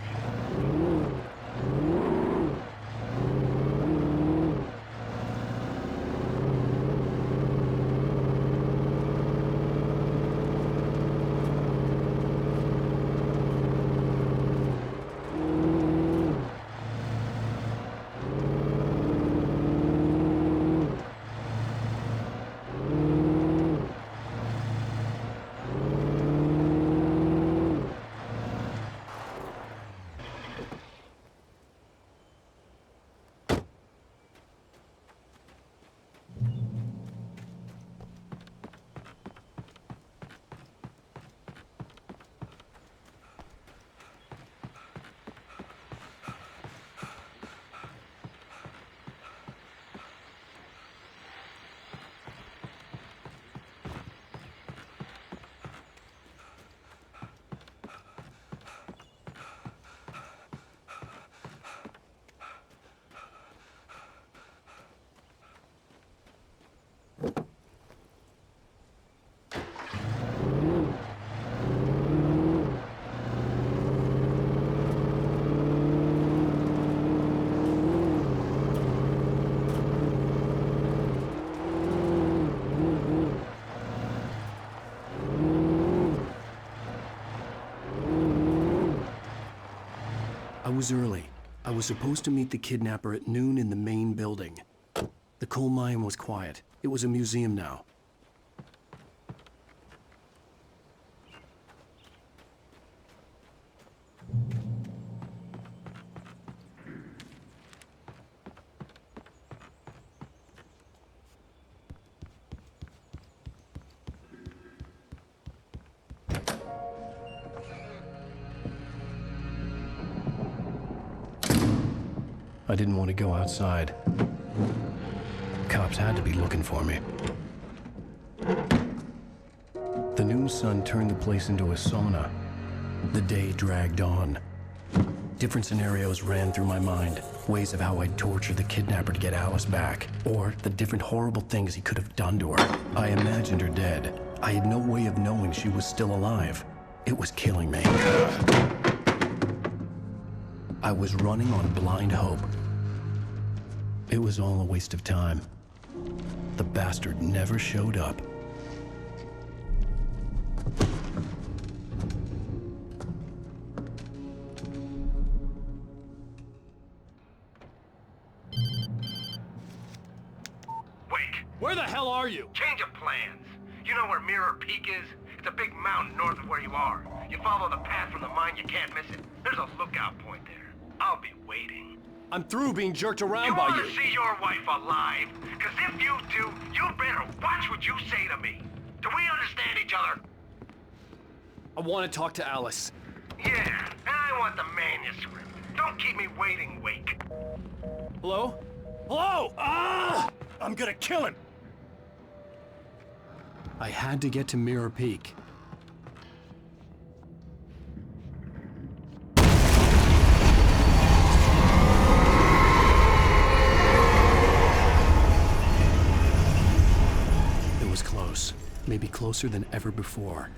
I was early. I was supposed to meet the kidnapper at noon in the main building. The coal mine was quiet. It was a museum now. I didn't want to go outside. Cops had to be looking for me. The noon sun turned the place into a sauna. The day dragged on. Different scenarios ran through my mind. Ways of how I'd torture the kidnapper to get Alice back. Or the different horrible things he could have done to her. I imagined her dead. I had no way of knowing she was still alive. It was killing me. I was running on blind hope. It was all a waste of time. The bastard never showed up.
Wake!
Where the hell are you?
Change of plans. You know where Mirror Peak is? It's a big mountain north of where you are. You follow the path from the mine, you can't miss it. There's a lookout point there.
I'll be waiting.
I'm through being jerked around
You
by
want
you.
to see your wife alive? Because if you do, you better watch what you say to me. Do we understand each other?
I want to talk to Alice.
Yeah, and I want the manuscript. Don't keep me waiting, Wake.
Hello? Hello! Ah! I'm gonna kill him! I had to get to Mirror Peak. It was close. Maybe closer than ever before.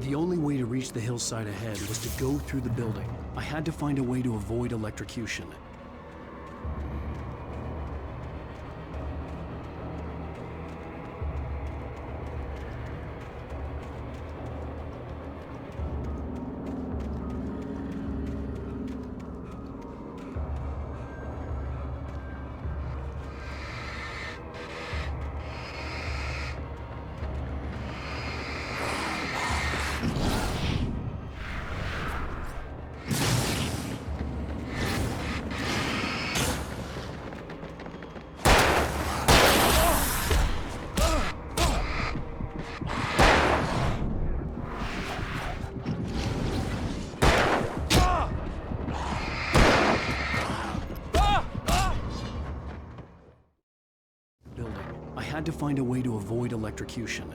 The only way to reach the hillside ahead was to go through the building. I had to find a way to avoid electrocution. I had to find a way to avoid electrocution.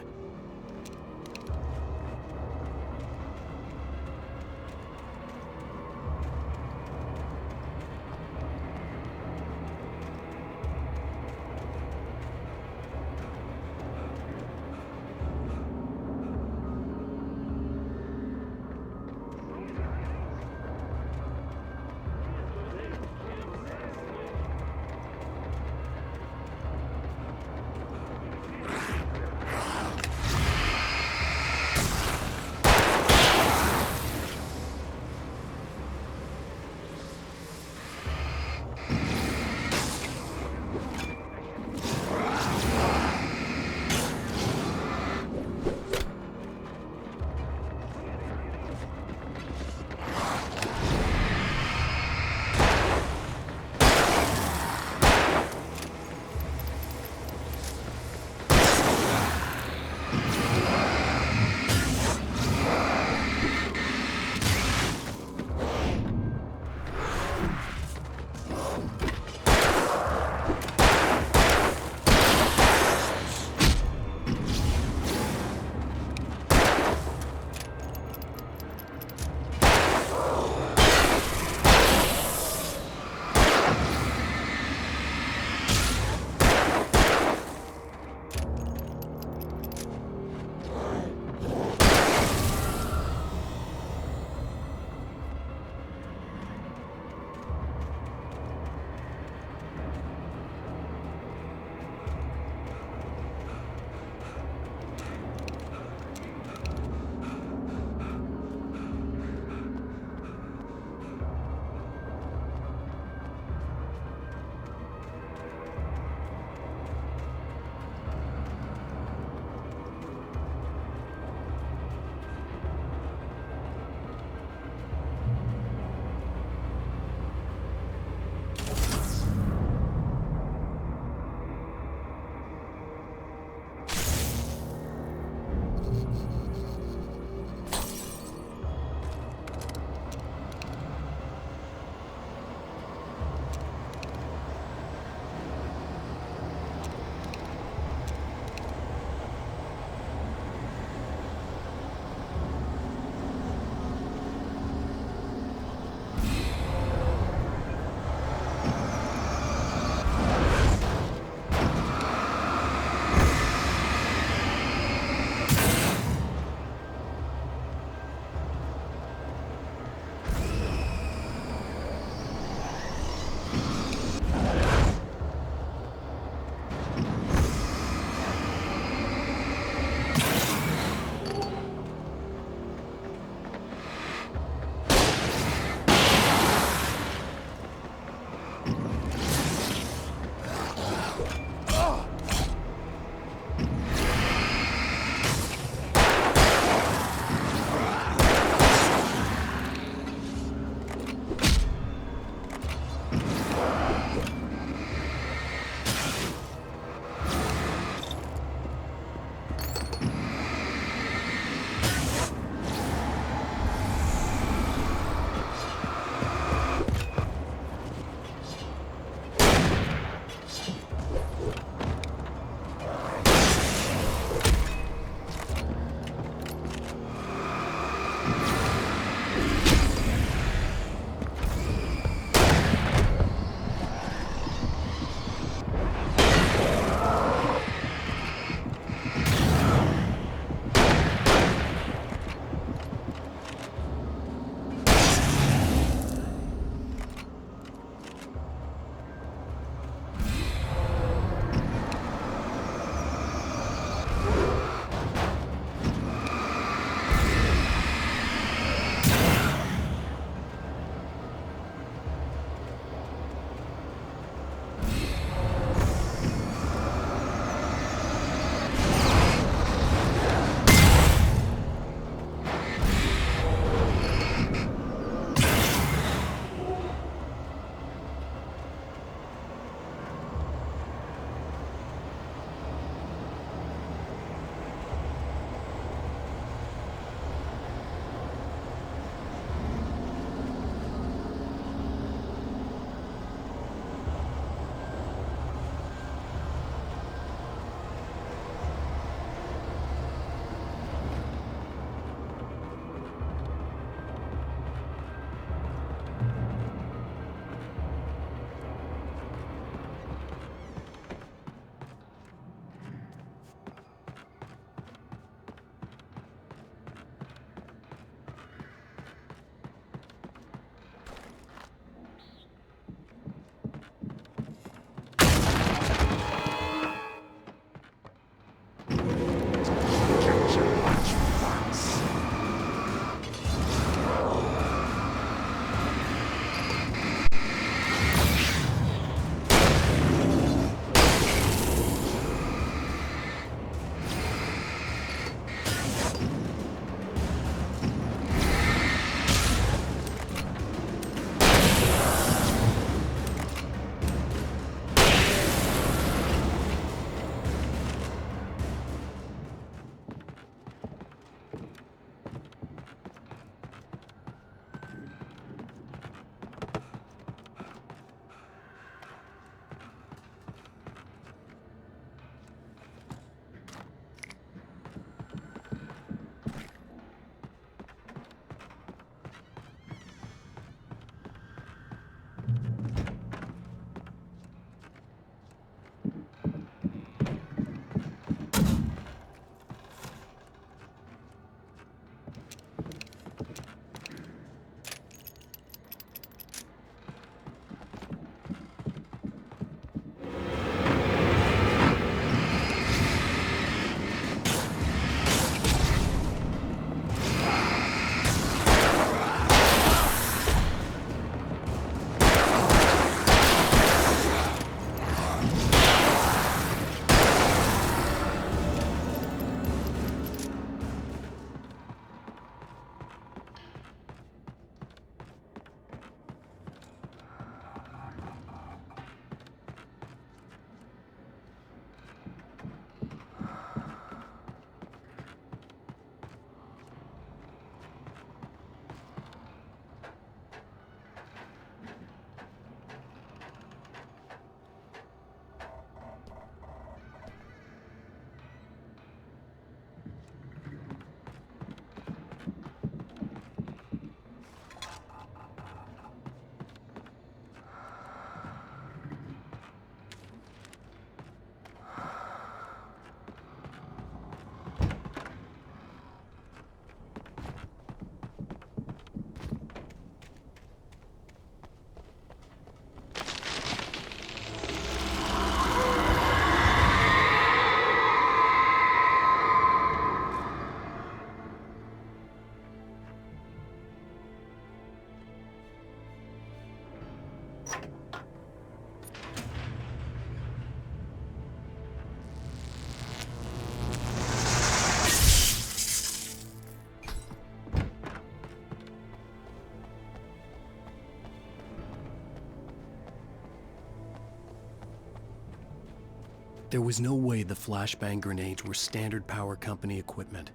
There was no way the flashbang grenades were Standard Power Company equipment.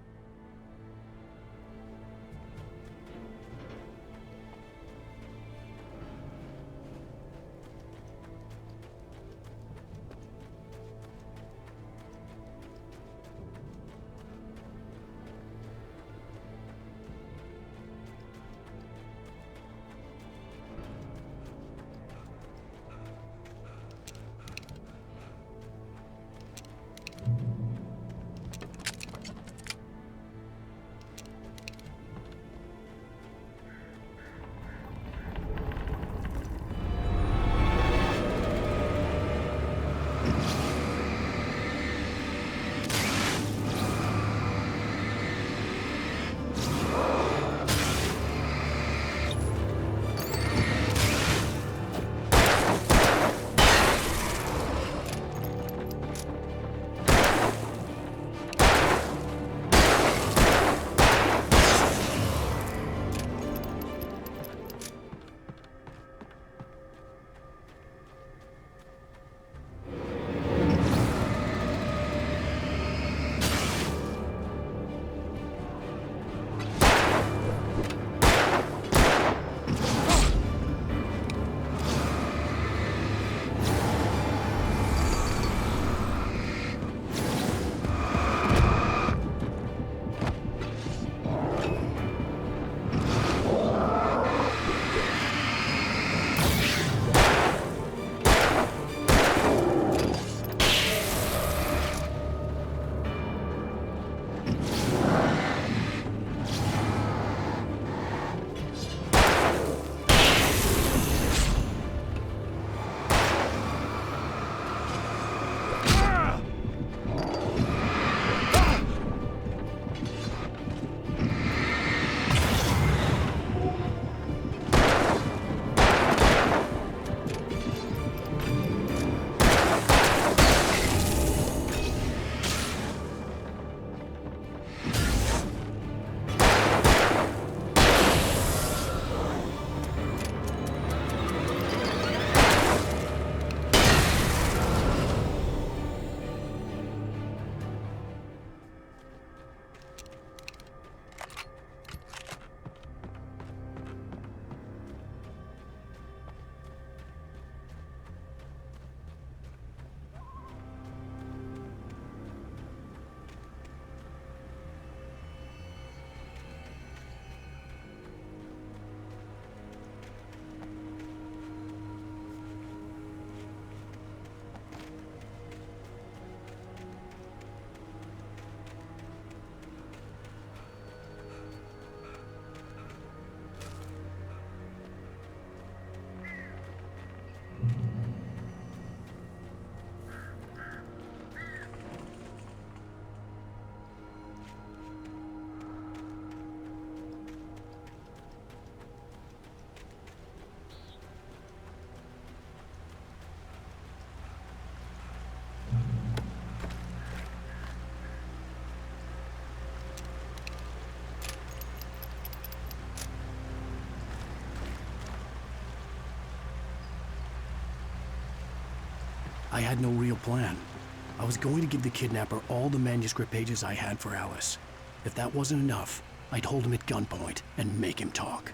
I had no real plan. I was going to give the kidnapper all the manuscript pages I had for Alice. If that wasn't enough, I'd hold him at gunpoint and make him talk.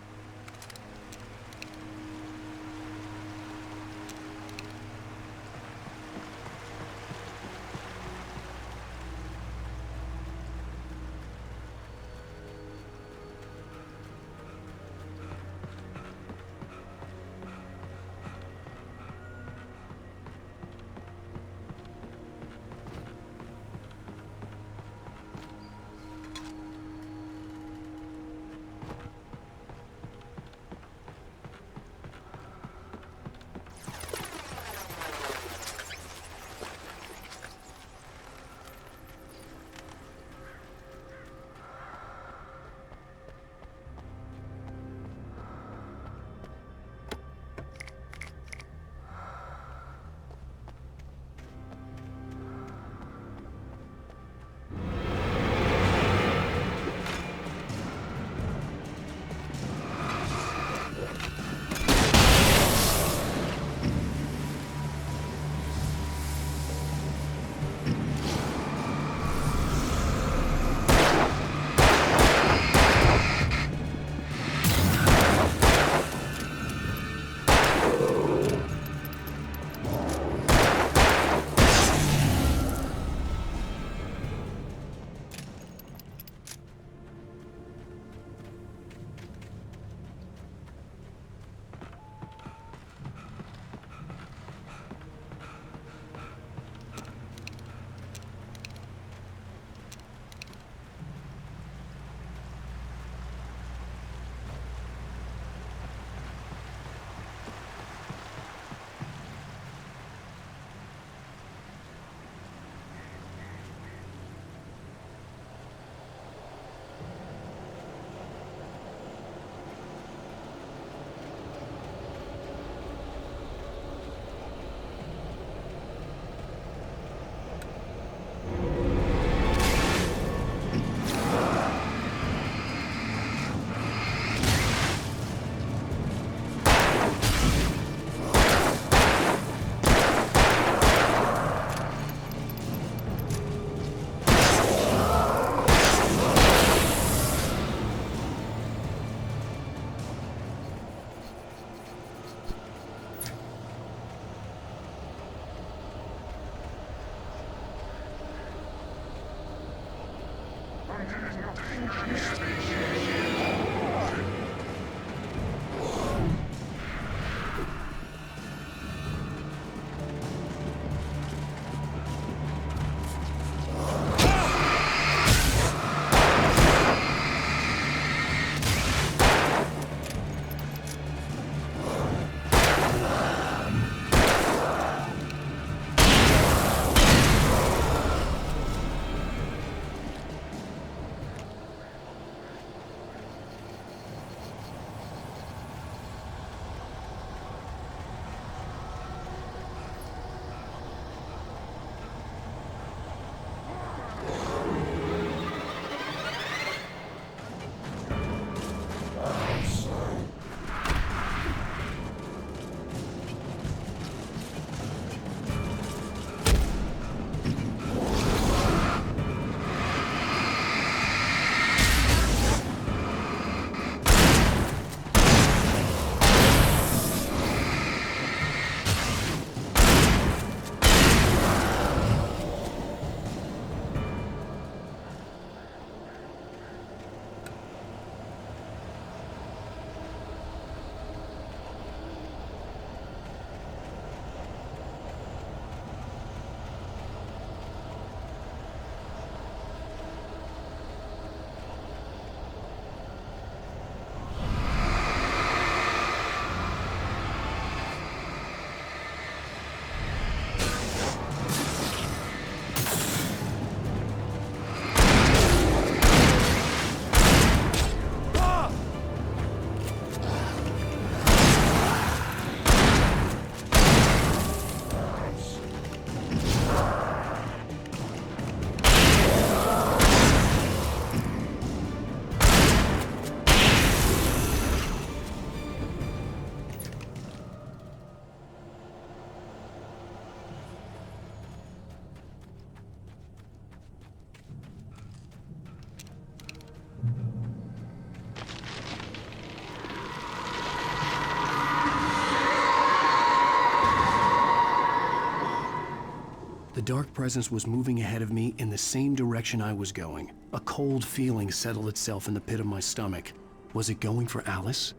The dark presence was moving ahead of me in the same direction I was going. A cold feeling settled itself in the pit of my stomach. Was it going for Alice?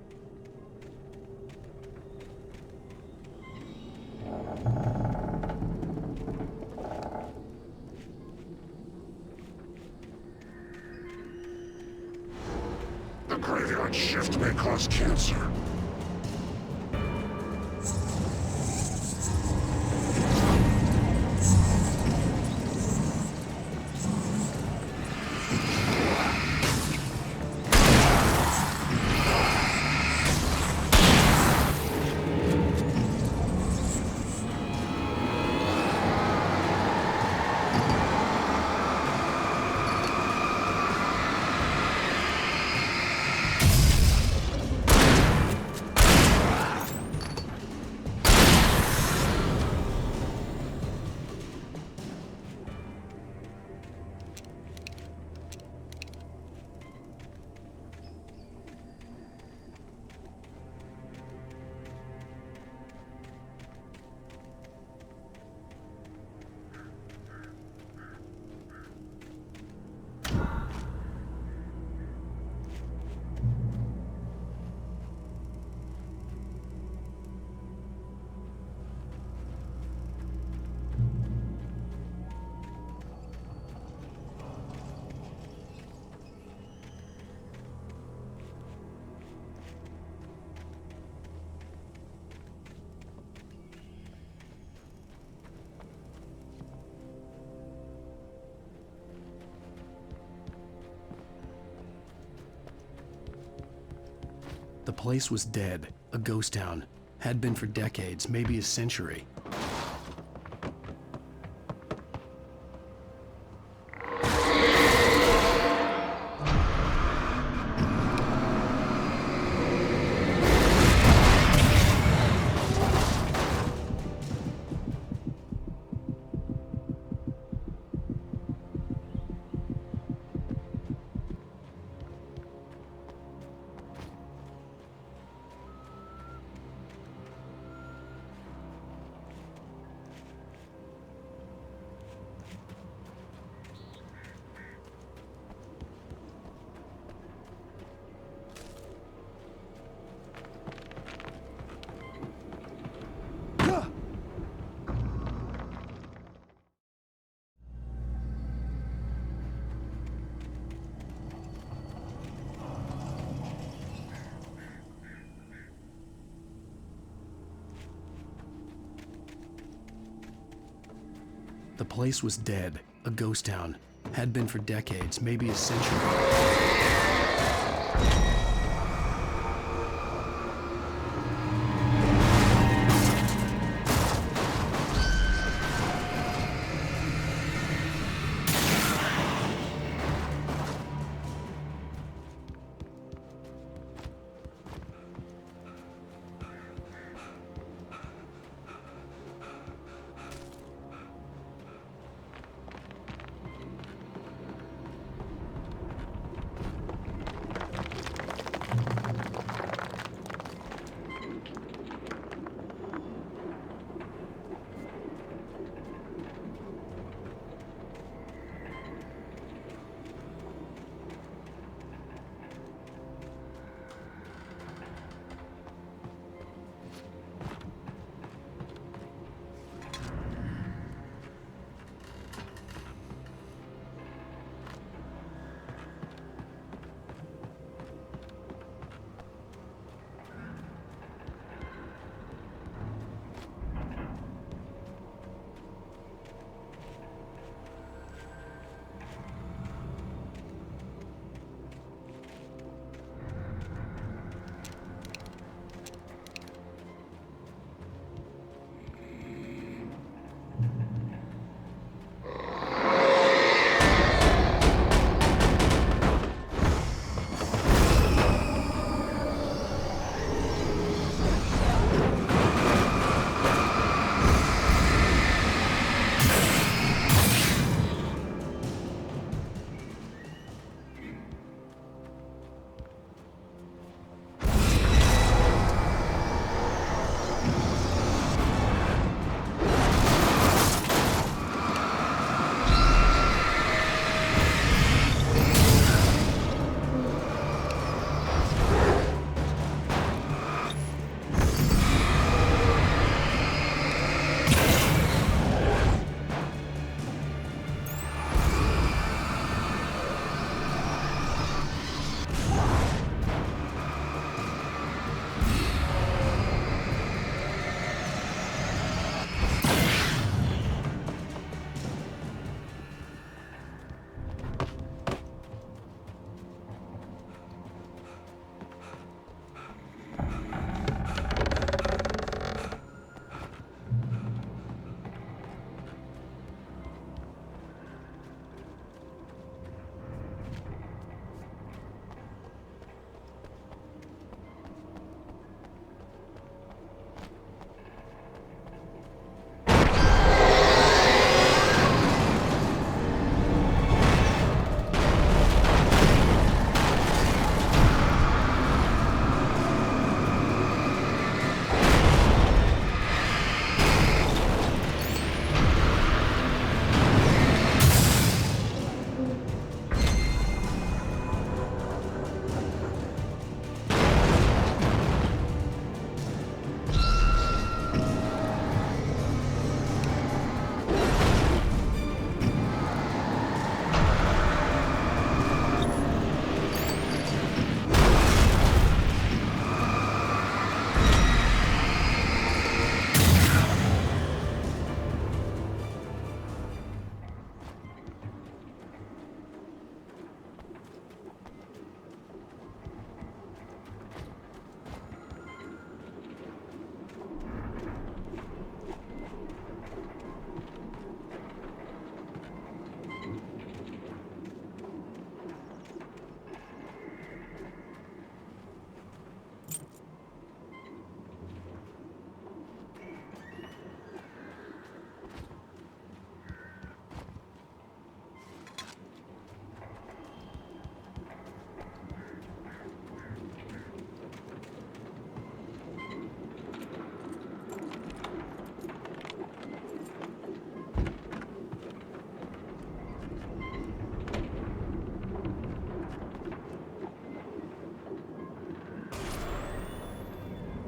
The graveyard shift may cause cancer.
The place was dead, a ghost town. Had been for decades, maybe a century. The place was dead, a ghost town. Had been for decades, maybe a century.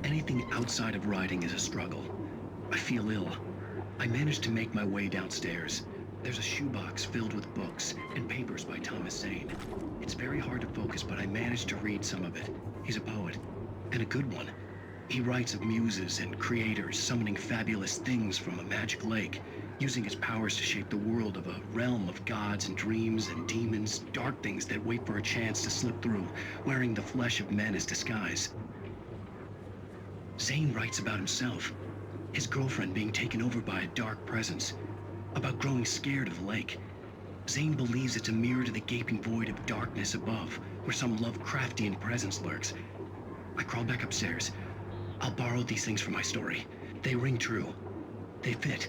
Anything outside of writing is a struggle. I feel ill. I managed to make my way downstairs. There's a shoebox filled with books and papers by Thomas Zane. It's very hard to focus, but I managed to read some of it. He's a poet, and a good one. He writes of muses and creators summoning fabulous things from a magic lake. using his powers to shape the world of a realm of gods and dreams and demons, dark things that wait for a chance to slip through, wearing the flesh of men as disguise. Zane writes about himself, his girlfriend being taken over by a dark presence, about growing scared of the lake. Zane believes it's a mirror to the gaping void of darkness above, where some Lovecraftian presence lurks. I crawl back upstairs. I'll borrow these things for my story. They ring true. They fit.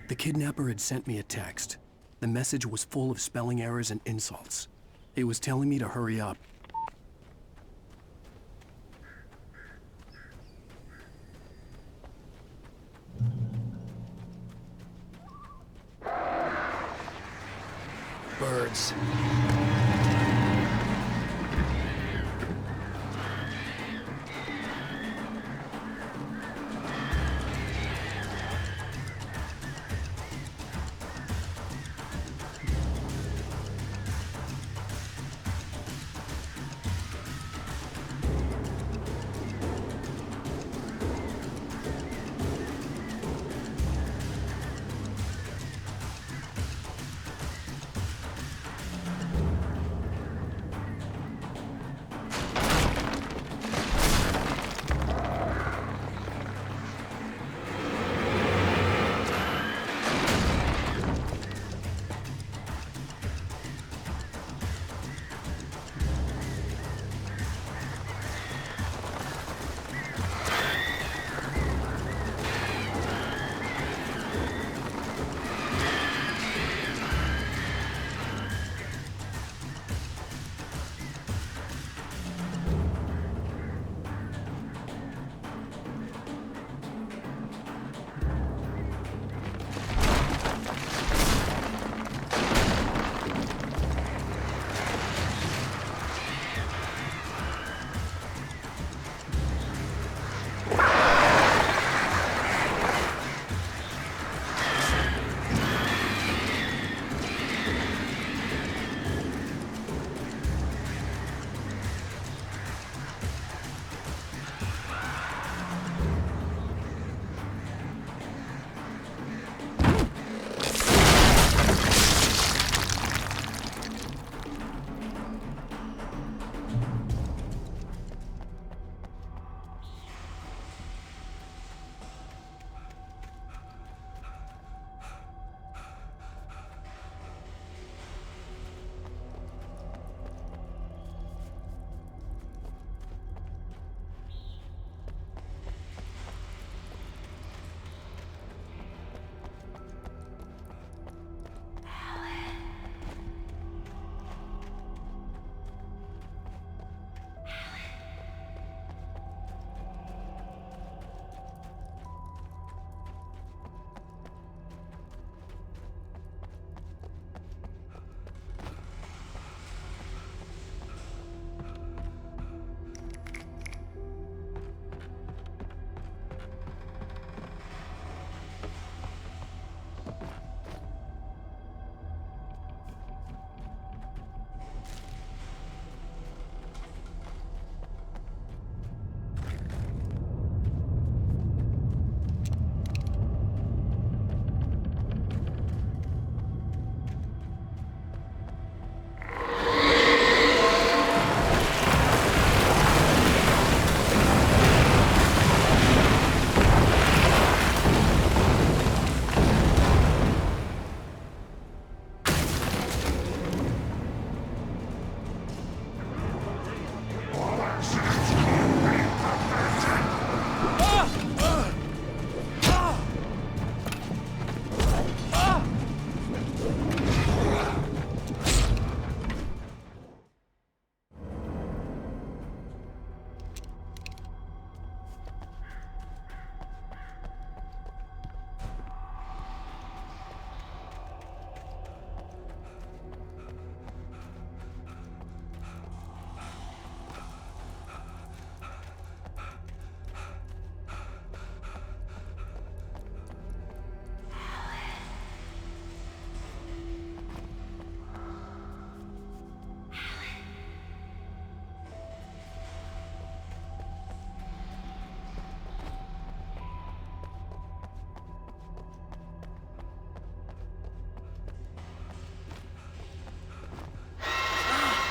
The kidnapper had sent me a text. The message was full of spelling errors and insults. It was telling me to hurry up. Birds.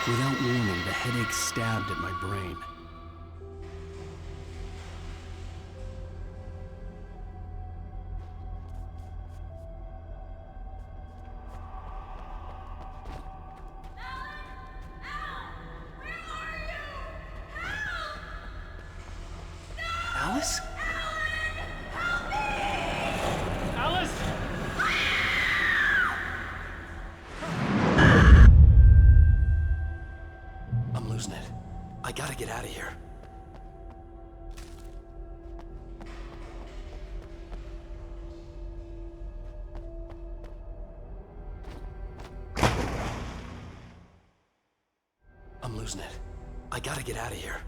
Without warning, the headache stabbed at my brain.
Alice? Alice!
I'm losing it. I gotta get out of here. I'm losing it. I gotta get out of here.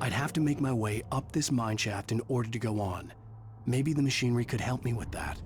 I'd have to make my way up this mine shaft in order to go on. Maybe the machinery could help me with that.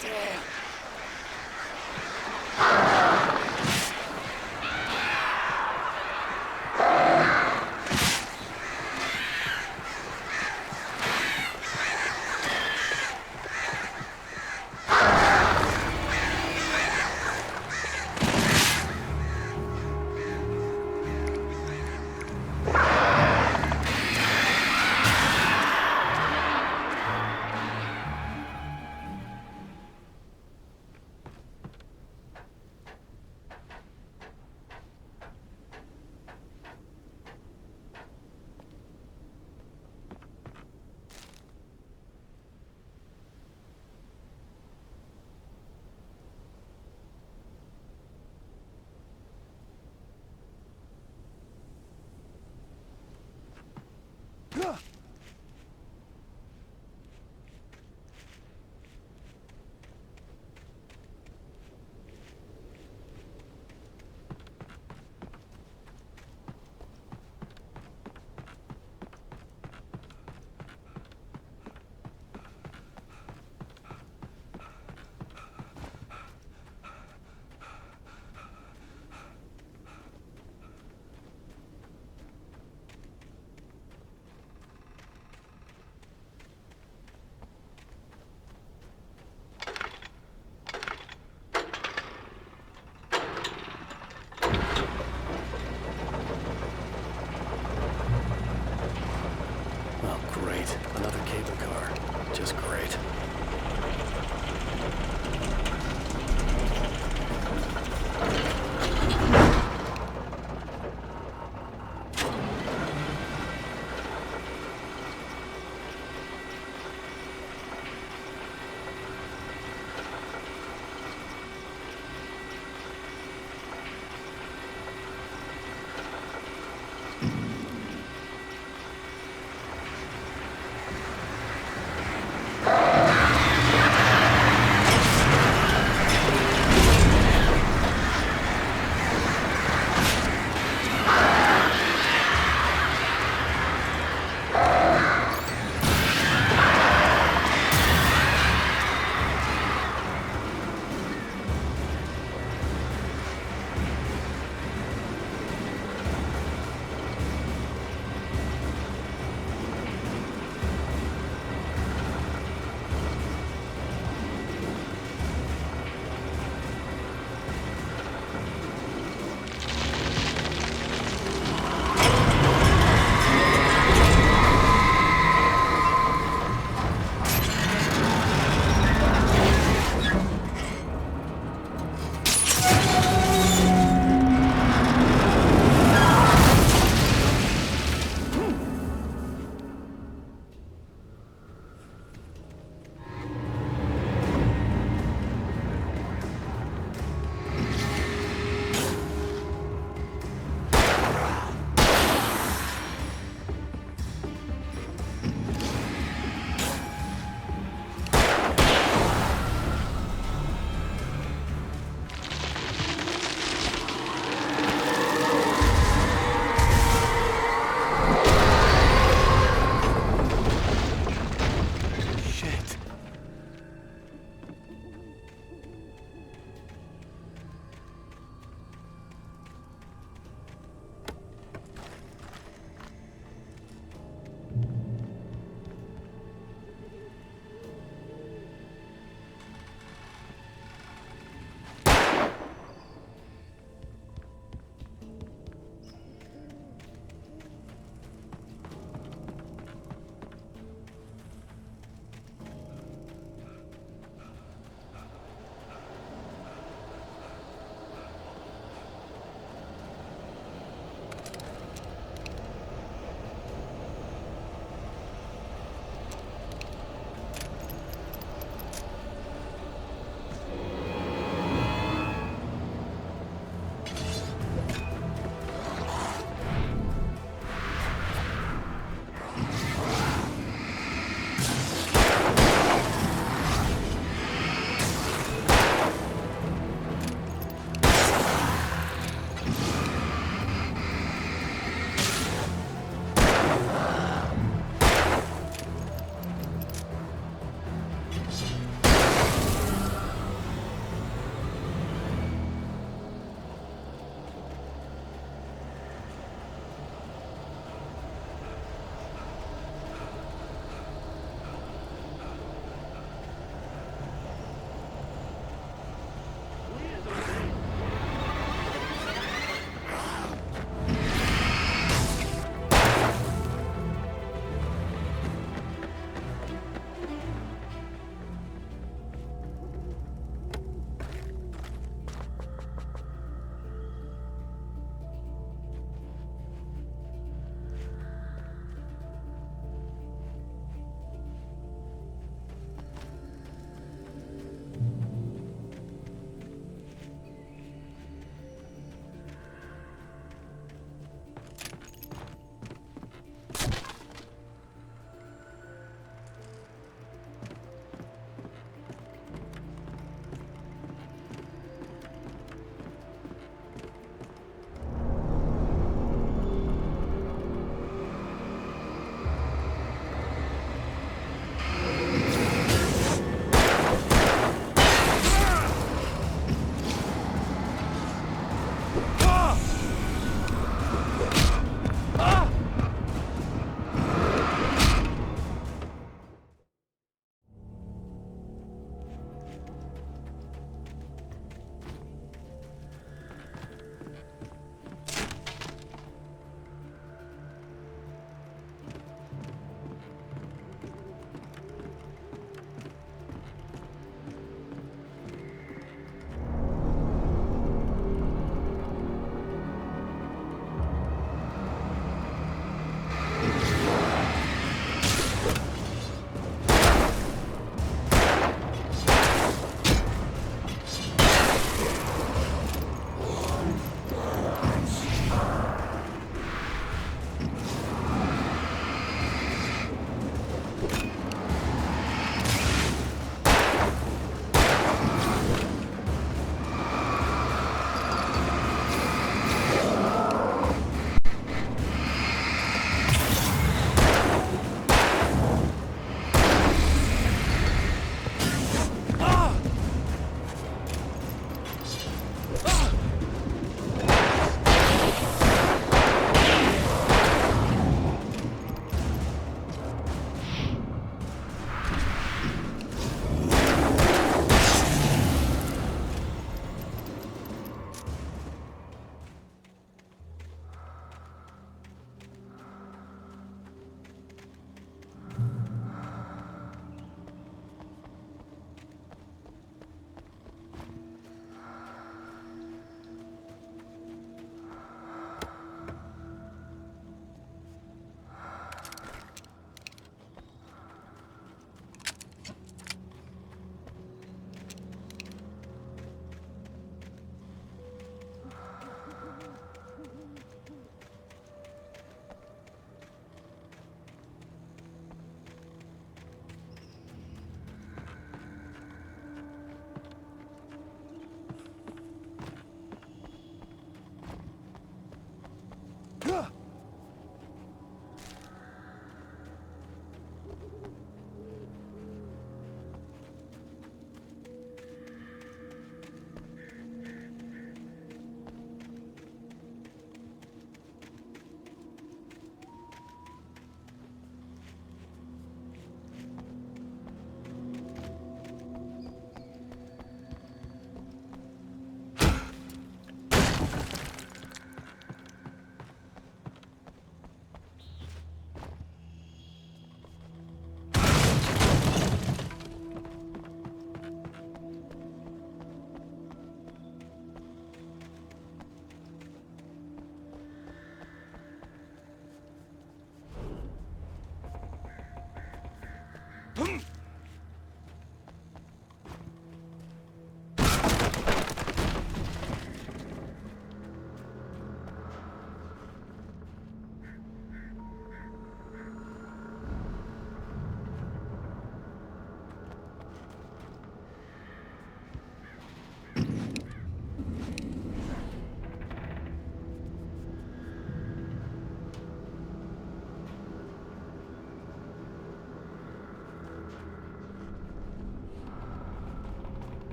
Damn.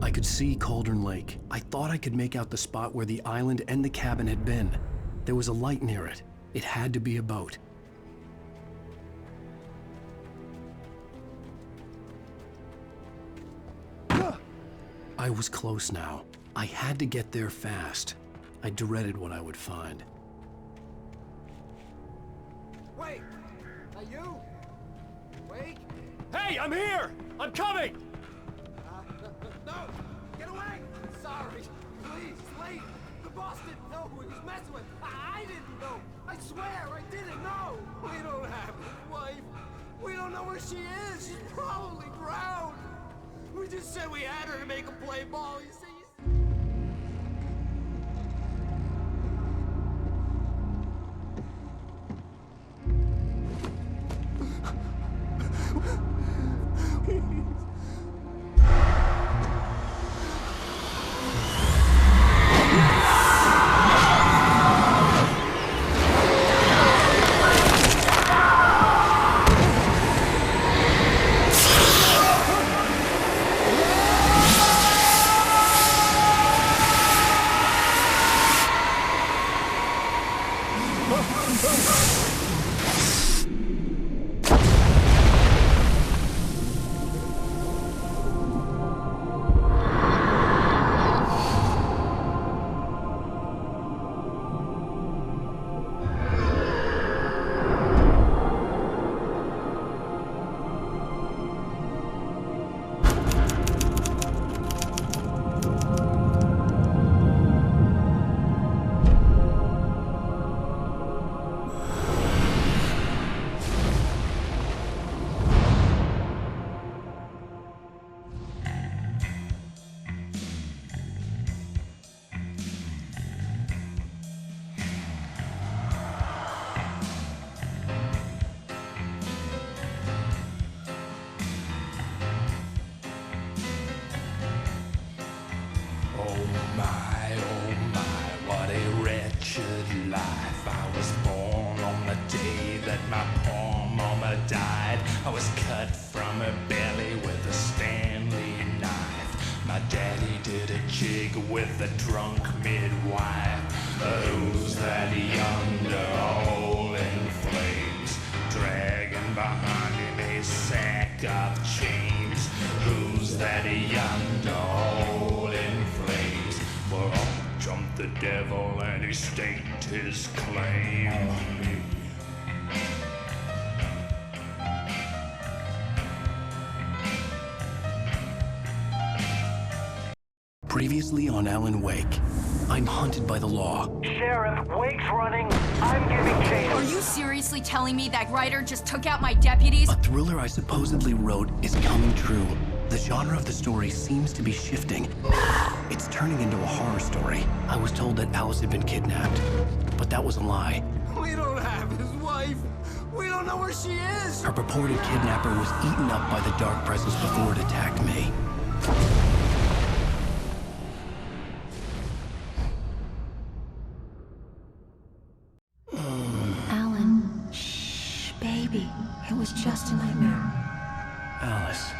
I could see Cauldron Lake. I thought I could make out the spot where the island and the cabin had been. There was a light near it. It had to be a boat. I was close now. I had to get there fast. I dreaded what I would find.
Wait! Are you? Wait! Hey, I'm here! I'm coming!
No! Get away! Sorry! Please, Slade! The boss didn't know who he was messing with! I didn't know! I swear, I didn't know! We don't have his wife! We don't know where she is! She's probably drowned! We just said we had her to make a play ball, you see?
With a drunk midwife, who's that yonder all in flames, dragging behind him a sack of chains? Who's that yonder all in flames? Well, up jumped the devil and he staked his claim.
Previously on Alan Wake, I'm hunted by the law.
Sheriff, Wake's running. I'm giving chase.
Are you seriously telling me that writer just took out my deputies?
A thriller I supposedly wrote is coming true. The genre of the story seems to be shifting. It's turning into a horror story. I was told that Alice had been kidnapped, but that was a lie.
We don't have his wife! We don't know where she is!
Her purported kidnapper was eaten up by the dark presence before it attacked me.
Baby, it was just a nightmare.
Alice.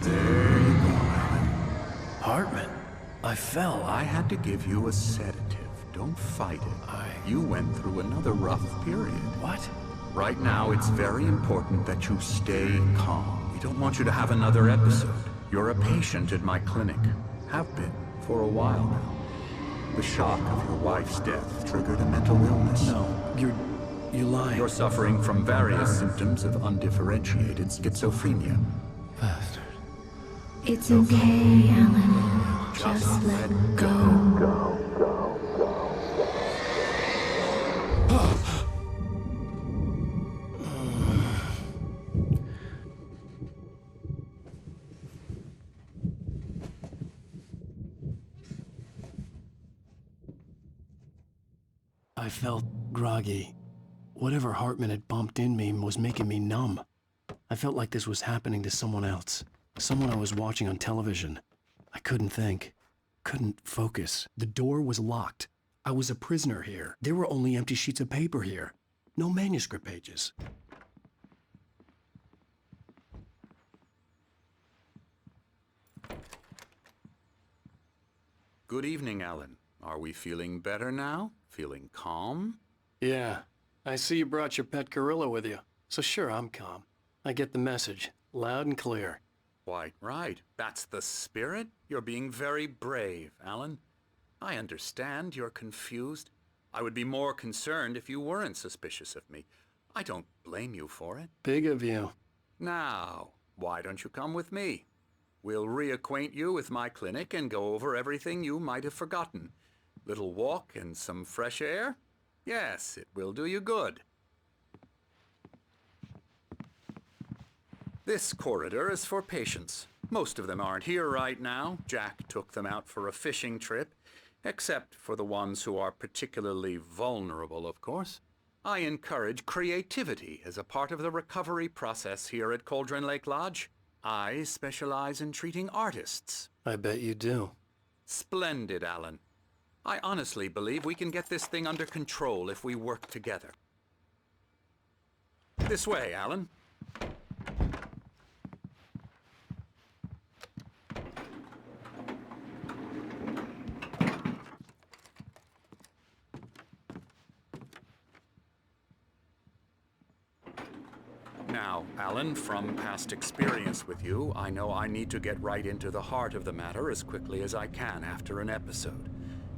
There you go, Alan. Hartman, I fell.
I had to give you a sedative. Don't fight it. You went through another rough period.
What?
Right now, it's very important that you stay calm. We don't want you to have another episode. You're a patient at my clinic. Have been for a while now. The shock of your wife's death triggered a mental illness.
No, you're lying.
You're suffering from various symptoms of undifferentiated schizophrenia.
Bastard.
It's okay, Alan. Just let go.
I felt groggy. Whatever Hartman had bumped in me was making me numb. I felt like this was happening to someone else. Someone I was watching on television. I couldn't think. Couldn't focus. The door was locked. I was a prisoner here. There were only empty sheets of paper here. No manuscript pages.
Good evening, Alan. Are we feeling better now? Feeling calm?
Yeah. I see you brought your pet gorilla with you. So sure, I'm calm. I get the message. Loud and clear.
Quite right. That's the spirit. You're being very brave, Alan. I understand you're confused. I would be more concerned if you weren't suspicious of me. I don't blame you for it.
Big of you.
Now, why don't you come with me? We'll reacquaint you with my clinic and go over everything you might have forgotten. Little walk and some fresh air? Yes, it will do you good. This corridor is for patients. Most of them aren't here right now. Jack took them out for a fishing trip, except for the ones who are particularly vulnerable, of course. I encourage creativity as a part of the recovery process here at Cauldron Lake Lodge. I specialize in treating artists.
I bet you do.
Splendid, Alan. I honestly believe we can get this thing under control if we work together. This way, Alan. Now, Alan, from past experience with you, I know I need to get right into the heart of the matter as quickly as I can after an episode.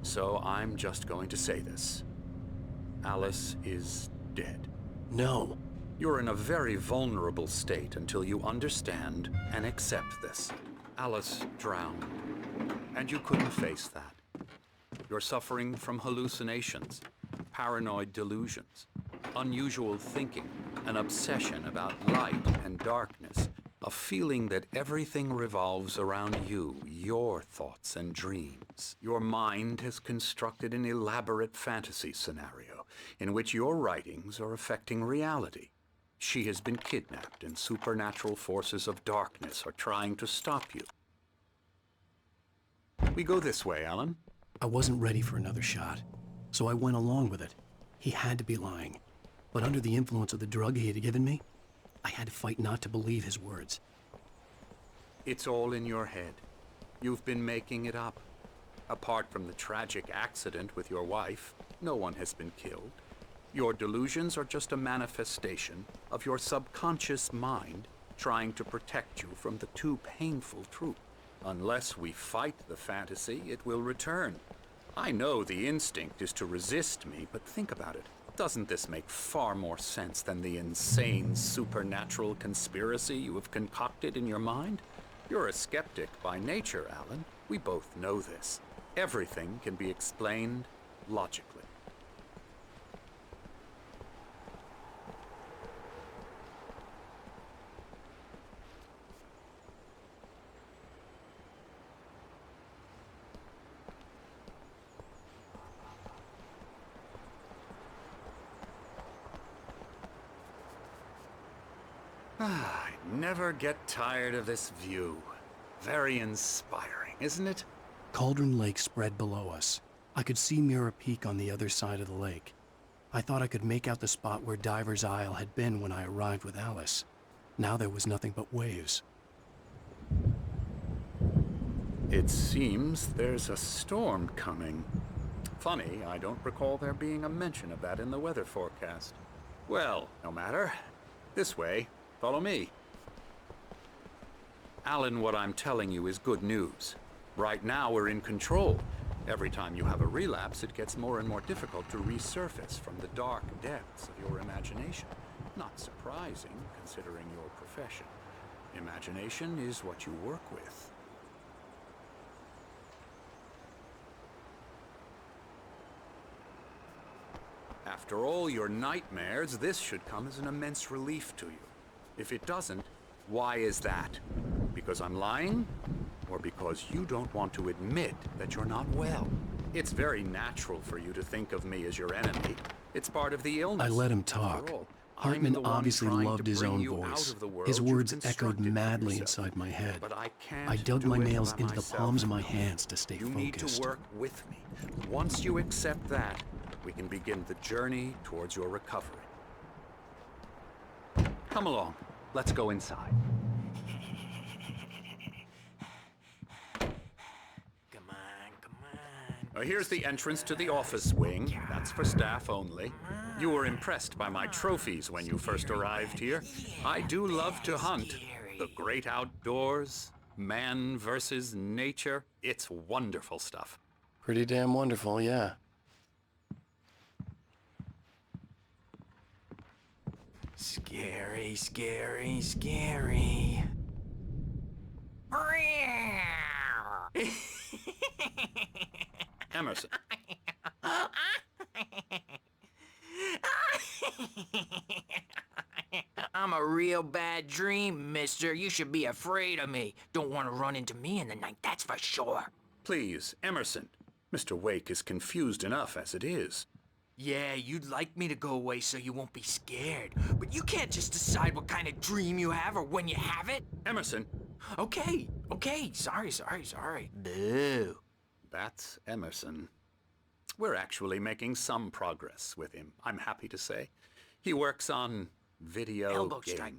So I'm just going to say this. Alice is dead.
No.
You're in a very vulnerable state until you understand and accept this. Alice drowned, and you couldn't face that. You're suffering from hallucinations, paranoid delusions, unusual thinking, an obsession about light and darkness, a feeling that everything revolves around you, your thoughts and dreams. Your mind has constructed an elaborate fantasy scenario in which your writings are affecting reality. She has been kidnapped and supernatural forces of darkness are trying to stop you. We go this way, Alan.
I wasn't ready for another shot, so I went along with it. He had to be lying. But under the influence of the drug he had given me, I had to fight not to believe his words.
It's all in your head. You've been making it up. Apart from the tragic accident with your wife, no one has been killed. Your delusions are just a manifestation of your subconscious mind trying to protect you from the too painful truth. Unless we fight the fantasy, it will return. I know the instinct is to resist me, but think about it. Doesn't this make far more sense than the insane supernatural conspiracy you have concocted in your mind? You're a skeptic by nature, Alan. We both know this. Everything can be explained logically. I never get tired of this view. Very inspiring, isn't it?
Cauldron Lake spread below us. I could see Mirror Peak on the other side of the lake. I thought I could make out the spot where Diver's Isle had been when I arrived with Alice. Now there was nothing but waves.
It seems there's a storm coming. Funny, I don't recall there being a mention of that in the weather forecast. Well, no matter. This way. Follow me. Alan, what I'm telling you is good news. Right now, we're in control. Every time you have a relapse, it gets more and more difficult to resurface from the dark depths of your imagination. Not surprising, considering your profession. Imagination is what you work with. After all your nightmares, this should come as an immense relief to you. If it doesn't, why is that? Because I'm lying? Or because you don't want to admit that you're not well? It's very natural for you to think of me as your enemy. It's part of the illness.
I let him talk. Hartman obviously loved his own voice. His words echoed madly inside my head. I dug my nails into the palms of my hands to stay focused.
You need to work with me. Once you accept that, we can begin the journey towards your recovery. Come along. Let's go inside.
Come on, come on.
Here's the entrance to the office wing. That's for staff only. You were impressed by my trophies when you first arrived here. I do love to hunt. The great outdoors, man versus nature. It's wonderful stuff.
Pretty damn wonderful, yeah.
Scary, scary, scary.
Emerson.
I'm a real bad dream, mister. You should be afraid of me. Don't want to run into me in the night, that's for sure.
Please, Emerson. Mr. Wake is confused enough as it is.
Yeah, you'd like me to go away so you won't be scared. But you can't just decide what kind of dream you have or when you have it.
Emerson.
Okay. Sorry. Boo.
That's Emerson. We're actually making some progress with him, I'm happy to say. He works on video
Elbow
games.
strike.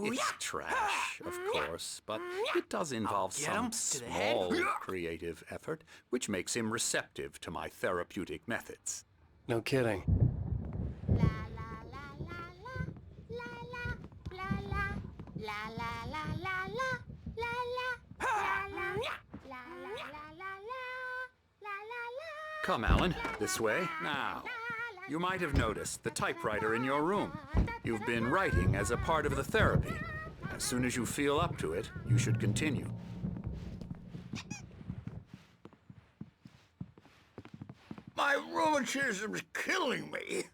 It's trash, of course, but it does involve some small creative effort, which makes him receptive to my therapeutic methods.
No kidding.
Come, Alan, this way. Now, you might have noticed the typewriter in your room. You've been writing as a part of the therapy. As soon as you feel up to it, you should continue.
My rheumatism's killing me.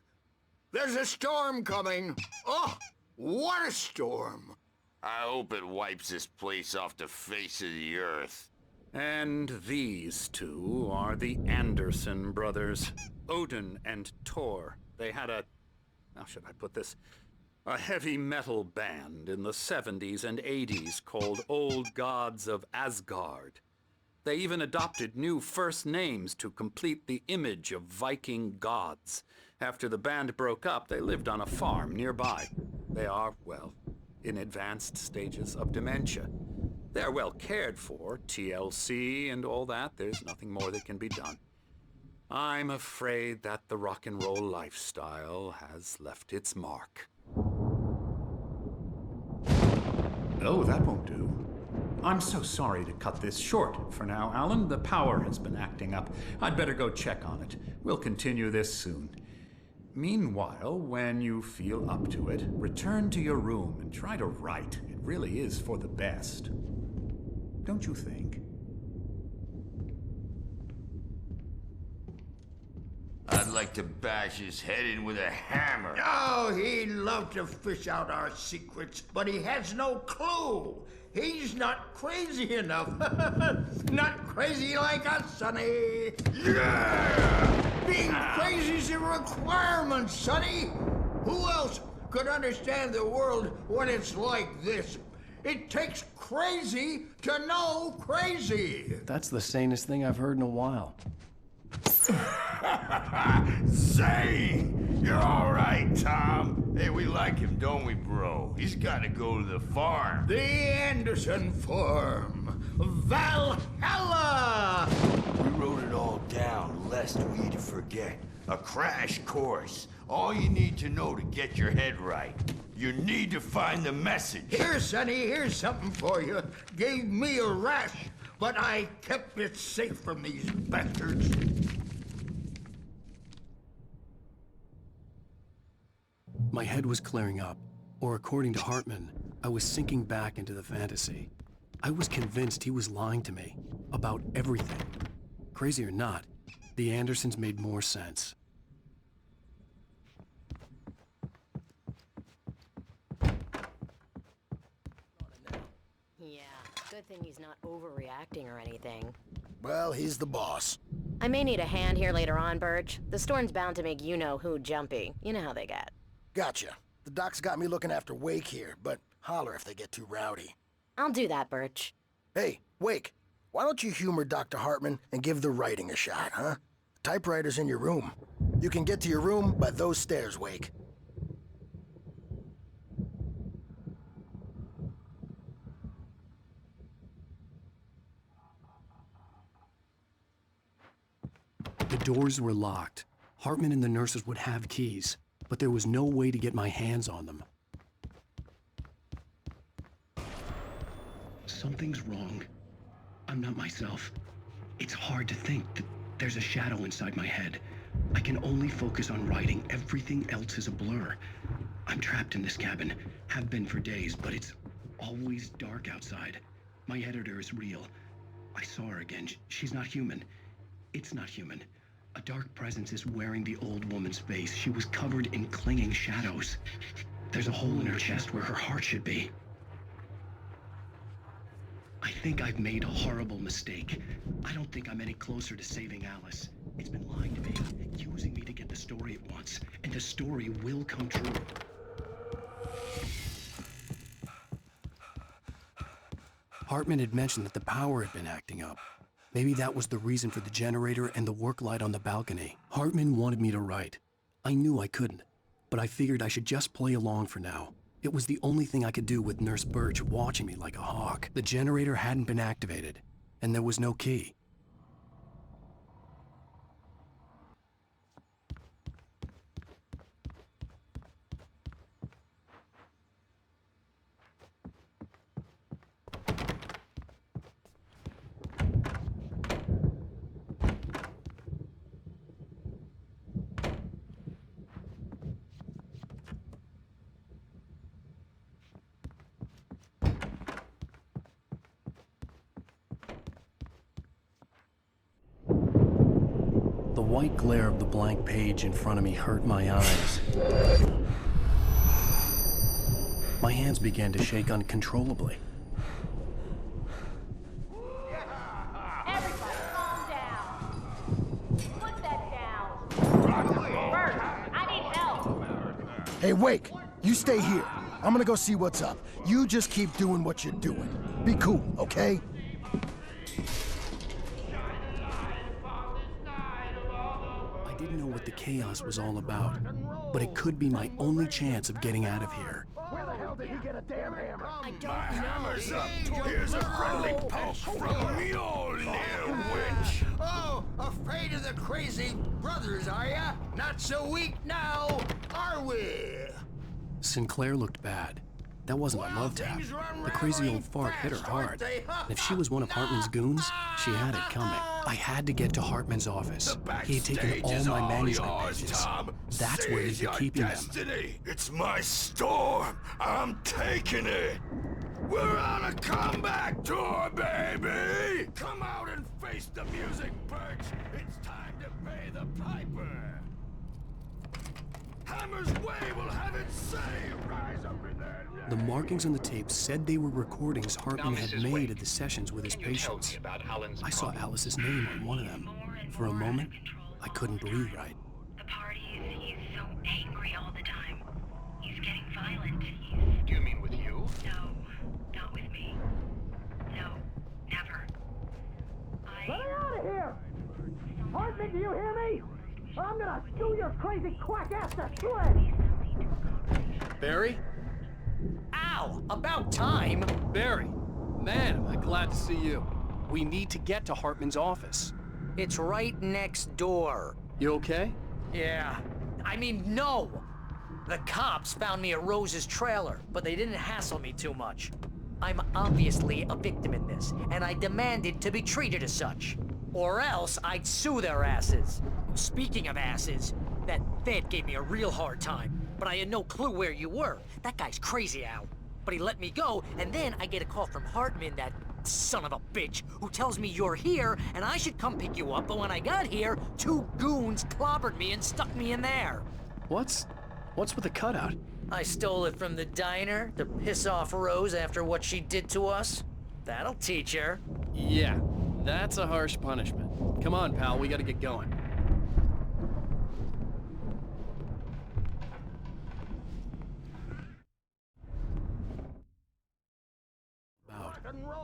There's a storm coming. Oh, what a storm.
I hope it wipes this place off the face of the earth.
And these two are the Anderson brothers, Odin and Tor. They had how should I put this? A heavy metal band in the 70s and 80s called Old Gods of Asgard. They even adopted new first names to complete the image of Viking gods. After the band broke up, they lived on a farm nearby. They are, well, in advanced stages of dementia. They're well cared for, TLC and all that. There's nothing more that can be done. I'm afraid that the rock and roll lifestyle has left its mark.
Oh, that won't do. I'm so sorry to cut this short for now, Alan. The power has been acting up. I'd better go check on it. We'll continue this soon. Meanwhile, when you feel up to it, return to your room and try to write. It really is for the best. Don't you think?
I'd like to bash his head in with a hammer.
Oh, he'd love to fish out our secrets, but he has no clue. He's not crazy enough. Not crazy like us, Sonny. Yeah! Being crazy's a requirement, Sonny. Who else could understand the world when it's like this? It takes crazy to know crazy.
That's the sanest thing I've heard in a while.
Zane! You're all right, Tom. Hey, we like him, don't we, bro? He's got to go to the farm.
The Anderson farm. Valhalla!
We wrote it all down, lest we forget. A crash course. All you need to know to get your head right. You need to find the message.
Here, Sonny, here's something for you. Gave me a rash, but I kept it safe from these bastards.
My head was clearing up, or according to Hartman, I was sinking back into the fantasy. I was convinced he was lying to me about everything. Crazy or not, the Andersons made more sense.
Yeah, good thing he's not overreacting or anything.
Well, he's the boss.
I may need a hand here later on, Birch. The storm's bound to make you-know-who jumpy. You know how they get.
Gotcha. The doc's got me looking after Wake here, but holler if they get too rowdy.
I'll do that, Birch.
Hey, Wake, why don't you humor Dr. Hartman and give the writing a shot, huh? The typewriter's in your room. You can get to your room by those stairs, Wake.
doors were locked. Hartman and the nurses would have keys, but there was no way to get my hands on them. Something's wrong. I'm not myself. It's hard to think that there's a shadow inside my head. I can only focus on writing. Everything else is a blur. I'm trapped in this cabin. Have been for days, but it's always dark outside. My editor is real. I saw her again. She's not human. It's not human. A dark presence is wearing the old woman's face. She was covered in clinging shadows. There's a hole in her chest where her heart should be. I think I've made a horrible mistake. I don't think I'm any closer to saving Alice. It's been lying to me, using me to get the story it wants, and the story will come true. Hartman had mentioned that the power had been acting up. Maybe that was the reason for the generator and the work light on the balcony. Hartman wanted me to write. I knew I couldn't, but I figured I should just play along for now. It was the only thing I could do with Nurse Birch watching me like a hawk. The generator hadn't been activated, and there was no key. The white glare of the blank page in front of me hurt my eyes. My hands began to shake uncontrollably.
Everybody calm down. Put that down. Bert, I need help.
Hey, Wake, you stay here. I'm gonna go see what's up. You just keep doing what you're doing. Be cool, okay?
I didn't know what the chaos was all about, but it could be my only chance of getting out of here.
Where the hell did he get a damn hammer?
I don't
My
know.
hammer's up. Here's a friendly poke from Mjolnir, witch.
Oh, afraid of the crazy brothers, are ya? Not so weak now, are we?
Sinclair looked bad. That wasn't a love tap. The crazy old fart hit her hard. And if she was one of Hartman's goons, she had it coming. I had to get to Hartman's office. He had taken all my manuscript pages. That's where he'd been keeping them.
It's my storm. I'm taking it. We're on a comeback tour, baby. Come out and face the music, Birch. It's time to pay the piper. Hammer's Way will have its say. Rise up in there.
The markings on the tape said they were recordings Hartman had made at the sessions with his patients. I saw Alice's name on one of them. For a moment, I couldn't breathe right.
The parties, he's so angry all the time. He's getting violent.
Do you mean with you?
No, not with me. No, never.
Get out of here! Hartman, do you hear me? I'm gonna do your crazy quack ass to shreds!
Barry?
Ow! About time!
Barry, man, am I glad to see you. We need to get to Hartman's office.
It's right next door.
You okay?
Yeah. I mean, no! The cops found me at Rose's trailer, but they didn't hassle me too much. I'm obviously a victim in this, and I demanded to be treated as such. Or else I'd sue their asses. Speaking of asses, that Fed gave me a real hard time, but I had no clue where you were. That guy's crazy, Al. But he let me go, and then I get a call from Hartman, that son of a bitch, who tells me you're here, and I should come pick you up, but when I got here, 2 goons clobbered me and stuck me in there.
What's with the cutout?
I stole it from the diner to piss off Rose after what she did to us. That'll teach her.
Yeah, that's a harsh punishment. Come on, pal, we gotta get going.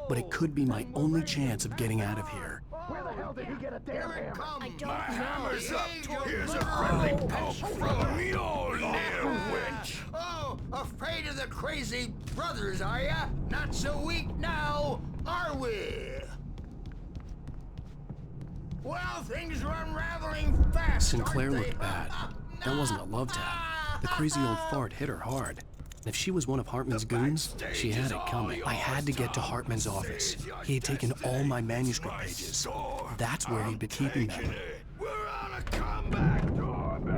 But it could be my only chance of getting out of here.
Where the hell did he get a damn hammer?
I don't
My
know.
hammer's up. Here's a friendly poke from Mjolnir, witch.
Oh, afraid of the crazy brothers, are ya? Not so weak now, are we?
Well, things are unraveling fast.
Sinclair
aren't they?
looked bad. That wasn't a love tap. The crazy old fart hit her hard. And if she was one of Hartman's goons, she had it coming. I had to get to Hartman's office. He had taken all my manuscript pages. That's where he'd been keeping them.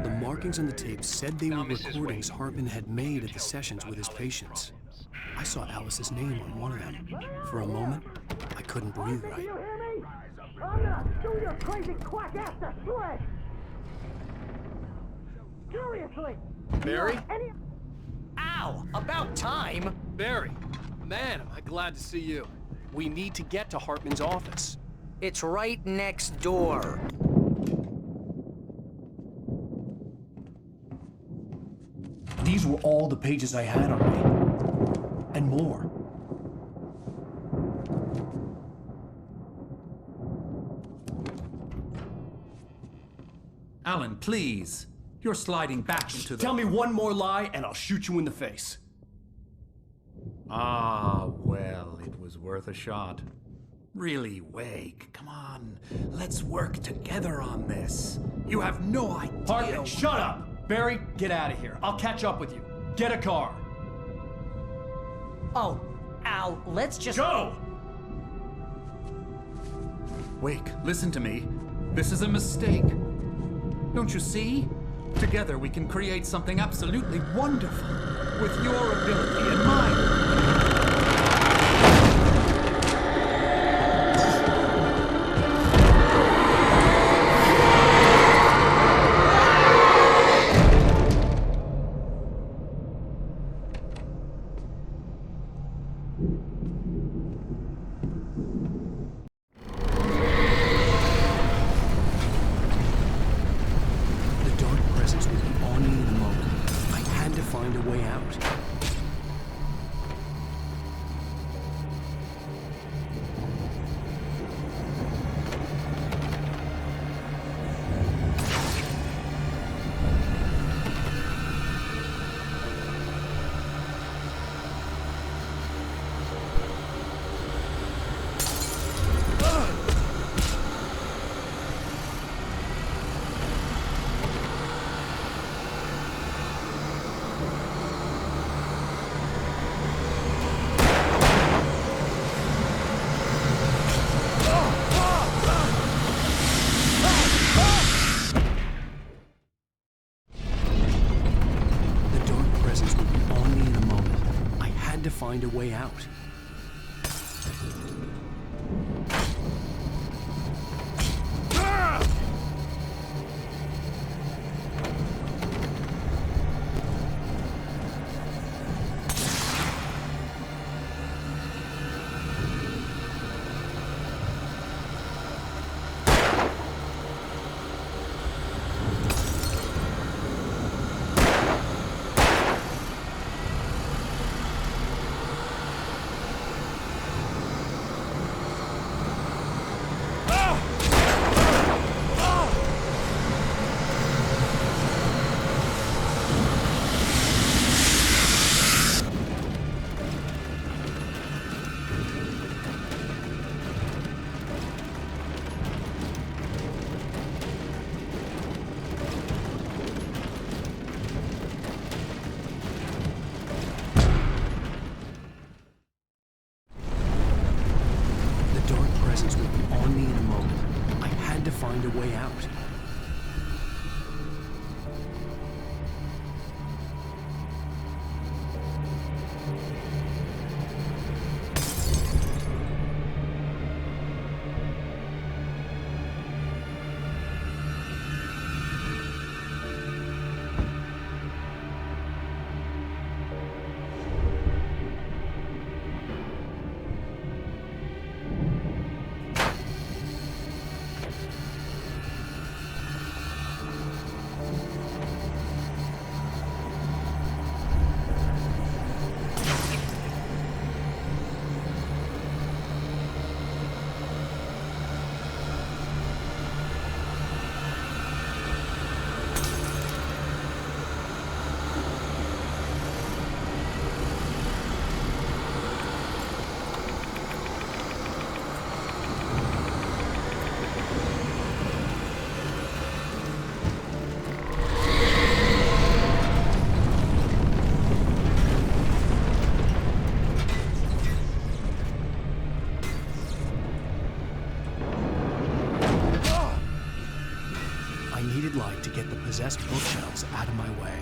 The markings on the tape said they were recordings Hartman had made at the sessions with his patients. I saw Alice's name on one of them. For a moment, I couldn't breathe right.
Do you hear me? I'm gonna chew your crazy quack ass to shreds! Seriously!
Barry?
Ow! About time!
Barry, man, am I glad to see you. We need to get to Hartman's office.
It's right next door.
These were all the pages I had on me. And more.
Alan, please. You're sliding back into the...
Tell me one more lie and I'll shoot you in the face.
Ah, well, it was worth a shot. Really, Wake, come on. Let's work together on this. You have no idea...
Hartman, shut up! Barry, get out of here. I'll catch up with you. Get a car.
Oh, Al, let's just...
Go!
Wake, listen to me. This is a mistake. Don't you see? Together we can create something absolutely wonderful. With your ability and mine.
Find a way out. Find a way out. like to get the possessed bookshelves out of my way.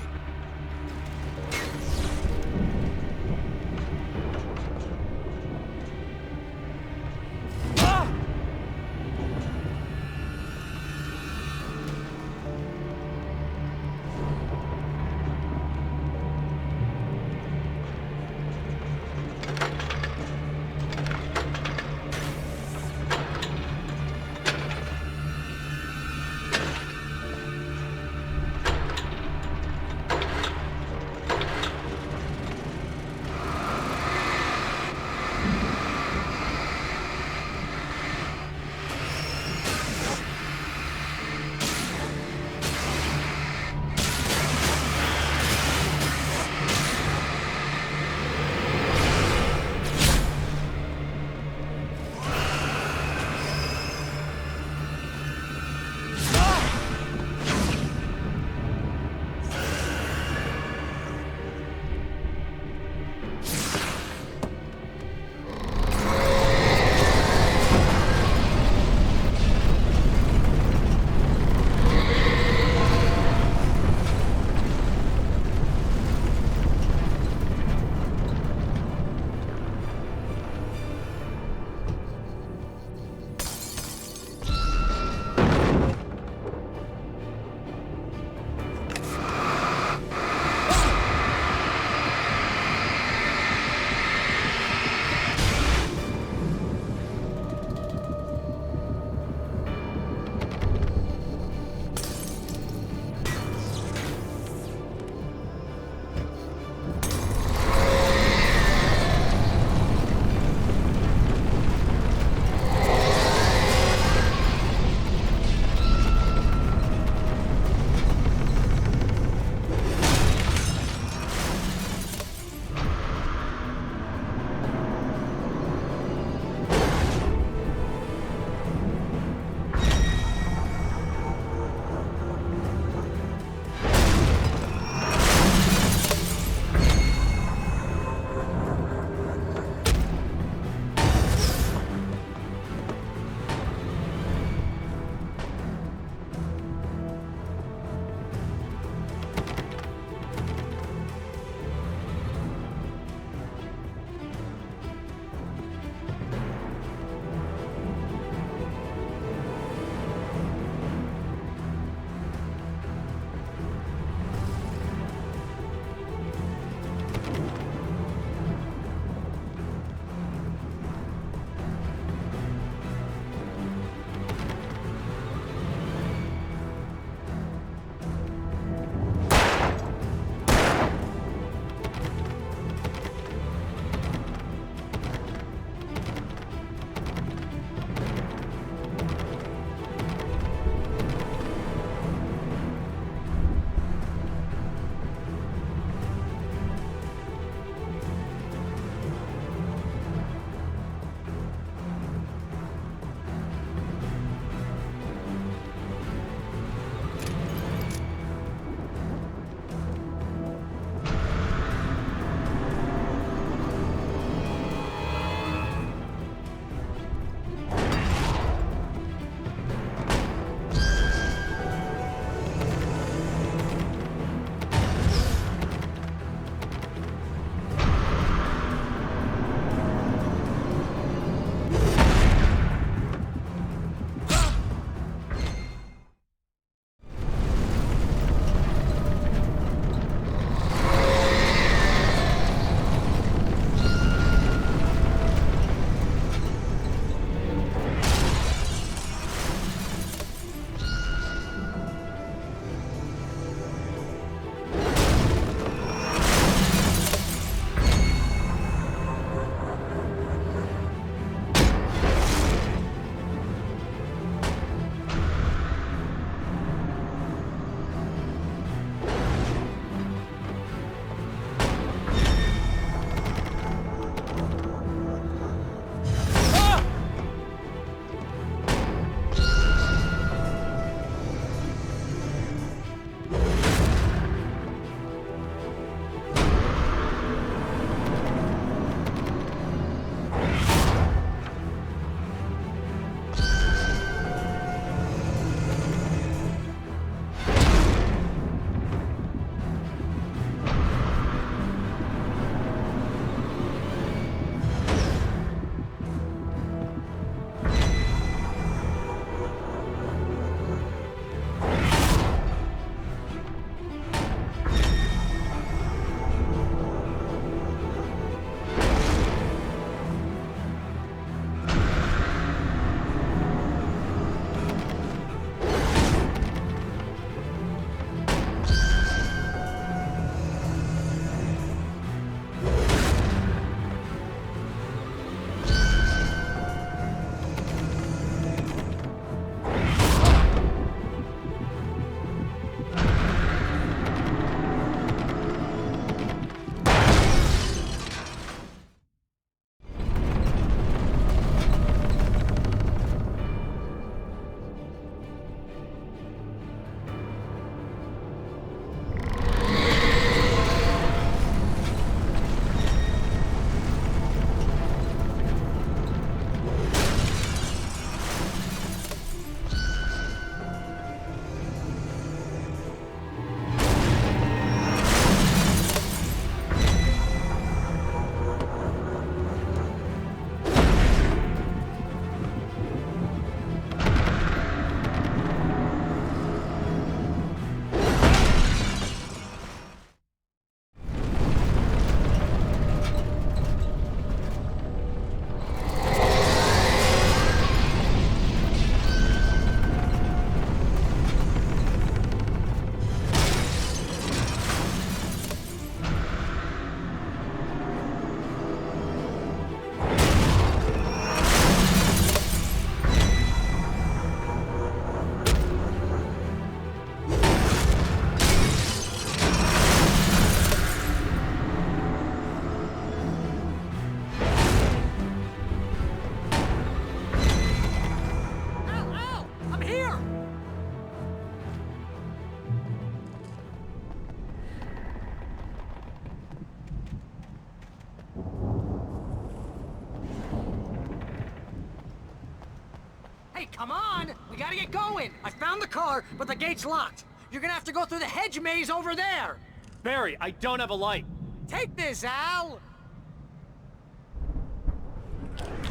Come on! We gotta get going! I found the car, but the gate's locked. You're gonna have to go through the hedge maze over there!
Barry, I don't have a light.
Take this, Al!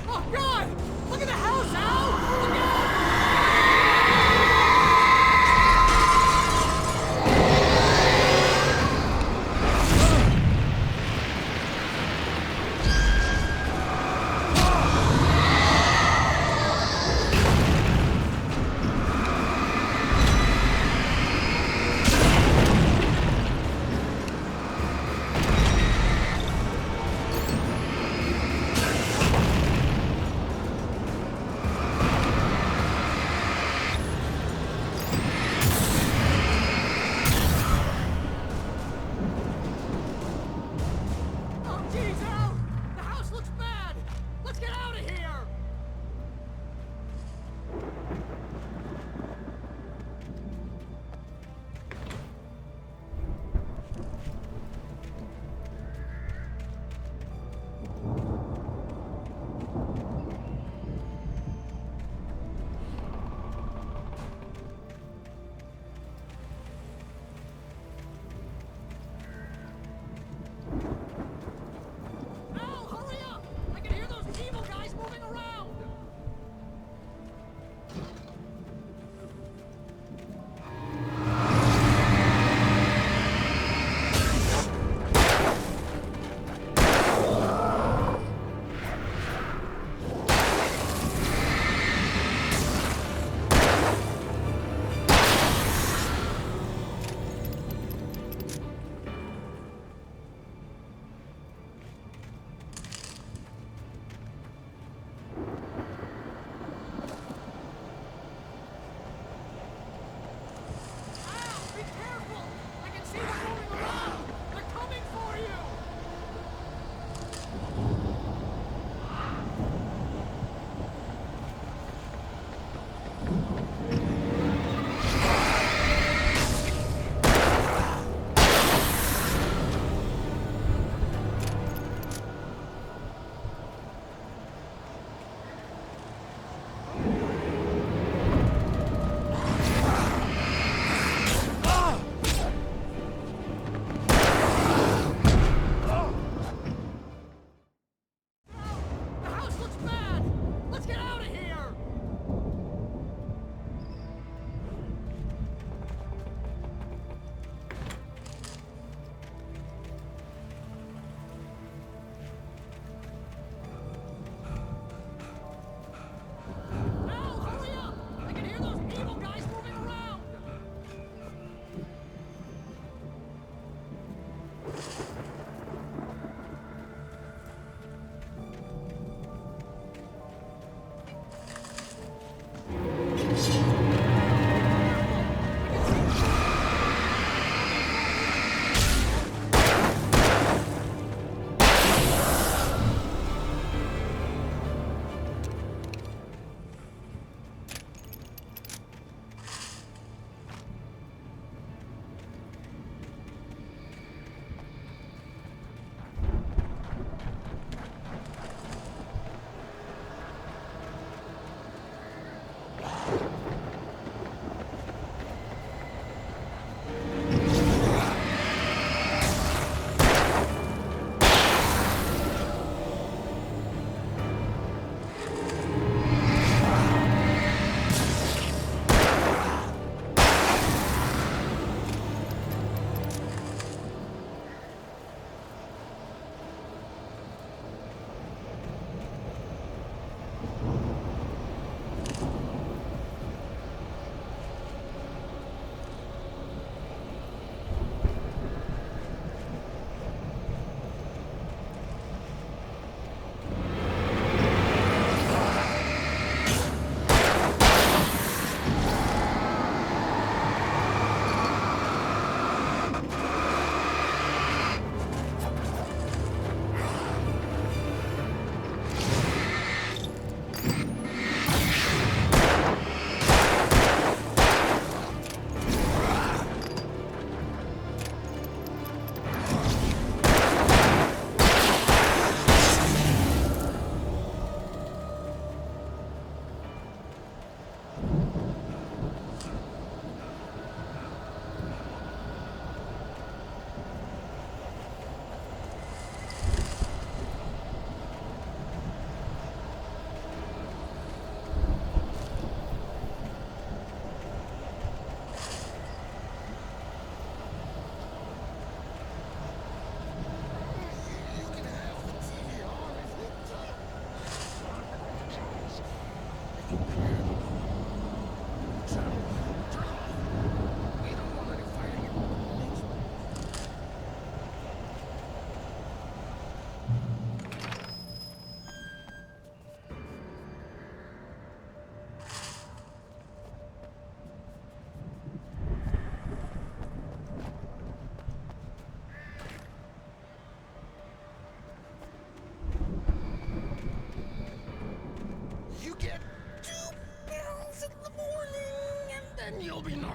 Oh, God! Look at the house, Al! Look out!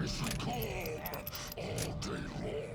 nice and calm all day long.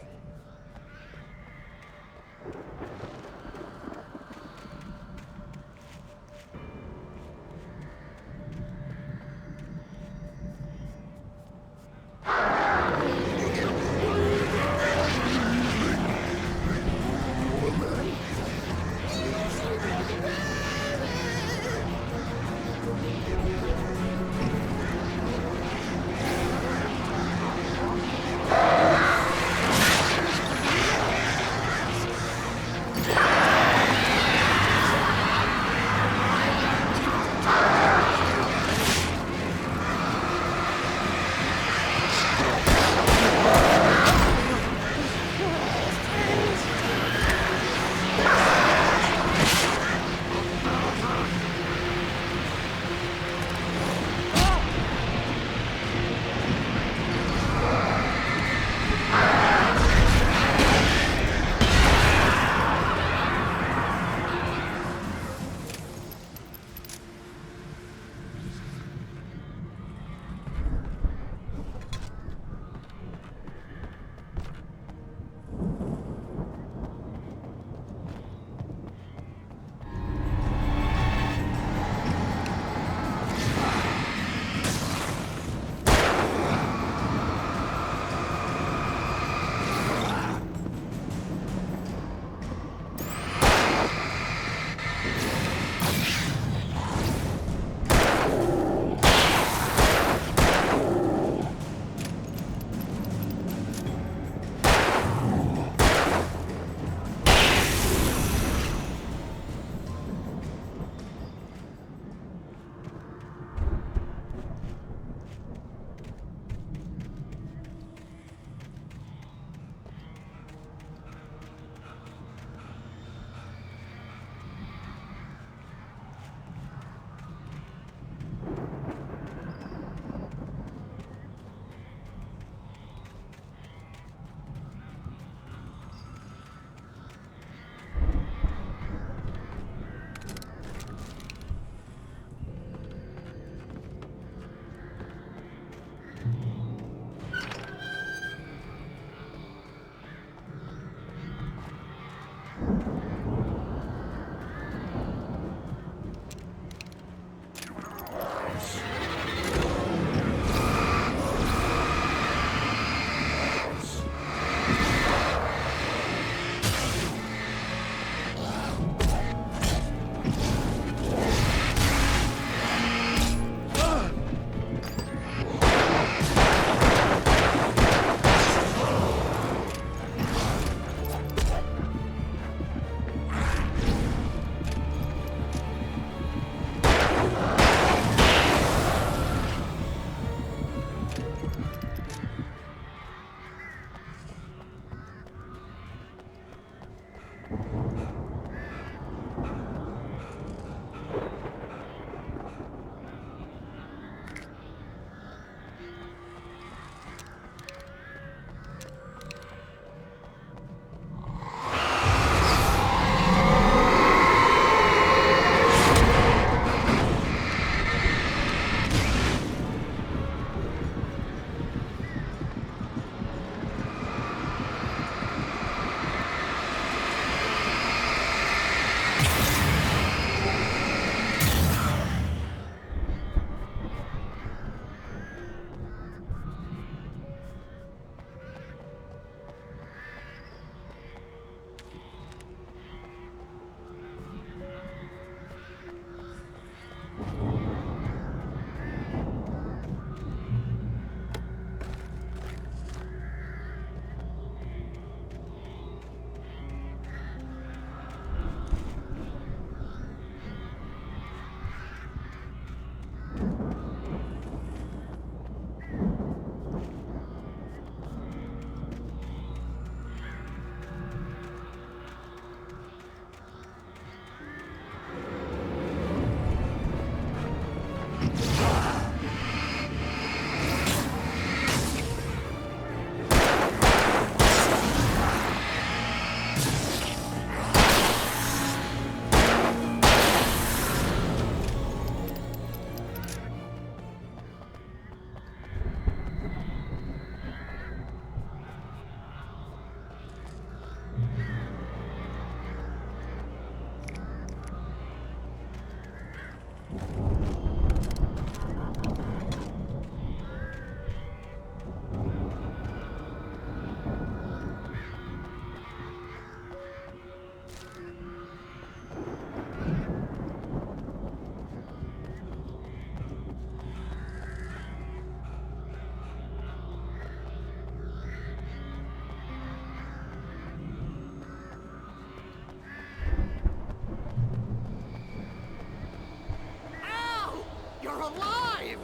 You're alive!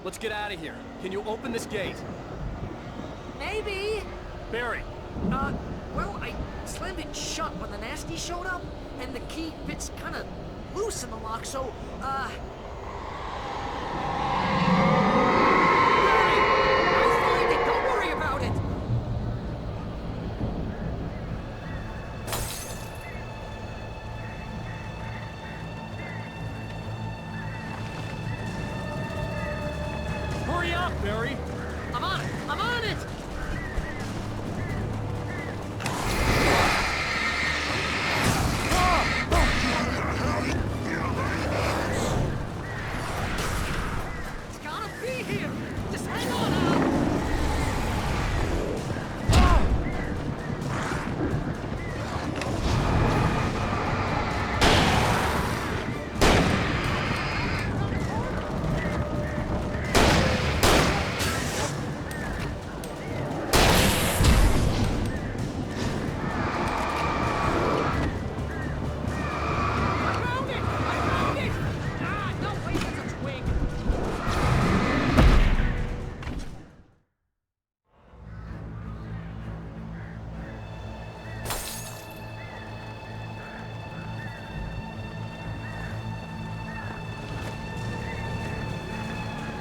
Let's get out of here. Can you open this gate?
Maybe.
Barry.
Well, I slammed it shut when the nasty showed up, and the key fits kind of loose in the lock, so, Barry! I'll find it! Don't worry about it!
Hurry up, Barry!
I'm on it! I'm on it! It's gotta be here! Just hang on, Al!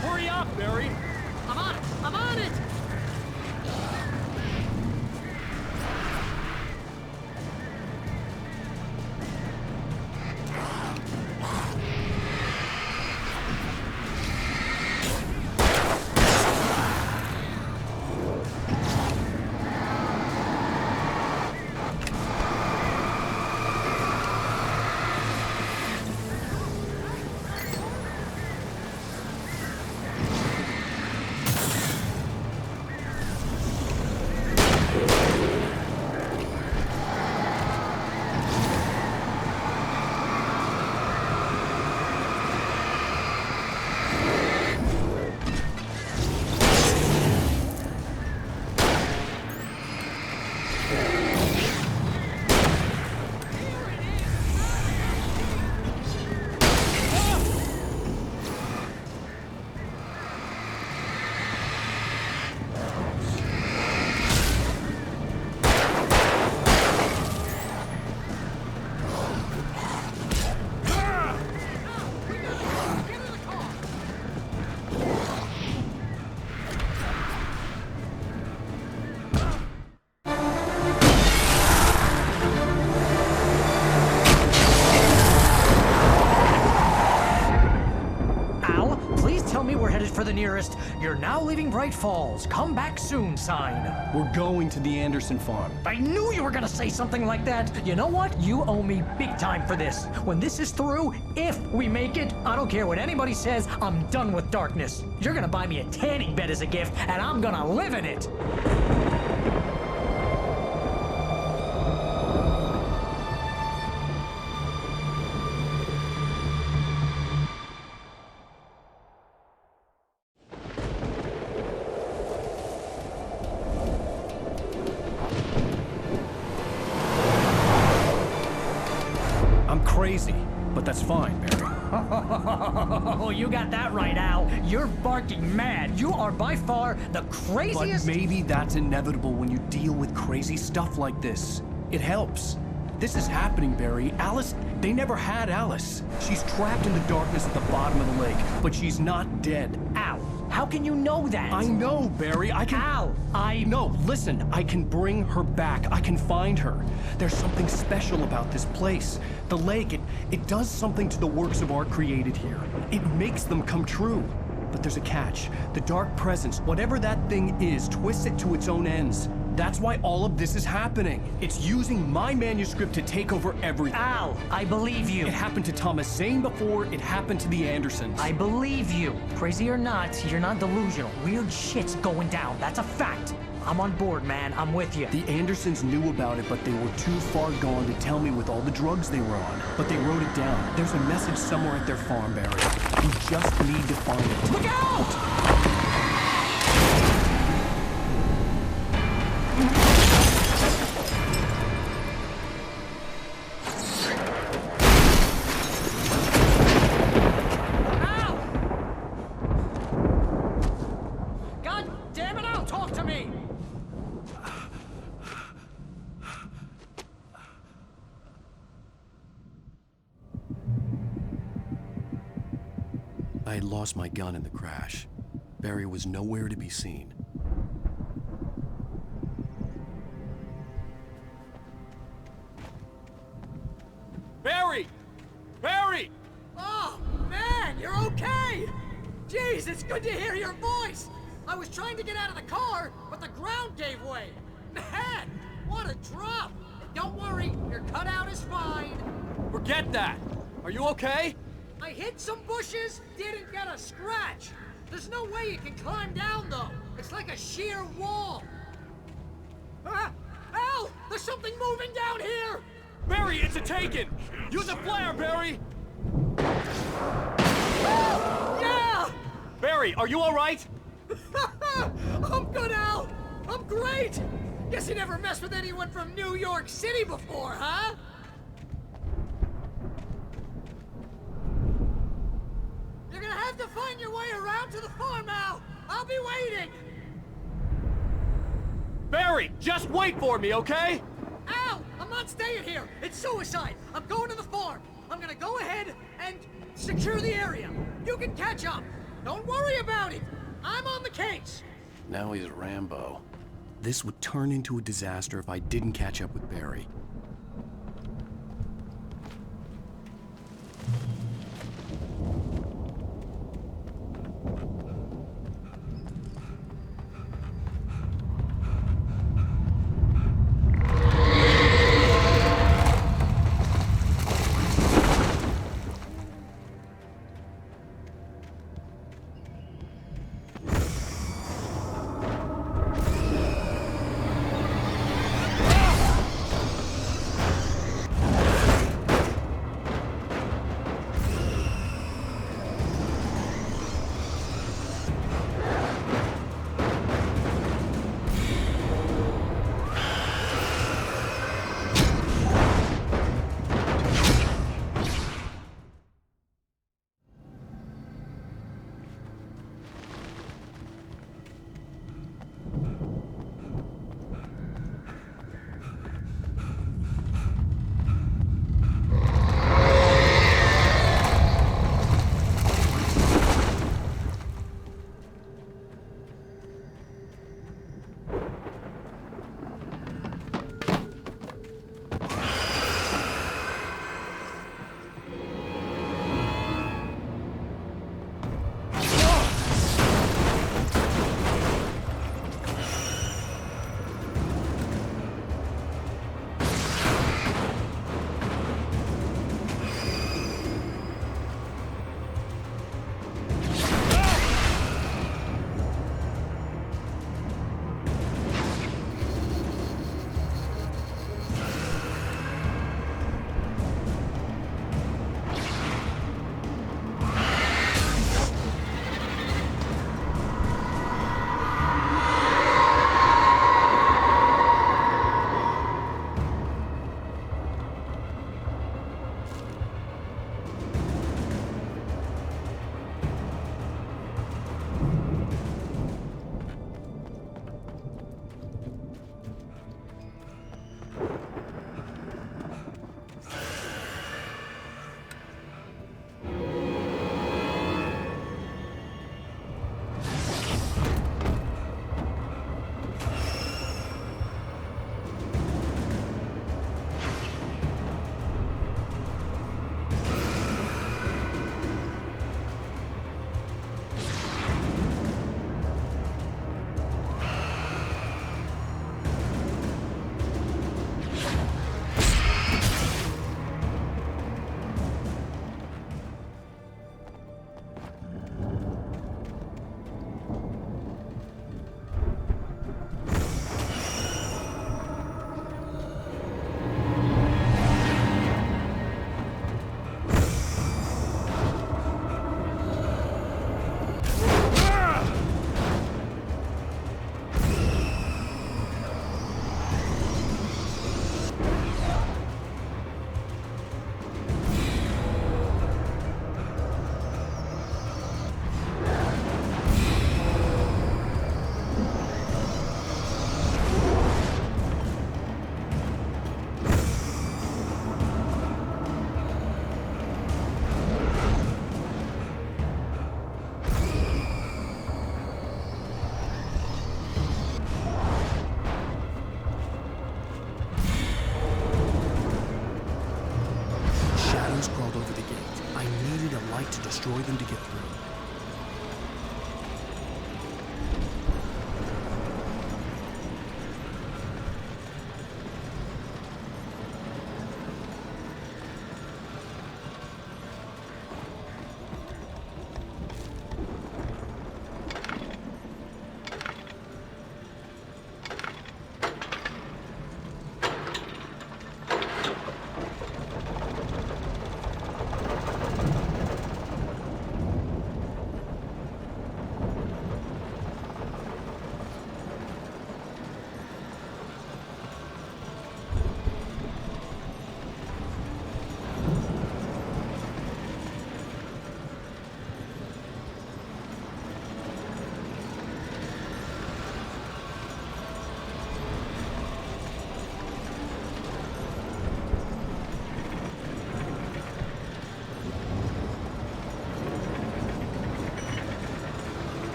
Hurry up, Barry!
I'm on it! I'm on it! For the nearest, "You're now leaving Bright Falls. Come back soon" sign.
We're going to the Anderson farm.
I knew you were gonna say something like that. You know what? You owe me big time for this. When this is through, if we make it, I don't care what anybody says, I'm done with darkness. You're gonna buy me a tanning bed as a gift, and I'm gonna live in it.
Crazy, but that's fine, Barry.
Oh, you got that right, Al. You're barking mad. You are by far the craziest...
But maybe that's inevitable when you deal with crazy stuff like this. It helps. This is happening, Barry. Alice, they never had Alice. She's trapped in the darkness at the bottom of the lake, but she's not dead.
Al, how can you know that?
I know, Barry. I can...
Al,
No, listen. I can bring her back. I can find her. There's something special about this place. The lake, it does something to the works of art created here. It makes them come true. But there's a catch. The dark presence, whatever that thing is, twists it to its own ends. That's why all of this is happening. It's using my manuscript to take over everything.
Al, I believe you.
It happened to Thomas Zane before, it happened to the Andersons.
I believe you. Crazy or not, you're not delusional. Weird shit's going down. That's a fact. I'm on board, man. I'm with you.
The Andersons knew about it, but they were too far gone to tell me with all the drugs they were on. But they wrote it down. There's a message somewhere at their farm, Barry. We just need to find it.
Look out!
I had lost my gun in the crash. Barry was nowhere to be seen.
Barry! Barry!
Oh, man, you're okay! Jeez, it's good to hear your voice! I was trying to get out of the car, but the ground gave way. Man, what a drop! Don't worry, your cutout is fine.
Forget that! Are you okay?
I hit some bushes, didn't get a scratch. There's no way you can climb down, though. It's like a sheer wall. Ah! Al! There's something moving down here!
Barry, it's a Taken! Use a flare, Barry!
Yeah!
Barry, are you alright?
I'm good, Al! I'm great! Guess you never messed with anyone from New York City before, huh? You're gonna have to find your way around to the farm, Al! I'll be waiting!
Barry, just wait for me, okay?
Al! I'm not staying here! It's suicide! I'm going to the farm! I'm gonna go ahead and secure the area! You can catch up! Don't worry about it! I'm on the case!
Now he's Rambo. This would turn into a disaster if I didn't catch up with Barry.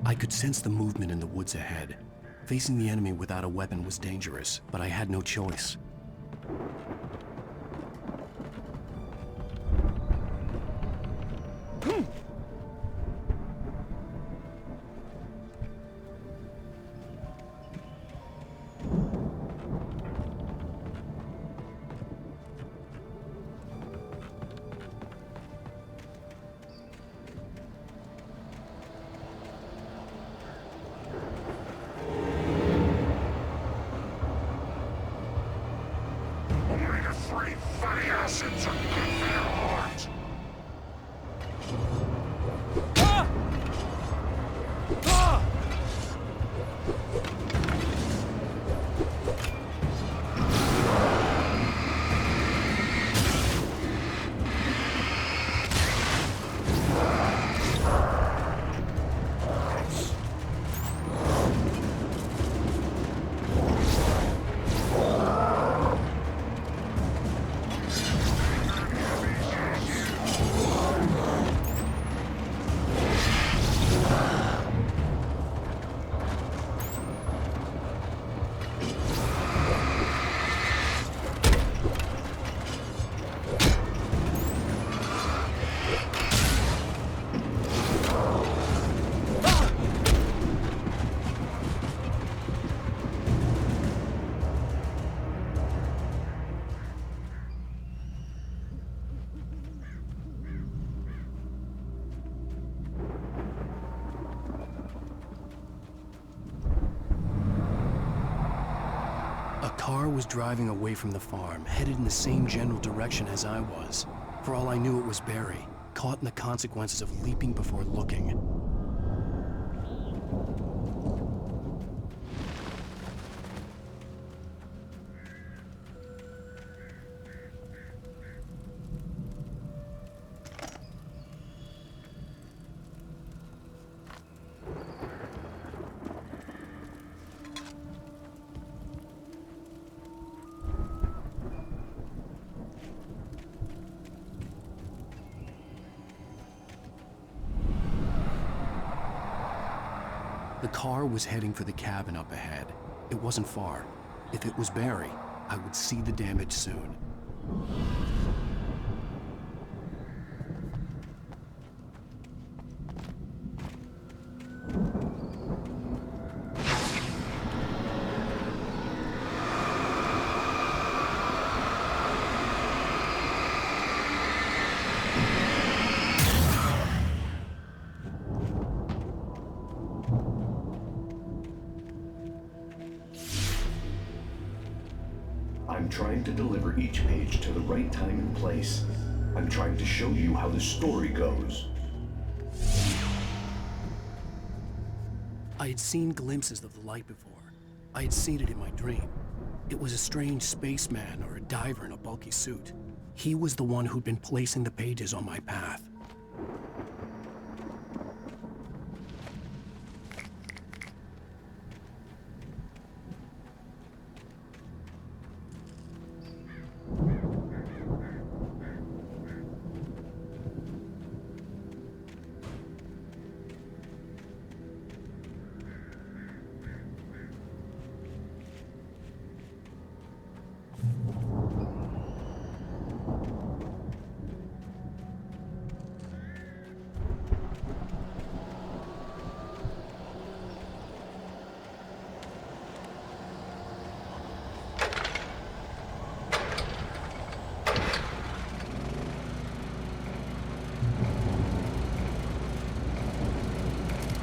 I could sense the movement in the woods ahead. Facing the enemy without a weapon was dangerous, but I had no choice. A car was driving away from the farm, headed in the same general direction as I was. For all I knew, it was Barry, caught in the consequences of leaping before looking. The car was heading for the cabin up ahead. It wasn't far. If it was Barry, I would see the damage soon.
I'm trying to deliver each page to the right time and place. I'm trying to show you how the story goes.
I had seen glimpses of the light before. I had seen it in my dream. It was a strange spaceman or a diver in a bulky suit. He was the one who'd been placing the pages on my path.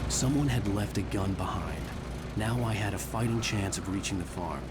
Someone had left a gun behind. Now I had a fighting chance of reaching the farm.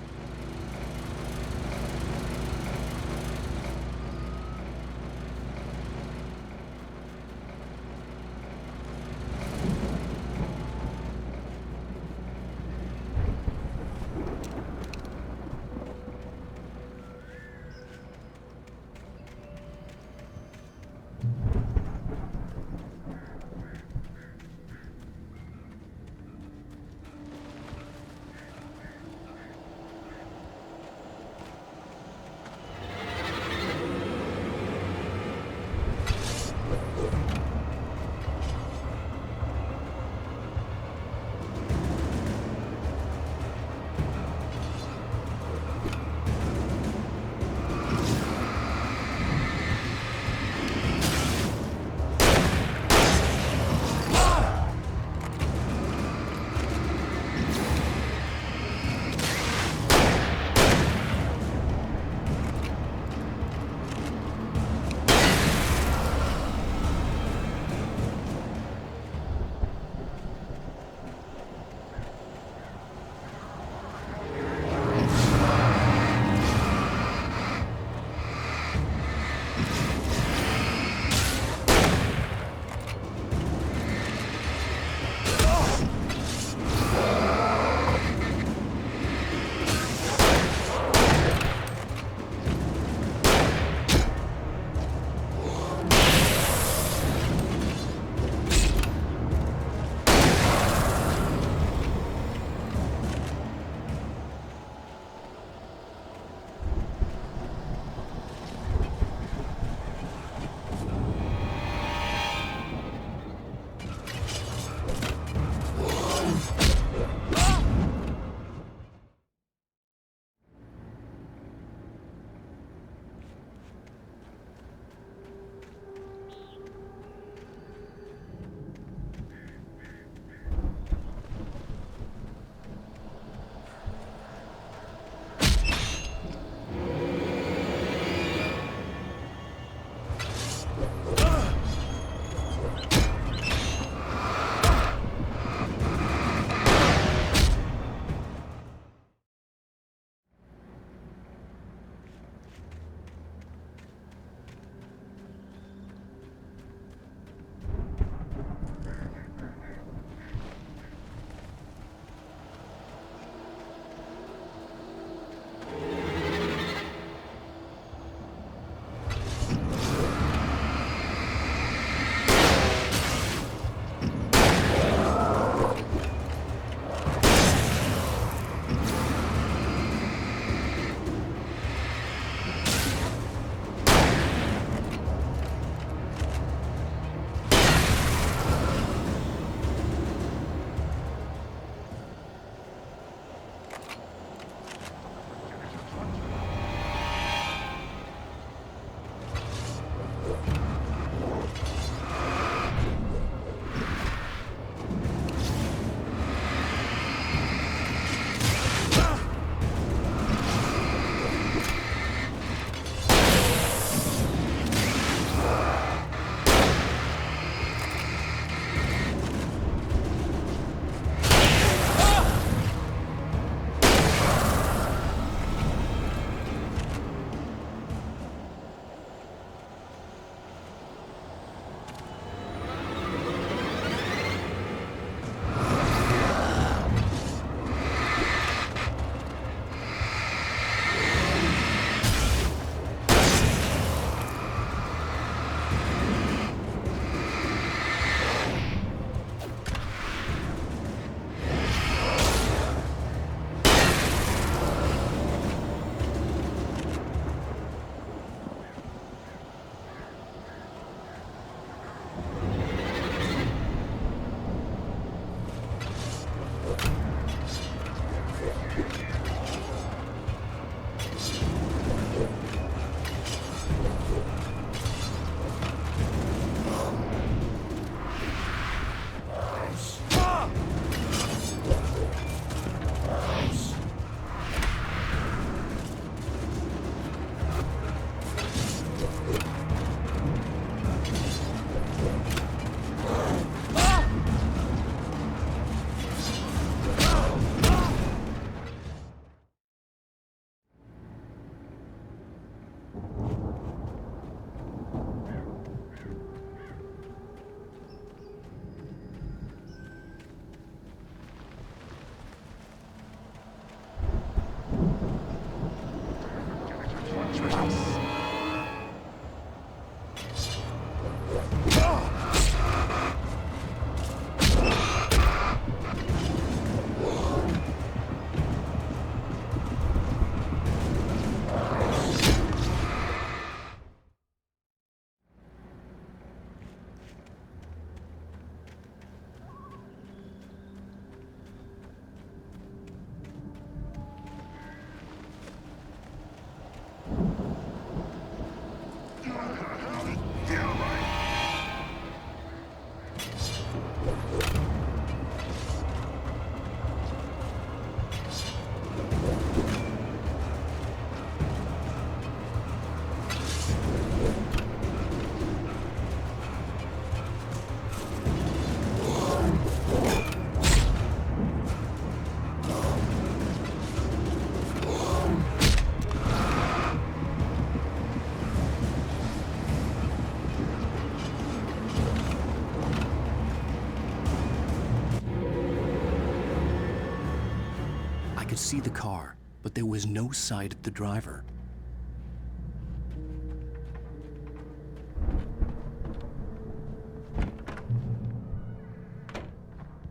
I could see the car, but there was no sight of the driver.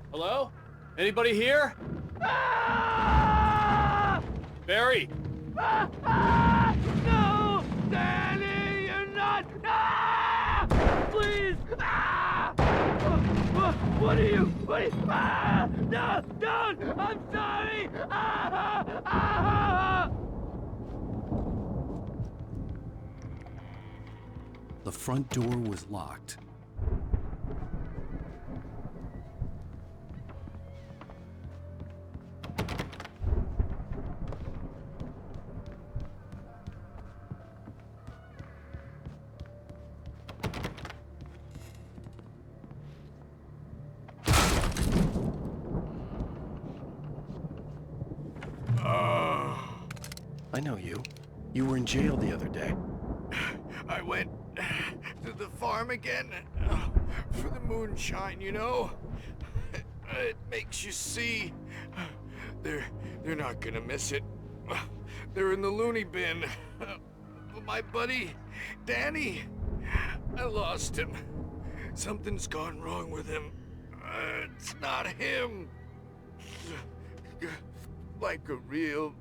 Hello? Anybody here? Barry!
No! Danny, you're not! Please! What are you? No! Don't! I'm sorry!
The front door was locked. I know you. You were in jail the other day.
I went to the farm again for the moonshine, you know? It makes you see. They're not gonna miss it. They're in the loony bin. My buddy, Danny, I lost him. Something's gone wrong with him. It's not him. Like a real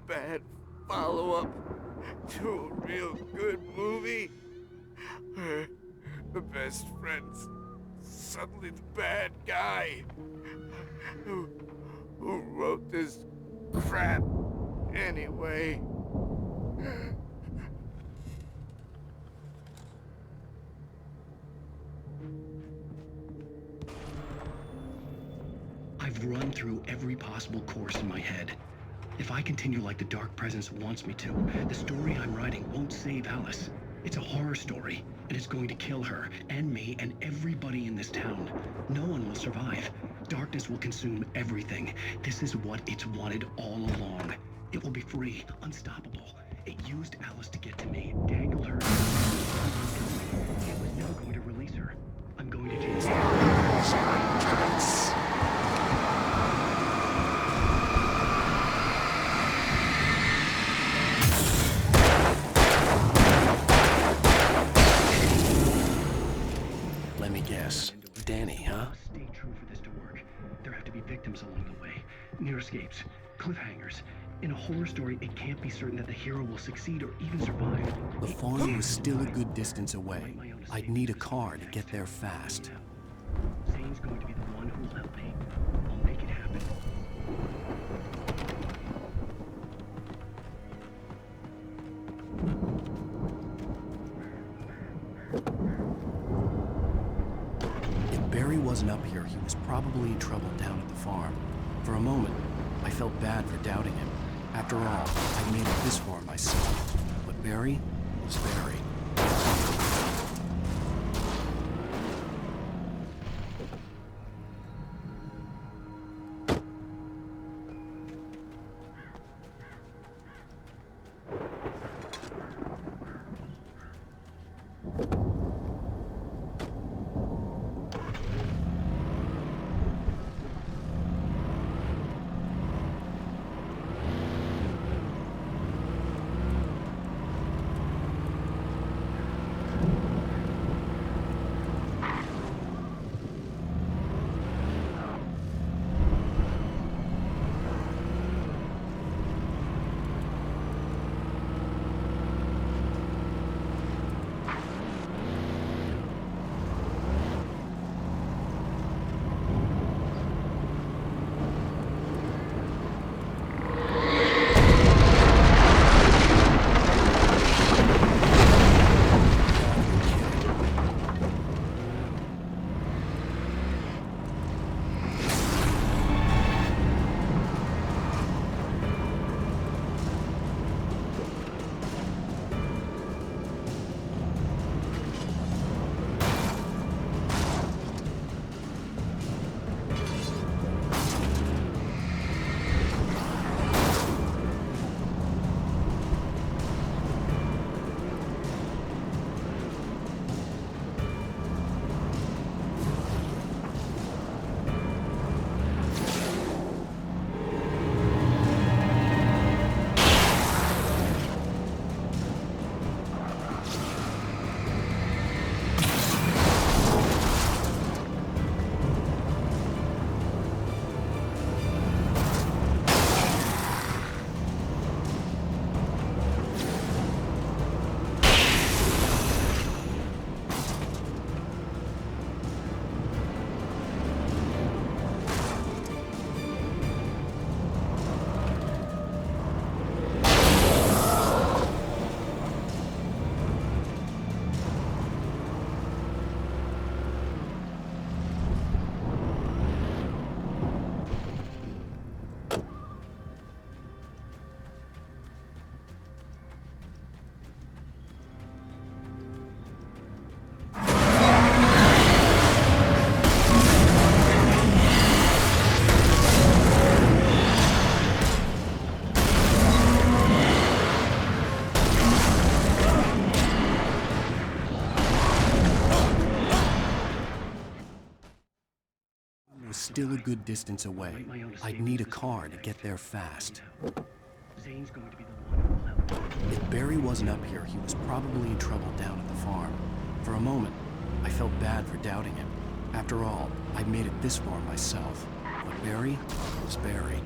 bad follow-up to a real good movie. The best friend's suddenly the bad guy. Who wrote this crap anyway?
I've run through every possible course in my head. If I continue like the Dark Presence wants me to, the story I'm writing won't save Alice. It's a horror story, and it's going to kill her, and me, and everybody in this town. No one will survive. Darkness will consume everything. This is what it's wanted all along. It will be free, unstoppable. It used Alice to get to me, dangled her. It was never going to release her. I'm going to change
Let me guess. Danny, huh?
Stay true for this to work. There have to be victims along the way. Near escapes, cliffhangers. In a horror story, it can't be certain that the hero will succeed or even survive.
The farm was still a good distance away. I'd need a car to get there fast.
Zane's going to be the one who will help me. I'll make it happen.
If Barry wasn't up here, he was probably in trouble down at the farm. For a moment, I felt bad for doubting him. After all, I made it this far myself. But Barry was Barry. still a good distance away. I'd need a car to get there fast.
Zane's going to be the one who will help.
If Barry wasn't up here, he was probably in trouble down at the farm. For a moment, I felt bad for doubting him. After all, I'd made it this far myself. But Barry was Barry.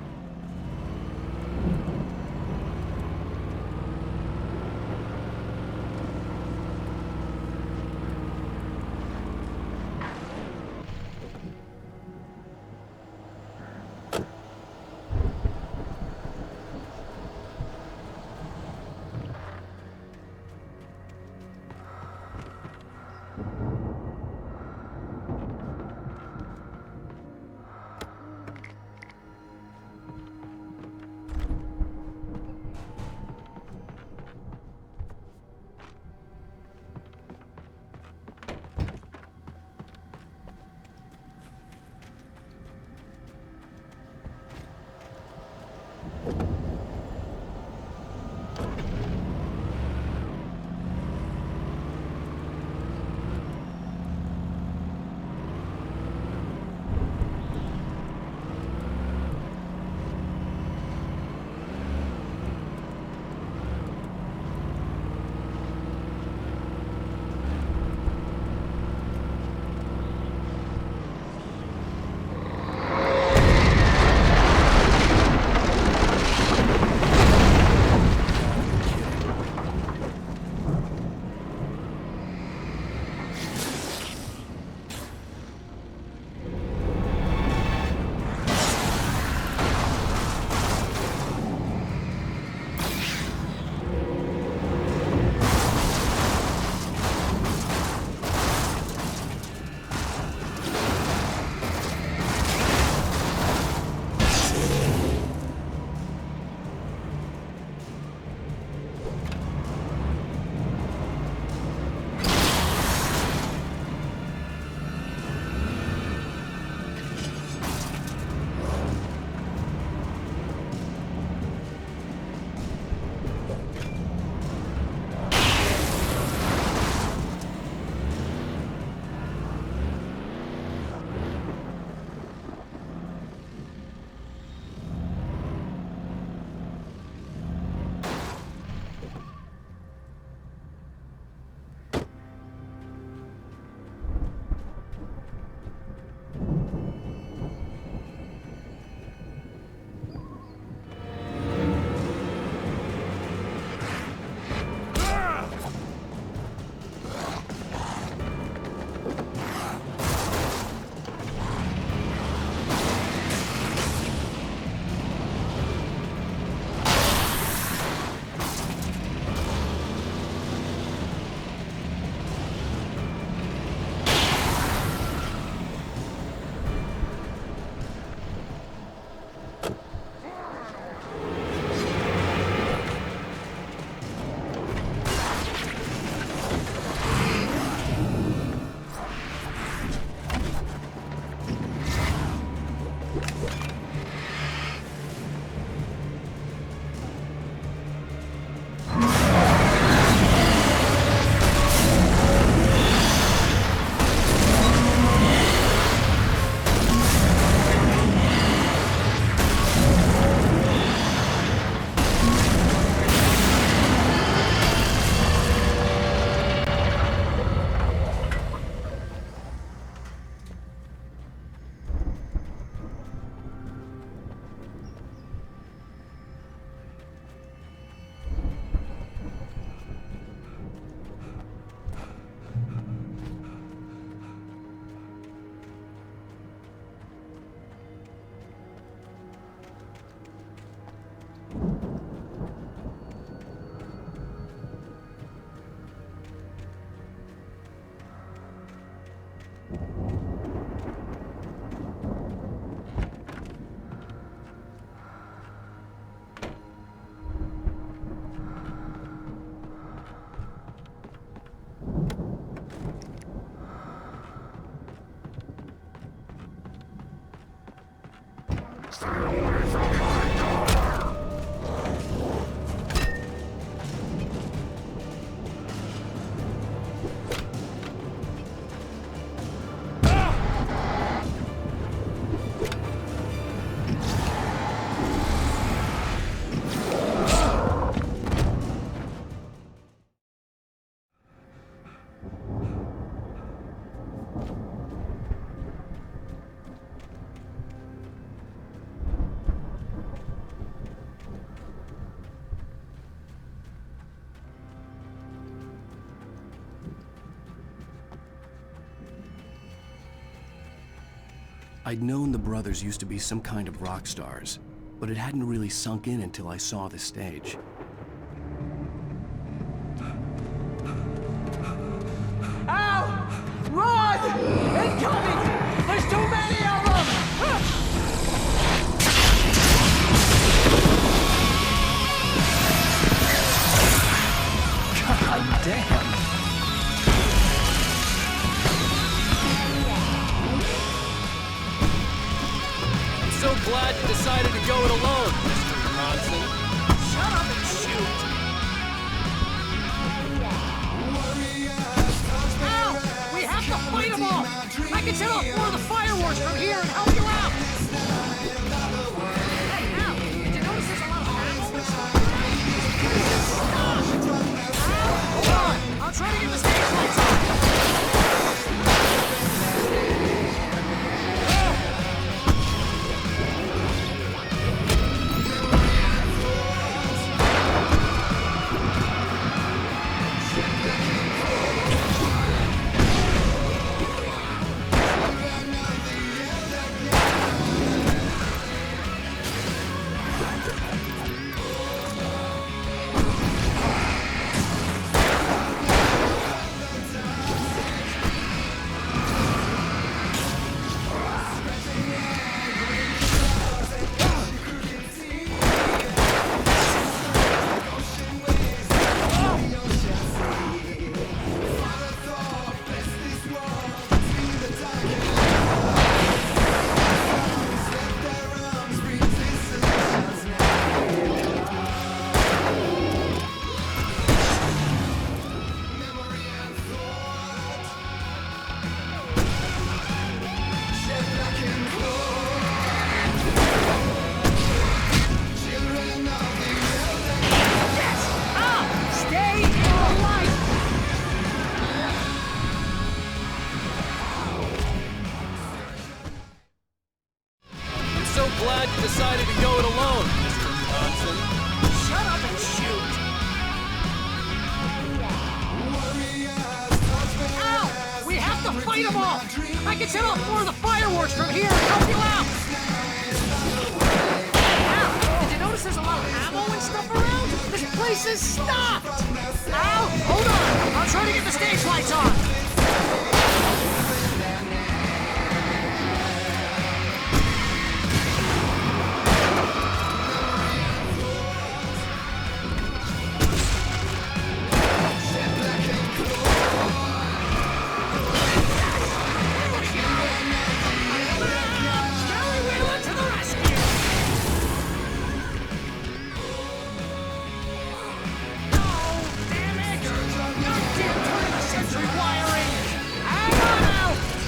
I'd known the brothers used to be some kind of rock stars, but it hadn't really sunk in until I saw the stage.
Al! Run! Incoming! There's too many of them!
God damn!
I'm so glad you decided to go it alone, Mr. Johnson.
Shut up and shoot! Al! We have to fight them all! I can set off more of the fireworks from here and help you out! Hey, Al! Did you notice there's a lot of ammo and stuff around? Al, hold on! I'm trying to get the stage lights on!
glad you decided to go it alone, Mr. Johnson.
Shut up and shoot! Ow! We have to fight them all! I can set off more of the fireworks from here and help you out! Ow! Did you notice there's a lot of ammo and stuff around? This place is stopped! Ow! Hold on! I'm trying to get the stage lights on!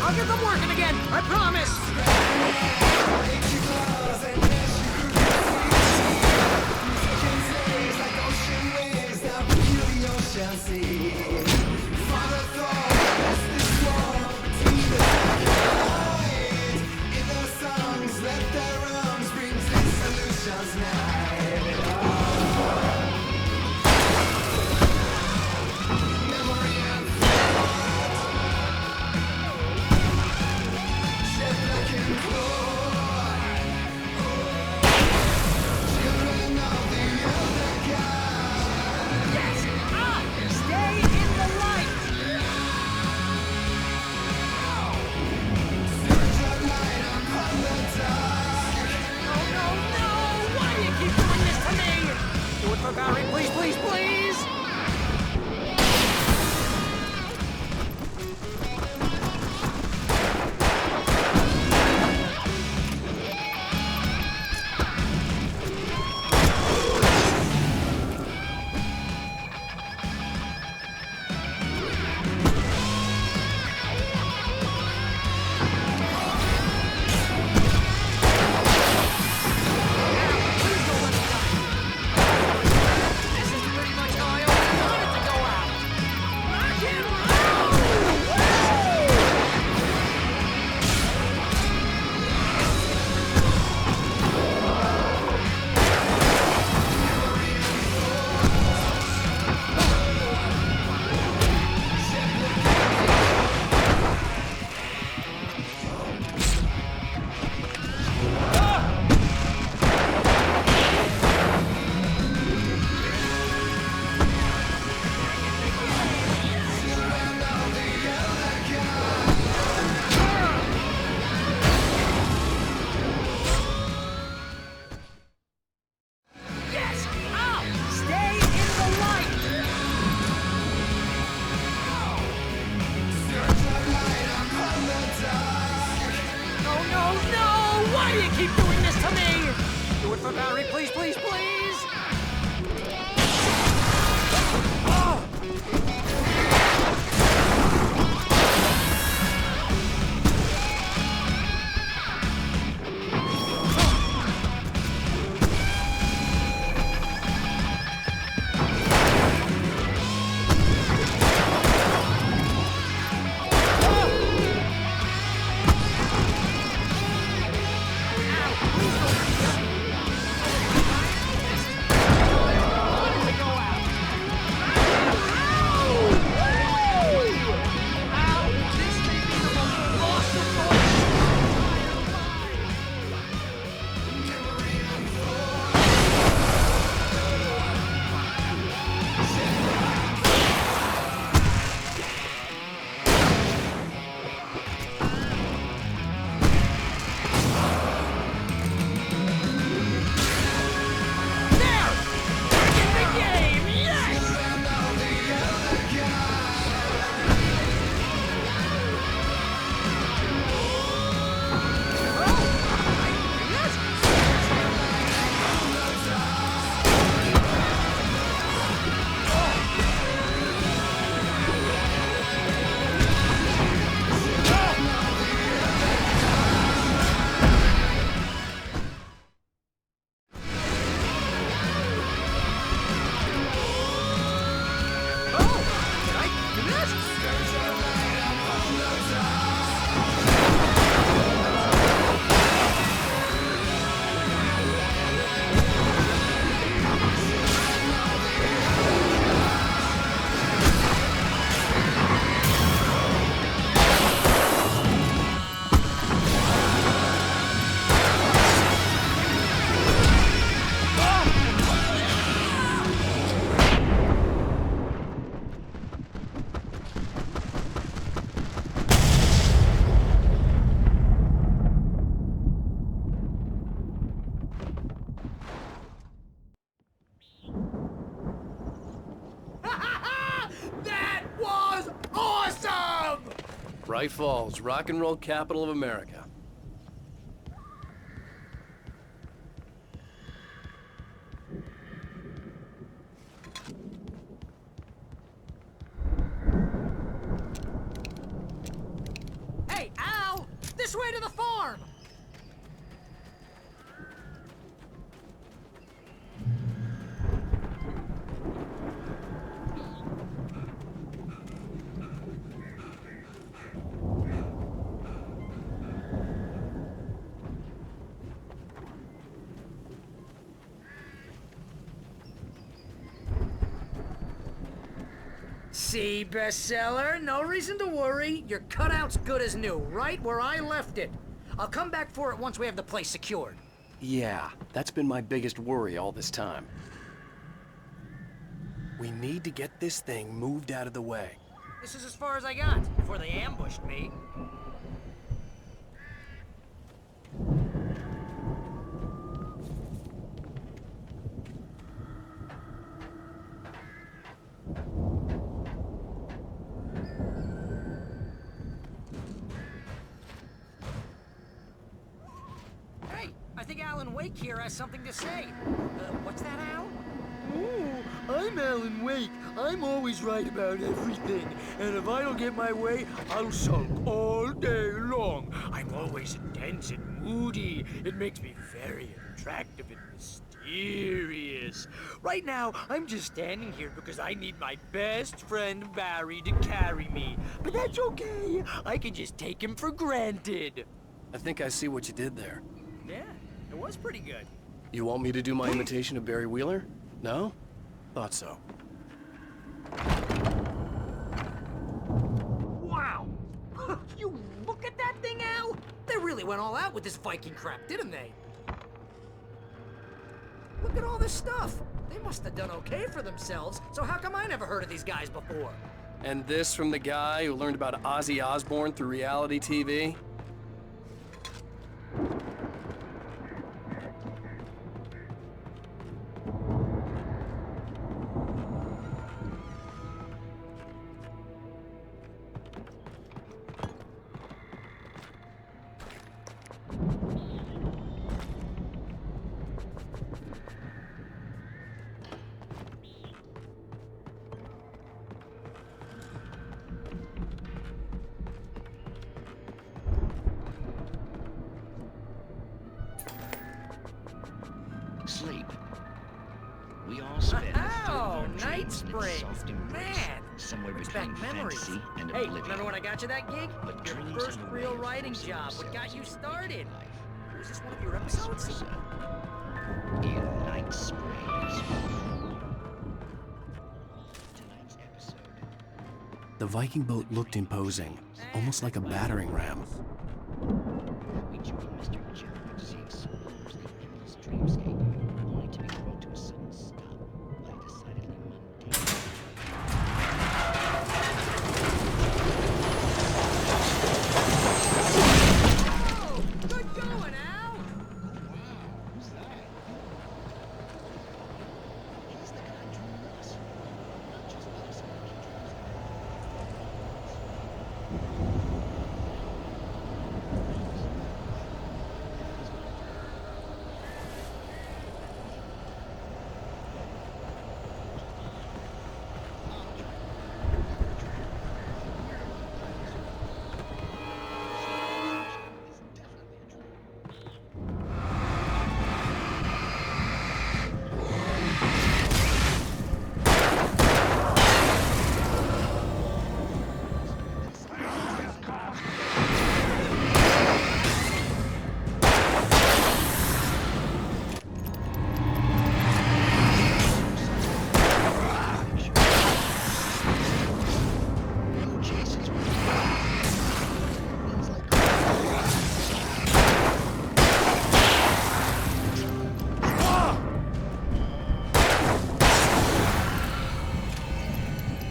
I'll get them working again, I promise! Barry, please, please, please! This is pretty much all
keep doing this to me! Do it for Barry, please, please, please!
Bright Falls, rock and roll capital of America.
Hey, Al! This way to the farm! See, bestseller? No reason to worry. Your cutout's good as new, right where I left it. I'll come back for it once we have the place secured.
Yeah, that's been my biggest worry all this time. We need to get this thing moved out of the way.
This is as far as I got before they ambushed me. I think Alan Wake here has something to say. What's that, Al?
Oh, I'm Alan Wake. I'm always right about everything. And if I don't get my way, I'll sulk all day long. I'm always intense and moody. It makes me very attractive and mysterious. Right now, I'm just standing here because I need my best friend Barry to carry me. But that's okay. I can just take him for granted.
I think I see what you did there.
Yeah, it was pretty good.
You want me to do my imitation of Barry Wheeler? No? Thought so.
Wow! You look at that thing, Al! They really went all out with this Viking crap, didn't they? Look at all this stuff. They must have done okay for themselves, so how come I never heard of these guys before?
And this from the guy who learned about Ozzy Osbourne through reality TV?
sleep. We all spend
Oh, Night Springs! Man!
somewhere
Brings
between
back memories.
fantasy and
Hey,
oblivion.
remember when I got you that gig?
But
Your
dreams
first
are the
real
way
writing
to
job. What got you started? Was this one of your episodes?
In Night Springs.
The Viking boat looked imposing, almost like a battering ram.
We join Mr. Jack as he explores the endless dreamscape, only to be brought to a sudden stop by a decidedly mundane.
Oh, good going, Al!
Who's that? He's the guy dreaming us. Not just let us make dreams.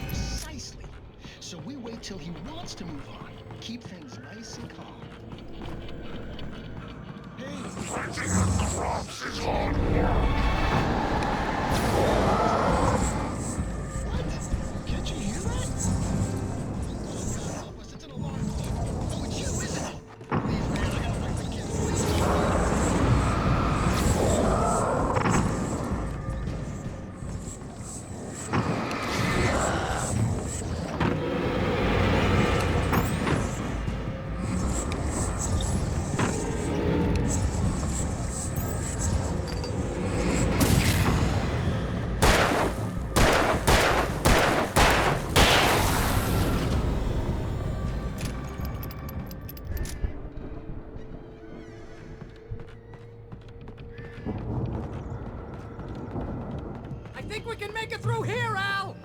Precisely. So we wait till he wants to move on. Keep things nice and calm.
Crops is on.
Can't you hear that? It's an alarm clock. Oh, it's you, isn't it? Please, man, I gotta wake the kids.
I think we can make it through here, Al!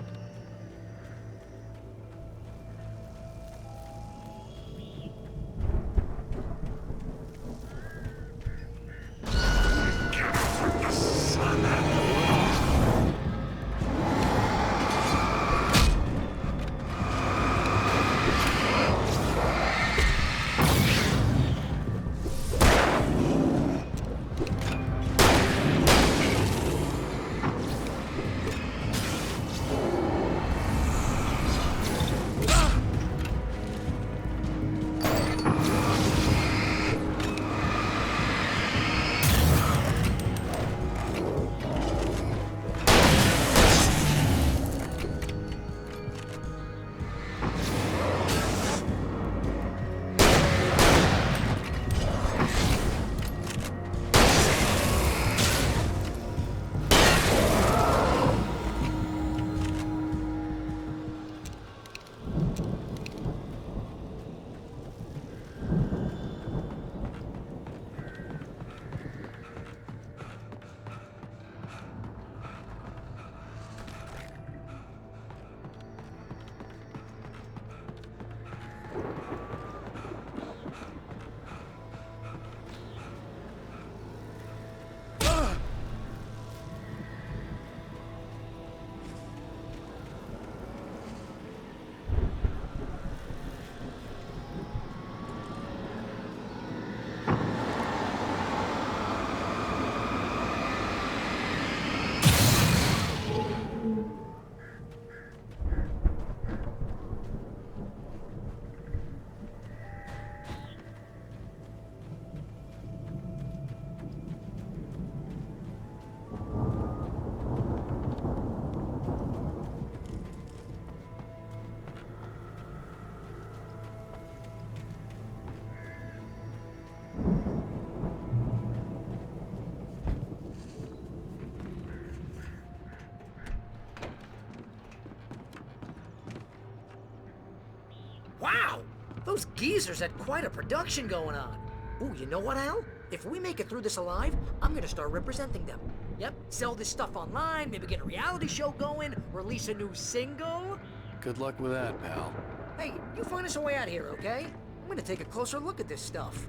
Wow! Those geezers had quite a production going on. Ooh, you know what, Al? If we make it through this alive, I'm gonna start representing them. Yep, sell this stuff online, maybe get a reality show going, release a new single.
Good luck with that, pal.
Hey, you find us a way out of here, okay? I'm gonna take a closer look at this stuff.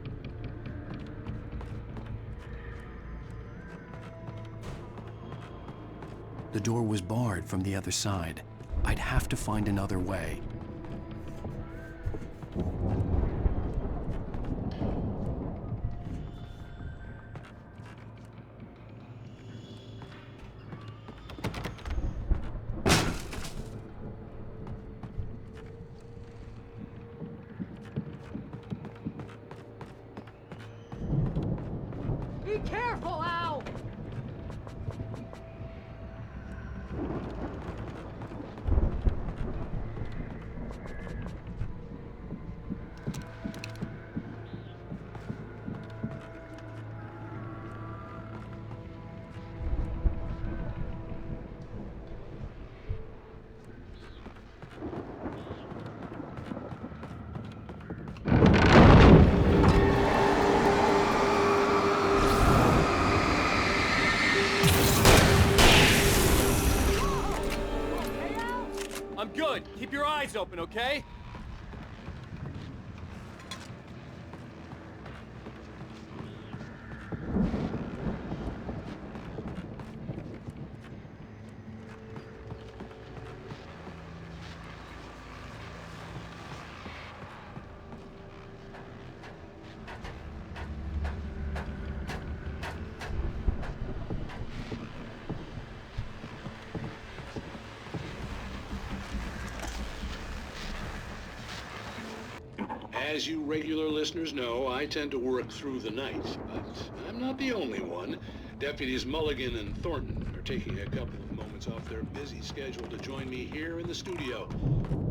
The door was barred from the other side. I'd have to find another way.
Be careful, Al!
I'm good. Keep your eyes open, okay?
As you regular listeners know, I tend to work through the night, but I'm not the only one. Deputies Mulligan and Thornton are taking a couple of moments off their busy schedule to join me here in the studio.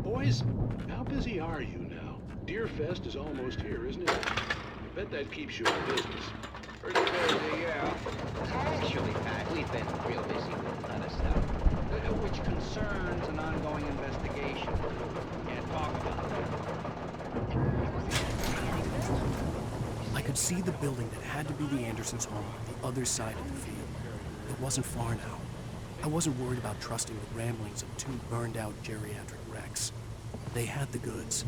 Boys, how busy are you now? Deerfest is almost here, isn't it? I bet that keeps you in business.
Pretty busy, yeah. Actually, Pat, we've been real busy with other stuff, which concerns an ongoing investigation. Can't talk about it.
I could see the building that had to be the Andersons' home on the other side of the field. It wasn't far now. I wasn't worried about trusting the ramblings of two burned-out geriatric wrecks. They had the goods.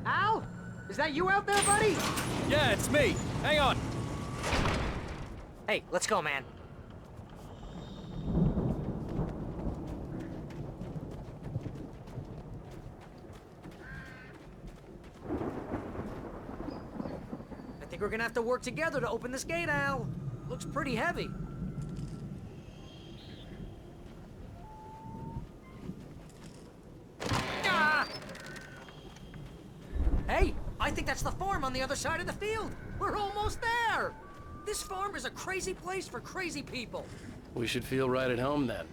Al? Is that you out there, buddy?
Yeah, it's me. Hang on.
Hey, let's go, man. I think we're gonna have to work together to open this gate, Al. Looks pretty heavy. Ah! Hey, I think that's the farm on the other side of the field. We're almost there. This farm is a crazy place for crazy people.
We should feel right at home then.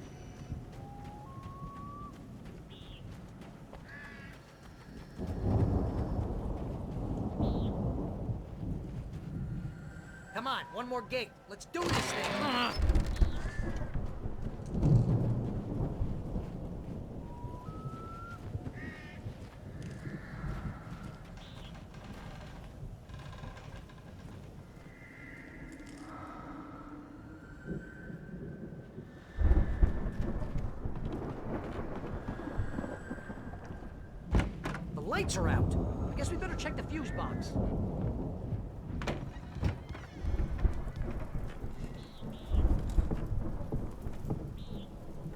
Come on, one more gate. Let's do this thing. The lights are out. I guess we better check the fuse box.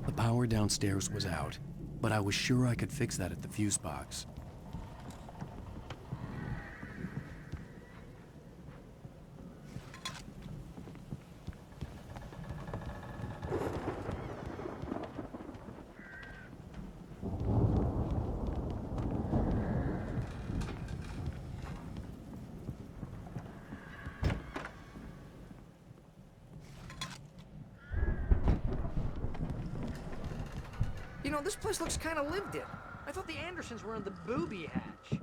The power downstairs was out, but I was sure I could fix that at the fuse box.
You know, this place looks kind of lived in. I thought the Andersons were in the booby hatch.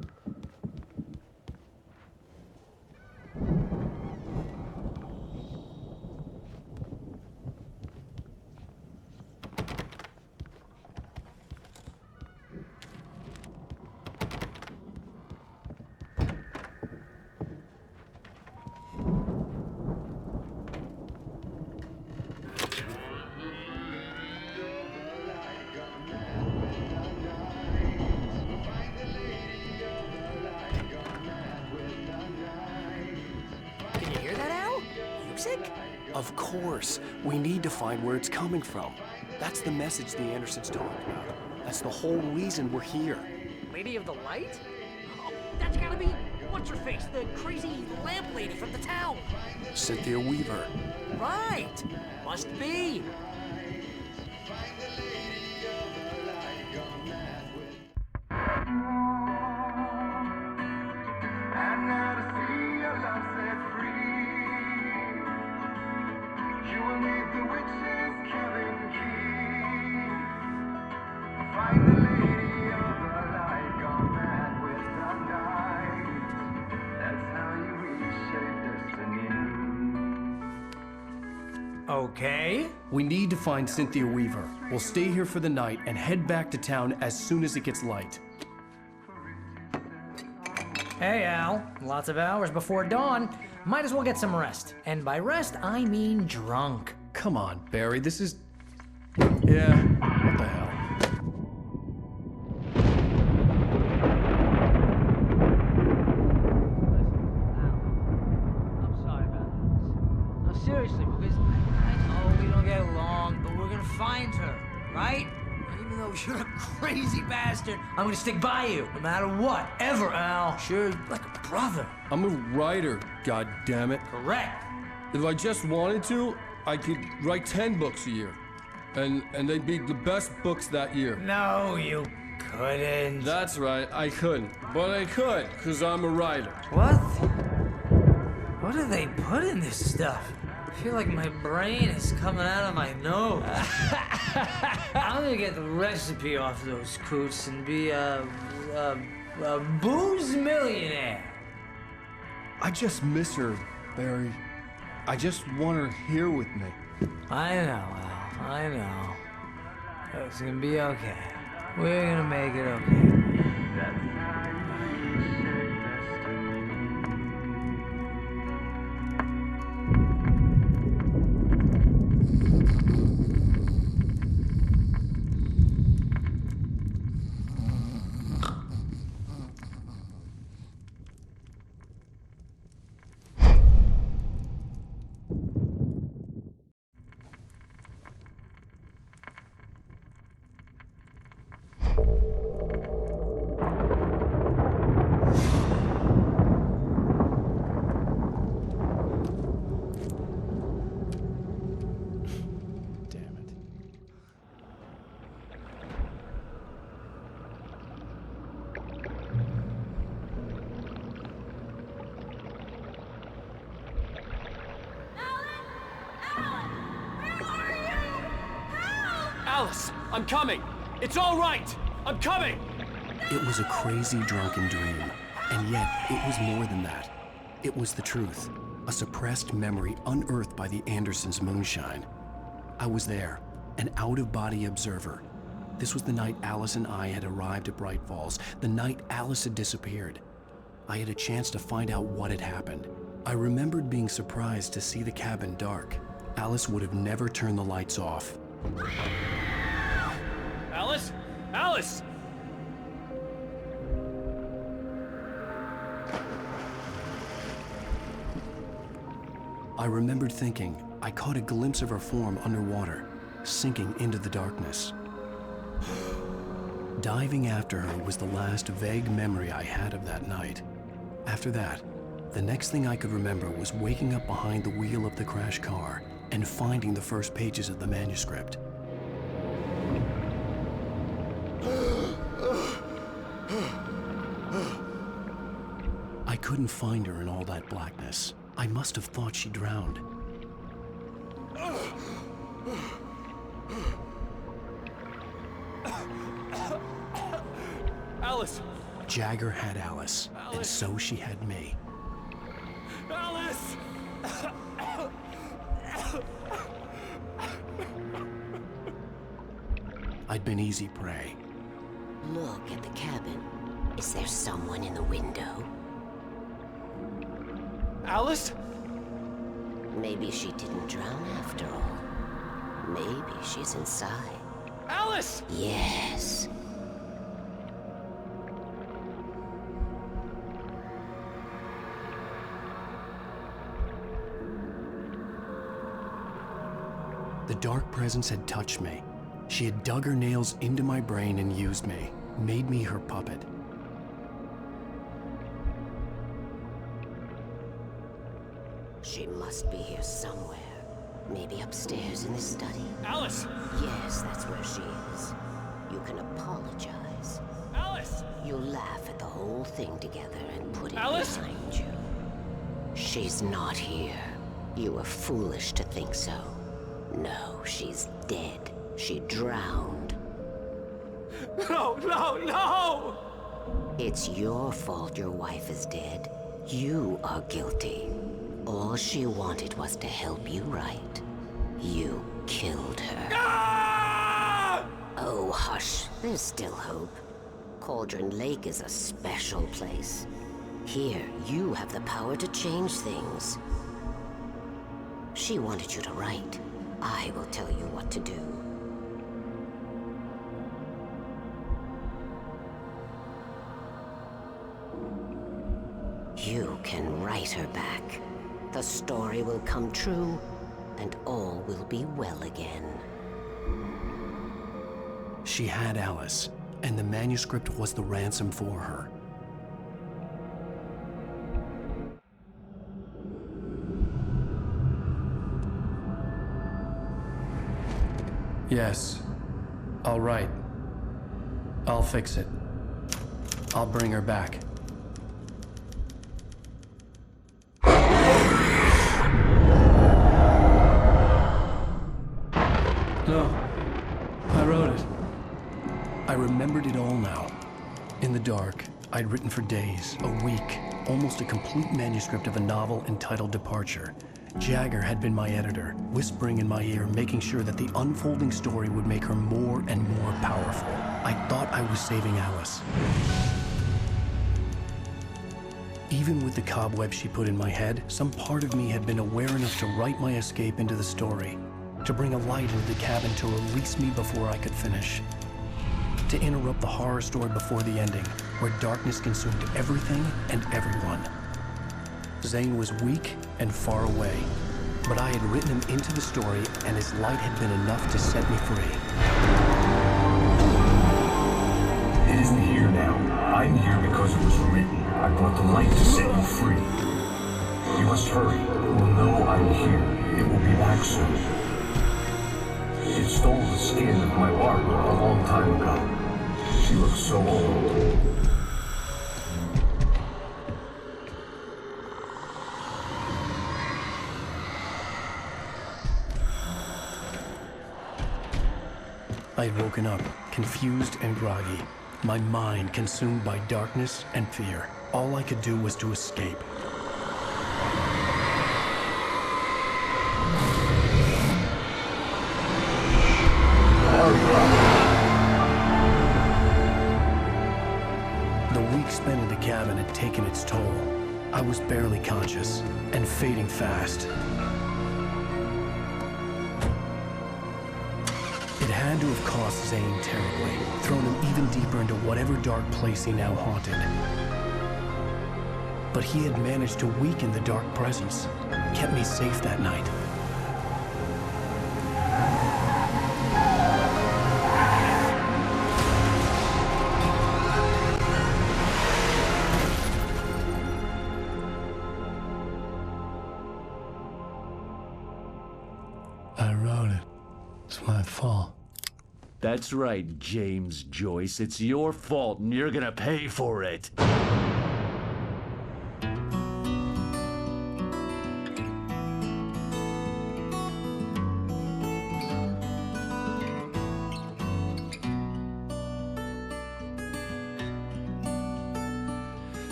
Music?
Of course. We need to find where it's coming from. That's the message the Andersons talked about. That's the whole reason we're here.
Lady of the Light? Oh, that's gotta be... what's her face? The crazy lamp lady from the town.
Cynthia Weaver.
Right. Must be. Okay.
We need to find Cynthia Weaver. We'll stay here for the night and head back to town as soon as it gets light.
Hey, Al. Lots of hours before dawn. Might as well get some rest. And by rest, I mean drunk.
Come on, Barry, this is... Yeah, what the hell?
I'm sorry about this. No, seriously, because I know we don't get along, but we're gonna find her, right? Even though you're a crazy bastard, I'm gonna stick by you, no matter what, ever, Al. Sure, like a brother.
I'm a writer, goddammit.
Correct.
If I just wanted to, I could write 10 books a year. And they'd be the best books that year.
No, you couldn't.
That's right, I couldn't. But I could, because I'm a writer.
What? What do they put in this stuff? I feel like my brain is coming out of my nose. I'm gonna get the recipe off those coots and be a booze millionaire.
I just miss her, Barry. I just want her here with me.
I know, Al. I know. It's gonna be okay. We're gonna make it okay.
Alice, I'm coming! It's all right! I'm coming!
It was a crazy drunken dream, and yet it was more than that. It was the truth, a suppressed memory unearthed by the Andersons' moonshine. I was there, an out-of-body observer. This was the night Alice and I had arrived at Bright Falls, the night Alice had disappeared. I had a chance to find out what had happened. I remembered being surprised to see the cabin dark. Alice would have never turned the lights off.
Alice? Alice!
I remembered thinking I caught a glimpse of her form underwater, sinking into the darkness. Diving after her was the last vague memory I had of that night. After that, the next thing I could remember was waking up behind the wheel of the crash car and finding the first pages of the manuscript. I couldn't find her in all that blackness. I must have thought she drowned.
Alice!
Jagger had Alice, and so she had me.
Alice!
I'd been easy prey.
Look at the cabin. Is there someone in the window?
Alice?
Maybe she didn't drown after all. Maybe she's inside.
Alice!
Yes.
The dark presence had touched me. She had dug her nails into my brain and used me, made me her puppet.
She must be here somewhere. Maybe upstairs in the study.
Alice!
Yes, that's where she is. You can apologize.
Alice!
You'll laugh at the whole thing together and put it
Alice!
behind you. She's not here. You were foolish to think so. No, she's dead. She drowned.
No, no, no!
It's your fault your wife is dead. You are guilty. All she wanted was to help you right. You killed her.
Ah!
Oh, hush. There's still hope. Cauldron Lake is a special place. Here, you have the power to change things. She wanted you to write. I will tell you what to do. You can write her back. The story will come true, and all will be well again.
She had Alice, and the manuscript was the ransom for her. Yes. All right. I'll fix it. I'll bring her back. No. I wrote it. I remembered it all now. In the dark, I'd written for days, a week, almost a complete manuscript of a novel entitled Departure. Jagger had been my editor, whispering in my ear, making sure that the unfolding story would make her more and more powerful. I thought I was saving Alice. Even with the cobwebs she put in my head, some part of me had been aware enough to write my escape into the story, to bring a light into the cabin to release me before I could finish, to interrupt the horror story before the ending, where darkness consumed everything and everyone. Zane was weak and far away, but I had written him into the story, and his light had been enough to set me free.
It isn't here now. I'm here because it was written. I brought the light to set you free. You must hurry. It will know I'm here. It will be back soon. It stole the skin of my Barbara a long time ago. She looks so old.
I had woken up, confused and groggy, my mind consumed by darkness and fear. All I could do was to escape. The week spent in the cabin had taken its toll. I was barely conscious and fading fast. It had to have cost Zane terribly, thrown him even deeper into whatever dark place he now haunted. But he had managed to weaken the dark presence, kept me safe that night.
I wrote it. It's my fault.
That's right, James Joyce. It's your fault, and you're gonna pay for it.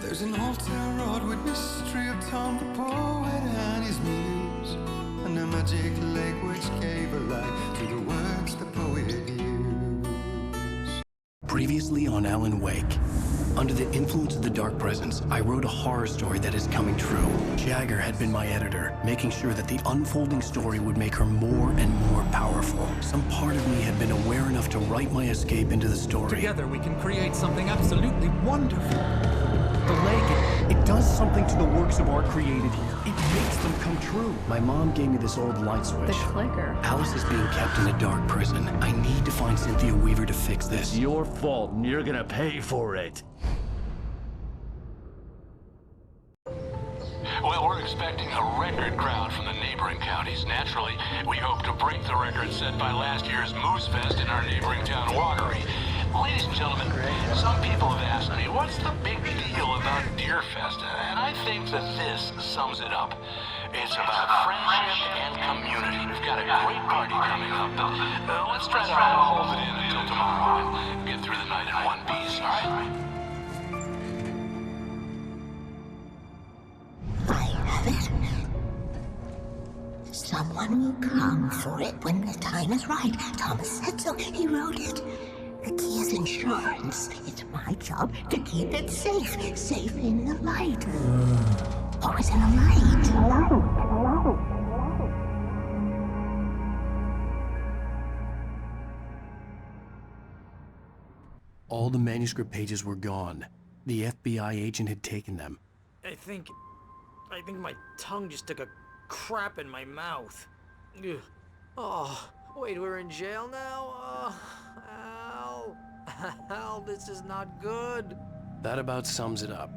There's an old town road with mystery of Tom the poet and his muse, and a magic lake which gave a light to the words the poet used.
Previously on Alan Wake. Under the influence of the dark presence, I wrote a horror story that is coming true. Jagger had been my editor, making sure that the unfolding story would make her more and more powerful. Some part of me had been aware enough to write my escape into the story.
Together we can create something absolutely wonderful.
The lake, it does something to the works of art created here. It makes them come true. My mom gave me this old light switch.
The clicker.
Alice is being kept in a dark prison. I need to find Cynthia Weaver to fix this.
It's your fault, and you're gonna pay for it.
Well, we're expecting a record crowd from the neighboring counties. Naturally, we hope to break the record set by last year's Moose Fest in our neighboring town, Watery. Ladies and gentlemen, some people have asked me, what's the big deal about Deer Fest? And I think that this sums it up. It's about friendship and community. We've got a great party coming up, but let's try to hold it in until tomorrow and get through the night in one piece, all right?
Someone will come for it when the time is right. Thomas said so. He wrote it. The key is insurance. It's my job to keep it safe. Safe in the light. Always in the light.
All the manuscript pages were gone. The FBI agent had taken them.
I think my tongue just took a crap in my mouth. Ugh. Oh, wait, we're in jail now? Al. Al, this is not good.
That about sums it up.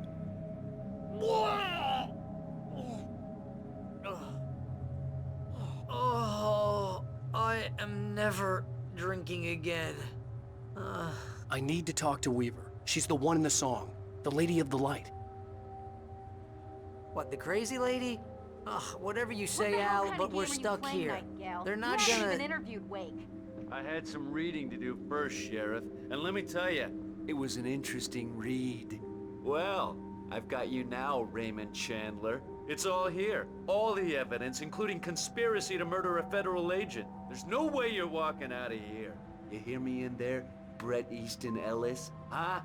Oh, I am never drinking again.
I need to talk to Weaver. She's the one in the song. The Lady of the Light.
What, the crazy lady? Ugh, whatever you say, Al, but we're stuck here. They're not
you
gonna...
haven't even interviewed Wake.
I had some reading to do first, Sheriff, and let me tell you, it was an interesting read. Well, I've got you now, Raymond Chandler. It's all here. All the evidence, including conspiracy to murder a federal agent. There's no way you're walking out of here. You hear me in there, Bret Easton Ellis? Huh?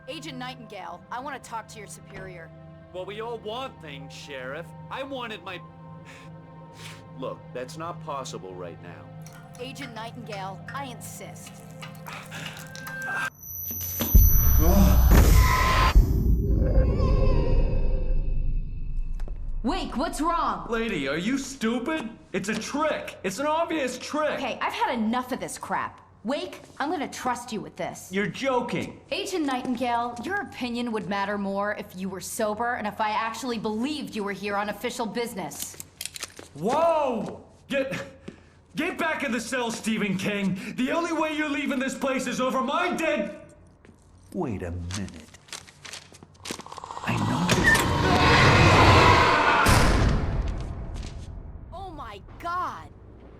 Agent Nightingale, I want to talk to your superior.
Well, we all want things, Sheriff. I wanted my... Look, that's not possible right now.
Agent Nightingale, I insist. Wake, what's wrong?
Lady, are you stupid? It's a trick. It's an obvious trick.
Okay, I've had enough of this crap. Wake, I'm gonna trust you with this.
You're joking.
Agent Nightingale, your opinion would matter more if you were sober and if I actually believed you were here on official business.
Whoa! Get back in the cell, Stephen King. The only way you're leaving this place is over my dead... Wait a minute. I know...
Oh my God!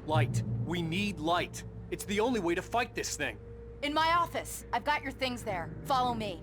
Light. We need light. It's the only way to fight this thing.
In my office. I've got your things there. Follow me.